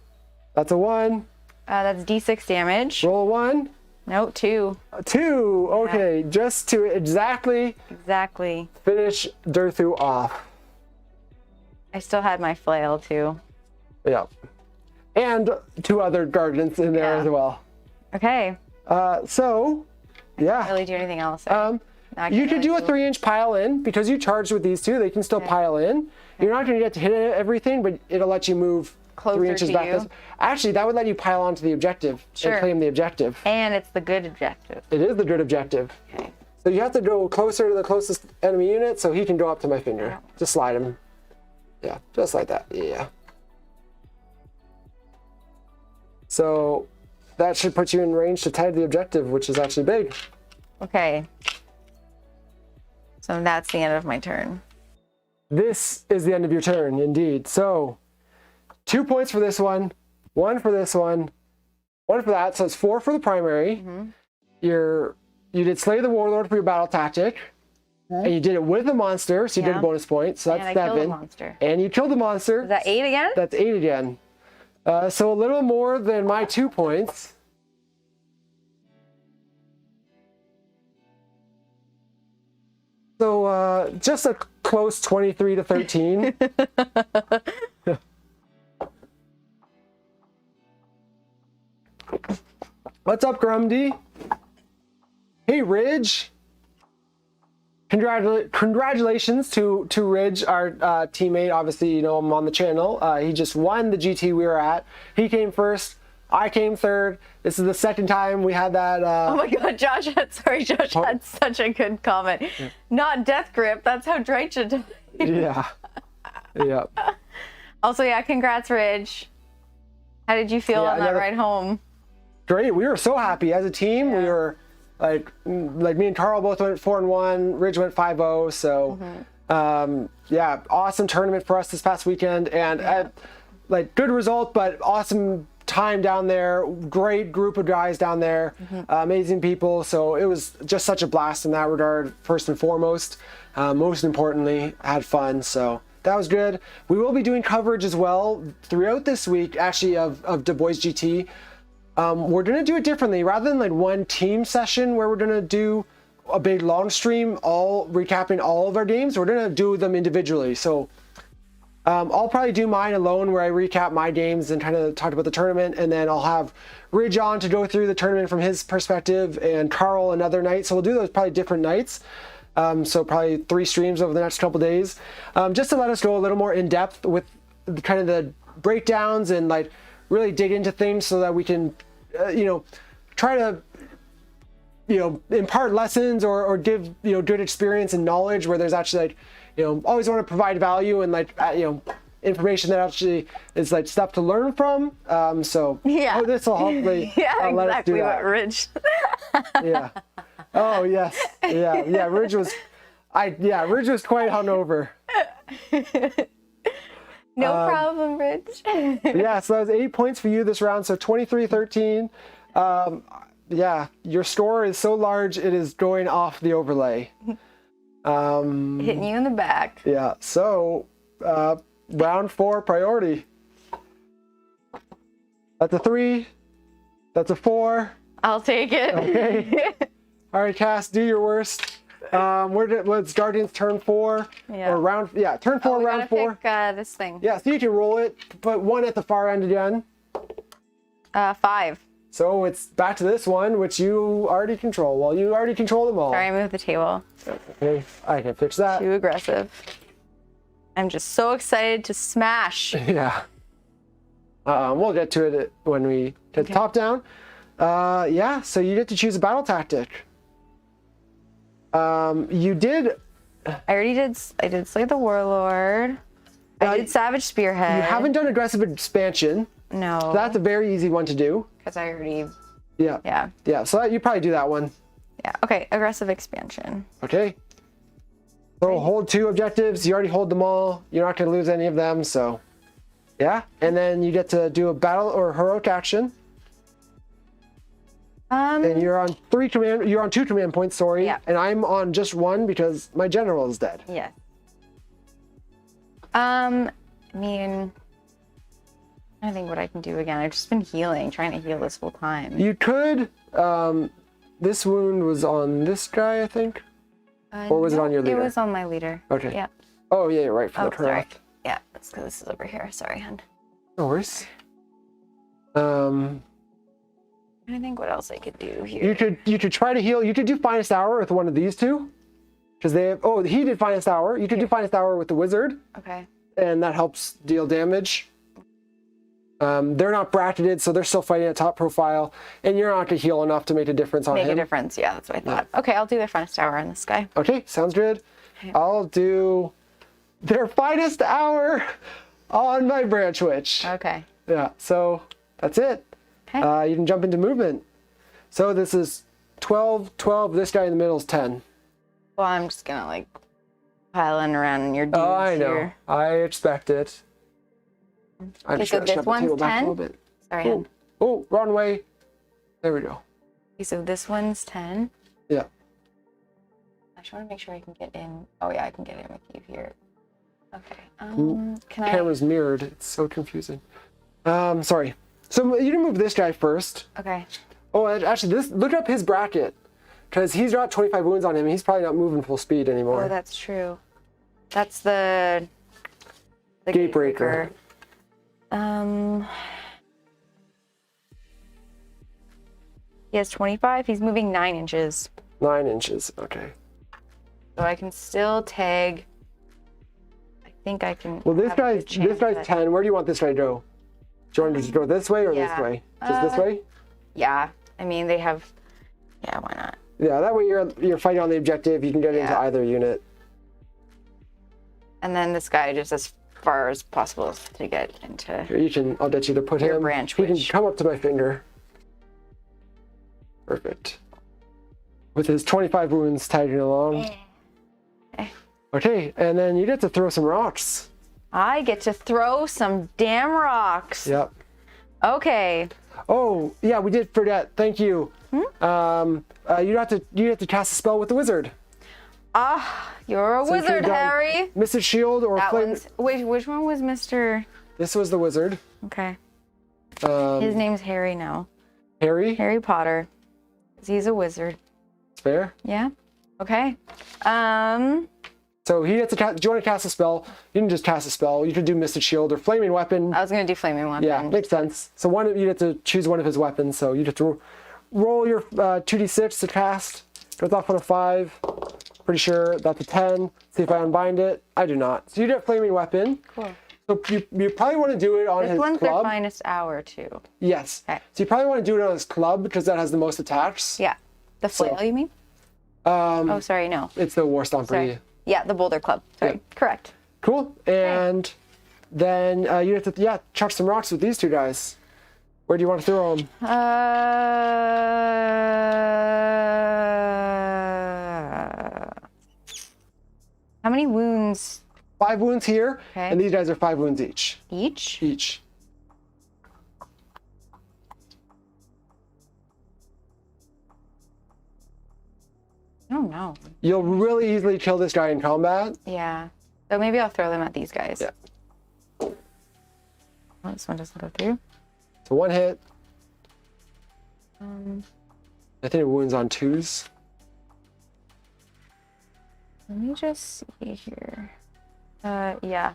That's a 1. That's D6 damage. Roll a 1. No, 2. 2. Okay, just to exactly finish Durthu off. I still had my flail too. Yeah. And 2 other guardians in there as well. Okay. So, yeah. Can't really do anything else. You could do a 3-inch pile in because you charged with these 2. They can still pile in. You're not going to get to hit everything, but it'll let you move closer 3 inches to back. you. Actually, that would let you pile onto the objective and claim the objective. And it's the good objective. It is the good objective. Okay. So you have to go closer to the closest enemy unit so he can go up to my finger. Just slide him. Yeah, just like that. Yeah. So that should put you in range to tag the objective, which is actually big. Okay. So that's the end of my turn. This is the end of your turn, indeed. So 2 points for this one, 1 for this one, 1 for that. So it's 4 for the primary. You did Slay the Warlord for your battle tactic. And you did it with a monster, so you did a bonus point. So that's 7. Killed a monster. And you killed the monster. Is that 8 again? That's 8 again. So a little more than my 2 points. So just a close 23-13. What's up, Grumdy? Hey, Ridge. Congratulations to Ridge, our teammate. Obviously, you know him on the channel. He just won the GT we were at. He came first. I came third. This is the second time we had that. Oh my God, Josh had such a good comment. Yeah. Not death grip. That's how Drycha died. Yeah. Yeah. Also, yeah, congrats, Ridge. How did you feel on that ride home? Great. We were so happy as a team. We were like me and Carl both went 4-1. Ridge went 5-0. So, yeah, awesome tournament for us this past weekend, and like good result, but awesome time down there. Great group of guys down there. Amazing people. So it was just such a blast in that regard. First and foremost, most importantly, had fun. So that was good. We will be doing coverage as well throughout this week, actually, of the Boyz GT. We're going to do it differently. Rather than like one team session where we're going to do a big long stream, all recapping all of our games, we're going to do them individually. So I'll probably do mine alone where I recap my games and kind of talk about the tournament, and then I'll have Ridge on to go through the tournament from his perspective, and Carl another night. So we'll do those probably different nights. So probably 3 streams over the next couple days, just to let us go a little more in depth with kind of the breakdowns and like really dig into things so that we can, you know, try to, you know, impart lessons or give, you know, good experience and knowledge where there's actually like, you know, always want to provide value and like, you know, information that actually is like stuff to learn from. So this will hopefully let us do that. What Ridge. Yeah. Oh yes. Yeah. Ridge was quite hungover. No problem, Ridge. Yeah, so that was 8 points for you this round. So 23-13. Yeah, your score is so large it is going off the overlay. Hitting you in the back. Yeah. So round 4 priority. That's a 3. That's a 4. I'll take it. Okay. All right, Cass, do your worst. What's Guardian's turn 4 or round? Yeah, turn 4, round 4. Pick, this thing. Yeah, so you can roll it. Put 1 at the far end again. 5. So it's back to this one, which you already control. Well, you already control them all. Sorry, I moved the table. Okay, I can fix that. Too aggressive. I'm just so excited to smash. Yeah. We'll get to it when we get the top down. Yeah, so you get to choose a battle tactic. You did. I did Slay the Warlord. I did Savage Spearhead. You haven't done aggressive expansion. No. So that's a very easy one to do. Because I already. Yeah. So you probably do that one. Yeah. Okay. Aggressive expansion. Okay. So hold 2 objectives. You already hold them all. You're not going to lose any of them. So, yeah. And then you get to do a battle or heroic action. And you're on 2 command points, sorry. Yeah. And I'm on just 1 because my general is dead. Yeah. I mean, I think what I can do again. I've just been trying to heal this whole time. You could. This wound was on this guy, I think. Or was it on your leader? It was on my leader. Okay. Yeah. Oh yeah, you're right. For the sorry. Yeah, that's because this is over here. Sorry, hun. No worries. I think what else I could do here. You could try to heal. You could do Finest Hour with one of these 2, because they have. Oh, he did Finest Hour. You could do Finest Hour with the Wizard. Okay. And that helps deal damage. They're not bracketed, so they're still fighting at top profile, and you're not gonna heal enough to make a difference on him. Make a difference, yeah, that's what I thought. Yeah. Okay, I'll do their Finest Hour on this guy. Okay, sounds good. Okay. I'll do their Finest Hour on my Branch Witch. Okay. Yeah, so that's it. Okay. You can jump into movement. So this is 12, 12. This guy in the middle is 10. Well, I'm just gonna like piling around in your dudes. Oh, I know. Here. I expect it. I'm okay, just so gonna this shove the table one's back 10? a little bit. Sorry. Oh, wrong way. There we go. Okay, so this one's 10. Yeah. I just want to make sure I can get in. Oh yeah, I can get in with you here. Okay. Camera's mirrored. It's so confusing. Sorry. So you can move this guy first. Okay. Oh, actually, look up his bracket. because he's got 25 wounds on him. He's probably not moving full speed anymore. Oh, that's true. That's the Gatebreaker. He has 25. He's moving 9 inches. 9 inches. Okay. So I can still tag. I think I can. Well, this have a good guy's chance 10. Where do you want this guy to go? Do you want him to go this way or this way? Just this way? Yeah. I mean, they have. Yeah, why not? Yeah, that way you're fighting on the objective. You can get into either unit. And then this guy just as far as possible to get into. Here, you can. I'll get you to put Your him. branch He can witch. come up to my finger. Perfect. With his 25 wounds tagging along. Okay, and then you get to throw some rocks. I get to throw some damn rocks. Yep. Okay. Oh, yeah, we did forget. Thank you. You have to cast a spell with the wizard. Ah, you're a So you wizard, could've done Harry. Mystic Shield or That Flame. one's which one was Mr. This was the wizard. Okay. Um, His name's Harry now. Harry. Harry Potter. 'Cause he's a wizard. It's fair. Yeah. Okay. So he gets to cast. Do you want to cast a spell? You can just cast a spell. You could do Mystic Shield or Flaming Weapon. I was gonna do flaming weapon. Yeah, makes sense. So you get to choose one of his weapons. So you get to roll your 2d6 to cast. Goes off on a 5. Pretty sure that's a 10. See if I unbind it. I do not. So you get Flaming Weapon. Cool. So you probably want to do it on This his one's their club. finest hour too. Yes. Okay. So you probably want to do it on his club because that has the most attacks. Yeah. The flail, you mean? Oh, sorry, no. It's the War Stomper. Sorry. Yeah, the Boulder Club. Sorry. Yeah. Correct. Cool. And then you have to chuck some rocks with these two guys. Where do you want to throw them? How many wounds 5 wounds here, Okay. and these guys are 5 wounds each. each? Each. I don't know. You'll really easily kill this guy in combat. Yeah. So maybe I'll throw them at these guys. Yeah. Oh, this one doesn't go through. So 1 hit. Um, I think it wounds on 2s. let me just see here. Yeah,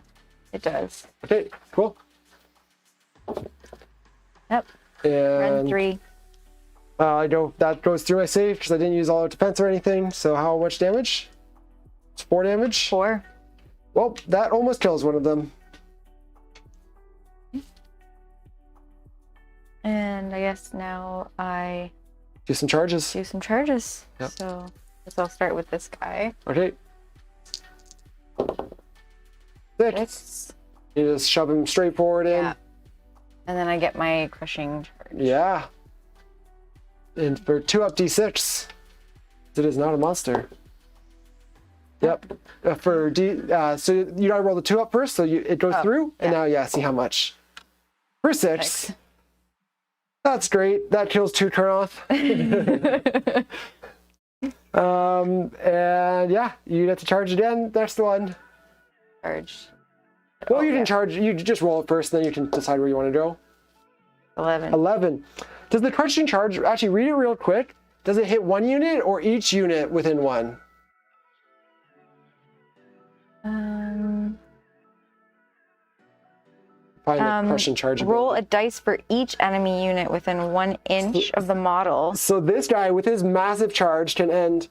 it does. Okay, cool. Yep. Run And 3. that goes through my save because I didn't use all the defense or anything. So how much damage? It's 4 damage. 4. Well, that almost kills one of them. And I guess now I Do some charges. do some charges. Yep. So I guess I'll start with this guy. Okay. 6. It's, You just shove him straight forward in. yeah. And then I get my crushing charge. Yeah. And for 2 up d6, it is not a monster. Yep. So you gotta roll the 2 up first, so it goes through, and now see how much. For 6. That's great. That kills 2 Kurnoth. And you get to charge again. Next one. Charge. Well, you can charge. You just roll it first, then you can decide where you want to go. 11. 11. Does the crushing charge, actually read it real quick, does it hit 1 unit or each unit within 1? Find the crushing charge. Roll a dice for each enemy unit within 1 inch of the model. So this guy with his massive charge can end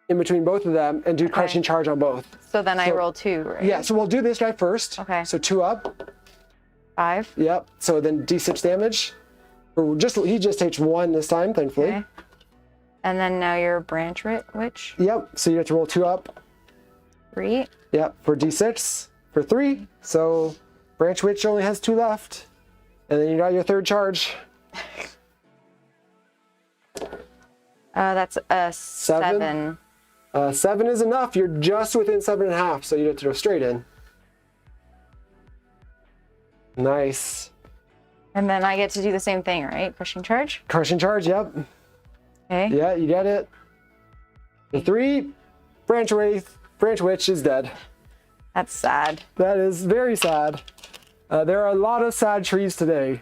in between both of them and do crushing charge on both. So then I roll 2, right? Yeah, so we'll do this guy first. Okay. So 2 up. 5. Yep. So then d6 damage. He just takes 1 this time, thankfully. Okay. And then now your branch witch. Yep. So you have to roll 2 up. 3. Yep. For d6 for 3. So branch witch only has 2 left, and then you got your 3rd charge. That's a 7. 7 is enough. You're just within 7.5, so you have to go straight in. Nice. And then I get to do the same thing, right? Crushing charge. Crushing charge. Yep. Okay. Yeah, you get it. The 3 branch witch is dead. That's sad. That is very sad. There are a lot of sad trees today.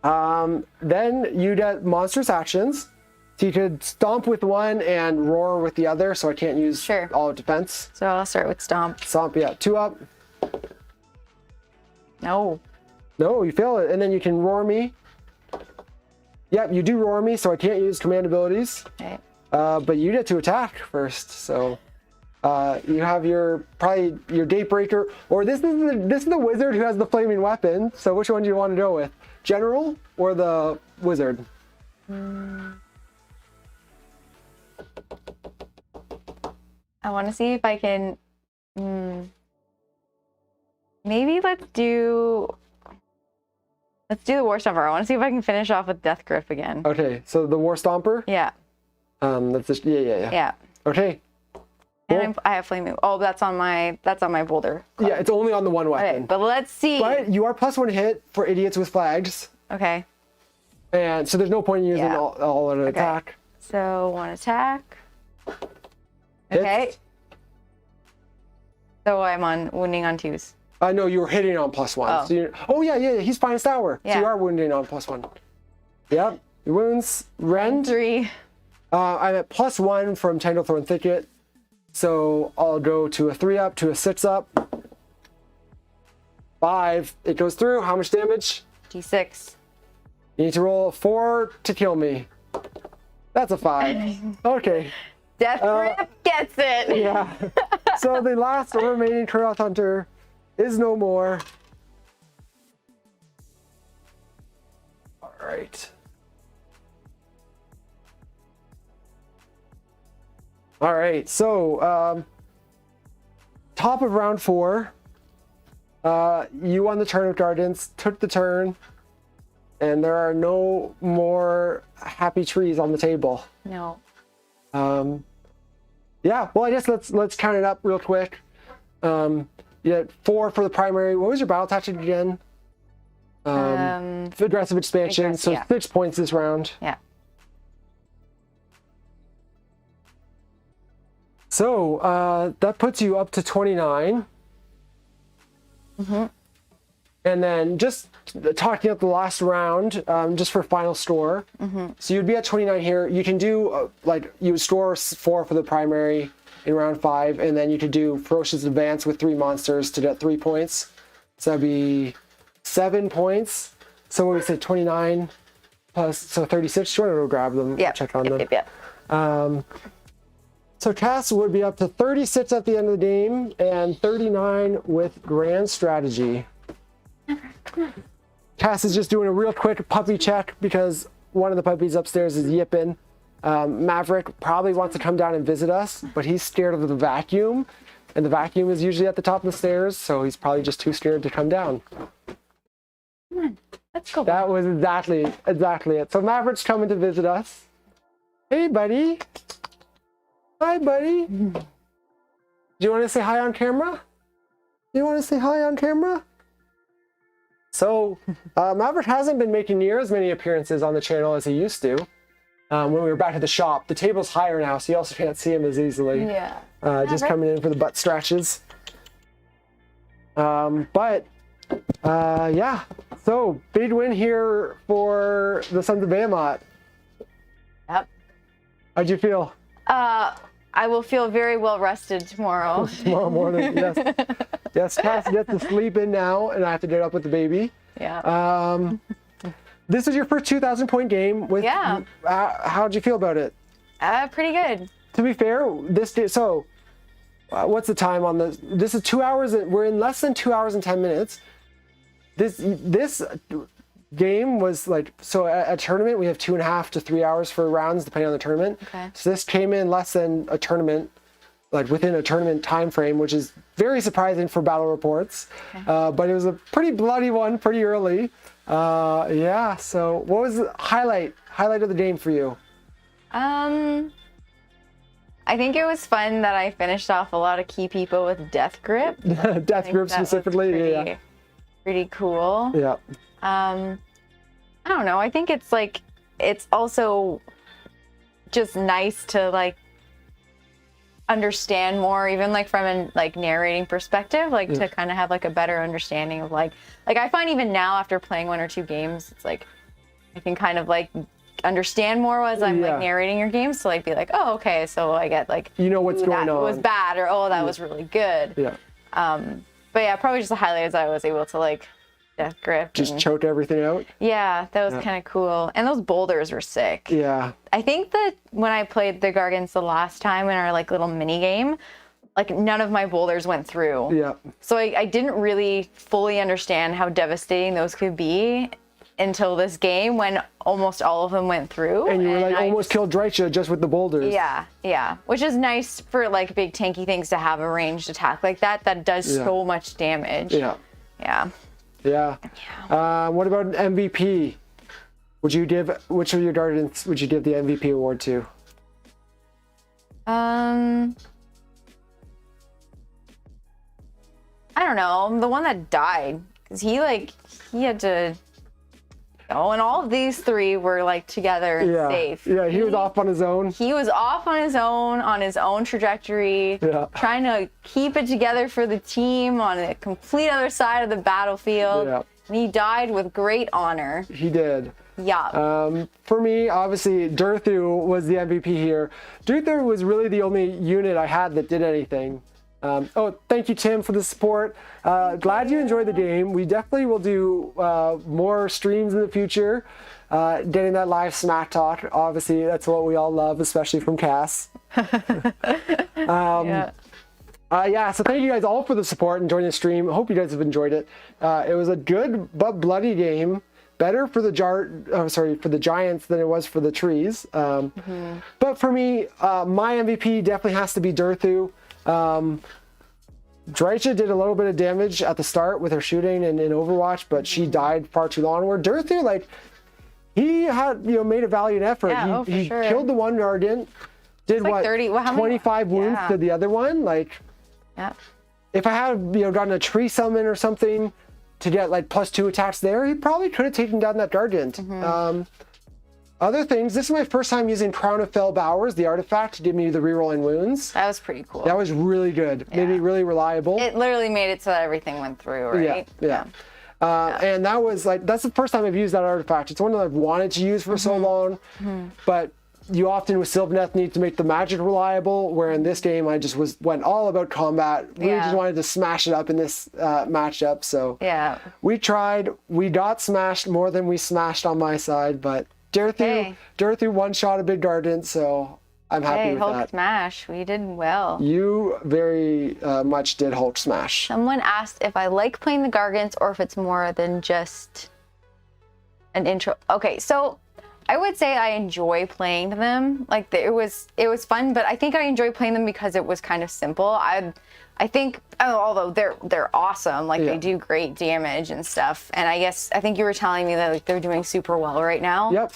Then you get monstrous actions. So you could stomp with one and roar with the other, so I can't use Sure. all of defense. So I'll start with stomp. Stomp, yeah. 2 up. No. No, you fail it. And then you can roar me. Yep, you do roar me, so I can't use command abilities. Okay. But you get to attack first, so you have probably your Gatebreaker, or this is the wizard who has the flaming weapon. So which one do you want to go with, General or the wizard? I want to see if I can. Maybe let's do the War Stomper. I want to see if I can finish off with Death Grip again. Okay, so the War Stomper. Yeah. That's just, yeah. Yeah. Okay. And I have Flame. Oh, that's on my boulder. Yeah, it's only on the one weapon. Okay, but let's see. But you are +1 hit for idiots with flags. Okay. And so there's no point in using Yeah. all in an attack. So 1 attack. Hits. Okay. So I'm on wounding on 2s. No, you were hitting on +1. Oh. So yeah, he's Finest Hour. So Yeah. you are wounding on +1. Yep. Your wounds. Rend. 3. I'm at +1 from Tanglethorn Thicket. So I'll go to a 3 up, to a 6 up. 5. It goes through. How much damage? D6. You need to roll a 4 to kill me. That's a 5. Okay. Death Grip gets it. Yeah. So the last remaining Kurnoth Hunter is no more. All right. All right. So top of round 4. You won the turn of Guardians, took the turn, and there are no more happy trees on the table. No. Yeah, well, I guess let's count it up real quick. You had 4 for the primary. What was your battle tactic again? Aggressive expansion. So yeah. 6 points this round. Yeah. So that puts you up to 29. Mm-hmm. And then just talking up the last round, just for final store. Mm-hmm. So you'd be at 29 here. You can do, you would store 4 for the primary in round 5, and then you could do Ferocious Advance with 3 monsters to get 3 points. So that'd be 7 points. So what would we say, 29 plus, so 36? Do you want to go grab them? Yeah. Check on them. Yep. So Cass would be up to 36 at the end of the game, and 39 with Grand Strategy. Cass is just doing a real quick puppy check because one of the puppies upstairs is yipping. Maverick probably wants to come down and visit us, but he's scared of the vacuum, and the vacuum is usually at the top of the stairs, so he's probably just too scared to come down. Come on, let's go. That was exactly it. So Maverick's coming to visit us. Hey, buddy. Hi, buddy. Do you want to say hi on camera? So, Maverick hasn't been making near as many appearances on the channel as he used to. When we were back at the shop, the table's higher now, so you also can't see him as easily. Yeah. Just coming in for the butt scratches. Yeah. So, big win here for the Sons of Behemat. Yep. How'd you feel? I will feel very well rested tomorrow. Tomorrow morning, yes. Yes, Cass gets to sleep in now, and I have to get up with the baby. Yeah. This is your first 2,000 point game. Yeah. How'd you feel about it? Pretty good. To be fair, what's the time on this? This is 2 hours. We're in less than 2 hours and 10 minutes. This game was at a tournament we have 2.5 to 3 hours for rounds depending on the tournament. Okay. So this came in less than a tournament, within a tournament time frame, which is very surprising for battle reports. Okay. But it was a pretty bloody one pretty early. Yeah. So what was the highlight of the game for you? I think it was fun that I finished off a lot of key people with Death Grip. Death Grip specifically. Yeah. Pretty cool. Yeah. I don't know. I think it's also just nice to understand more, even from a narrating perspective, to kind of have a better understanding of I find even now after playing 1 or 2 games, it's I can kind of understand more as I'm like narrating your games, to like be like, oh, okay, so I get like, you know what's going on. That was bad, or oh, that was really good. Yeah. But yeah, probably just the highlights I was able to like death grip. Just choke everything out. Yeah, that was kind of cool. And those boulders were sick. Yeah. I think that when I played the Gargants the last time in our like little mini game, like none of my boulders went through. Yeah. So I didn't really fully understand how devastating those could be until this game, when almost all of them went through. And you were like almost killed Dreicha just with the boulders. Yeah. Which is nice for like big tanky things to have a ranged attack like that does so much damage. Yeah. What about an MVP? Which of your Guardians would you give the MVP award to? I don't know. The one that died, because he had to. Oh, and all of these three were like together and safe. Yeah, he was off on his own. He was off on his own trajectory, trying to keep it together for the team on the complete other side of the battlefield. Yeah. And he died with great honor. He did. Yeah. For me, obviously, Durthu was the MVP here. Durthu was really the only unit I had that did anything. Thank you, Tim, for the support. Glad you enjoyed the game. We definitely will do more streams in the future. Getting that live smack talk, obviously, that's what we all love, especially from Cass. So thank you guys all for the support and joining the stream. Hope you guys have enjoyed it. It was a good but bloody game. Better for the Giants than it was for the Trees. But for me, my MVP definitely has to be Durthu. Dreicha did a little bit of damage at the start with her shooting and in Overwatch, but she died far too long. Where Durthu, like, he had made a valiant effort. Yeah, he killed the one Guardian, did what, 25 wounds to the other one. Like, if I had gotten a tree summon or something to get like +2 attacks there, he probably could have taken down that Guardian. Other things, this is my first time using Crown of Fell Bowers, the artifact, to give me the rerolling wounds. That was pretty cool. That was really good. Made it really reliable. It literally made it so that everything went through, right? Yeah. And that was like, that's the first time I've used that artifact. It's one that I've wanted to use for so long, but you often with Sylvaneth need to make the magic reliable, where in this game I just went all about combat. We just wanted to smash it up in this matchup. So we tried. We got smashed more than we smashed on my side, but Durthu one-shot a big Guardian, so I'm happy with Hulk that. Smash, we did well. You very much did Hulk Smash. Someone asked if I like playing the Gargants or if it's more than just an intro. Okay, so I would say I enjoy playing them. Like it was fun, but I think I enjoy playing them because it was kind of simple. I think, although they're awesome, like they do great damage and stuff. And I think you were telling me that like they're doing super well right now. Yep.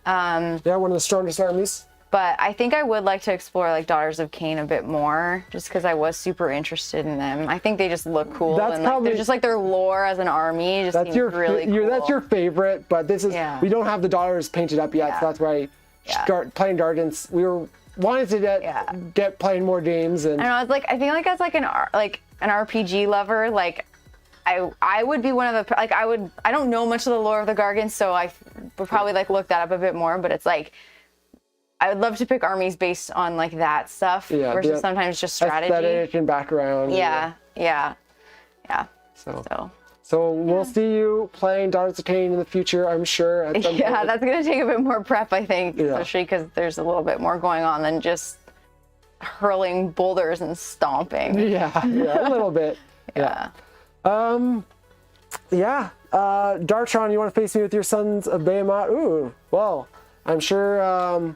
One of the strongest armies. But I think I would like to explore like Daughters of Cain a bit more, just because I was super interested in them. I think they just look cool, and like, they're just like their lore as an army just seems really cool. That's your favorite, but this is we don't have the Daughters painted up yet, so that's why playing Guardians. We were wanted to get playing more games, and I think as like an RPG lover, like I would be one of the I don't know much of the lore of the Gargants, so I would probably like look that up a bit more. But it's like I would love to pick armies based on like that stuff versus sometimes just strategy. Aesthetic and background. Yeah. So we'll see you playing Daughters of Cain in the future, I'm sure. That's going to take a bit more prep, I think, especially because there's a little bit more going on than just hurling boulders and stomping. Yeah, a little bit. Dartron, you want to face me with your Sons of Behemat? Ooh, well, I'm sure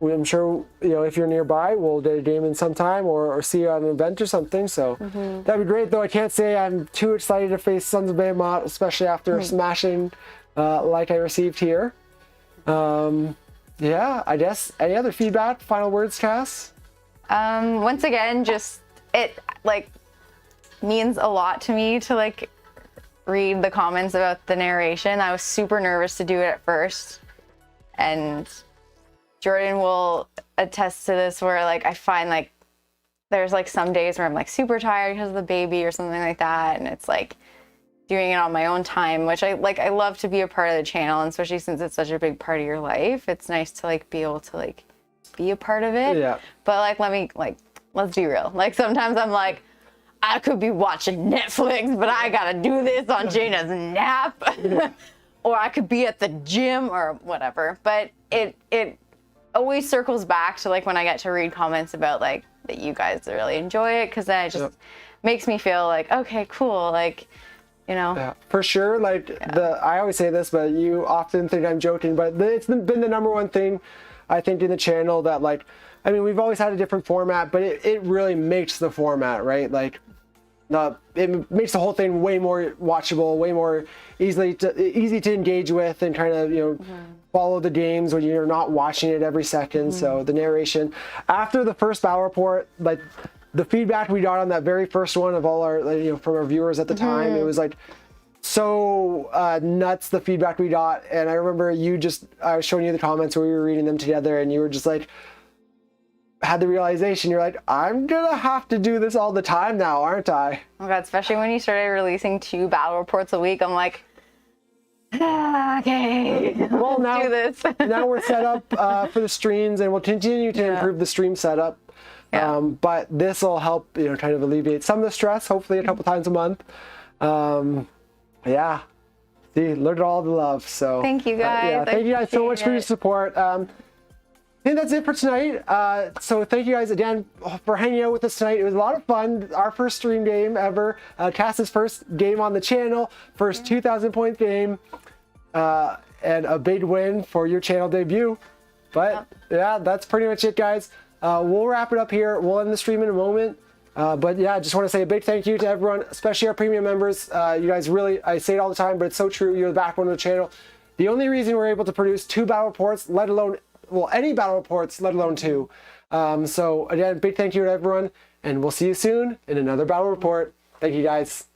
if you're nearby, we'll get a game in sometime or see you at an event or something. So that'd be great. Though I can't say I'm too excited to face Sons of Behemat, especially after smashing like I received here. I guess any other feedback, final words, Cass? Once again, just it like means a lot to me to like read the comments about the narration. I was super nervous to do it at first, and Jordan will attest to this, where like I find like there's like some days where I'm like super tired because of the baby or something like that, and it's like doing it on my own time, which I like. I love to be a part of the channel, and especially since it's such a big part of your life, it's nice to like be able to like be a part of it. Yeah. But like, let's be real. Like sometimes I'm like, I could be watching Netflix, but I gotta do this on Jaina's nap. Or I could be at the gym or whatever. But it always circles back to like when I get to read comments about like that you guys really enjoy it, because then it just makes me feel like, okay, cool, like, you know. Yeah, for sure. Like I always say this, but you often think I'm joking, but it's been the number one thing I think in the channel that like, I mean, we've always had a different format, but it really makes the format, right? Like it makes the whole thing way more watchable, way more easy to engage with, and kind of, you know, follow the games when you're not watching it every second. So the narration after the first battle report, like the feedback we got on that very first one of all our, you know, from our viewers at the time, it was like so nuts, the feedback we got. And I remember I was showing you the comments where we were reading them together, and you were just like, had the realization, you're like, I'm gonna have to do this all the time now, aren't I? Oh god, especially when you started releasing 2 battle reports a week, I'm like, okay, well, let's do this. Now we're set up for the streams, and we'll continue to improve the stream setup. But this will help, you know, kind of alleviate some of the stress, hopefully a couple times a month. Yeah, see, look at all the love. So thank you guys. Thank you guys so much for your support. I think that's it for tonight. So thank you guys again for hanging out with us tonight. It was a lot of fun. Our first stream game ever. Cass's first game on the channel. First 2,000 point game. And a big win for your channel debut. But yeah, that's pretty much it, guys. We'll wrap it up here. We'll end the stream in a moment. But yeah, I just want to say a big thank you to everyone, especially our premium members. You guys really, I say it all the time, but it's so true. You're the backbone of the channel. The only reason we're able to produce 2 battle reports, let alone, well, any battle reports, let alone 2. So again, big thank you to everyone, and we'll see you soon in another battle report. Thank you, guys.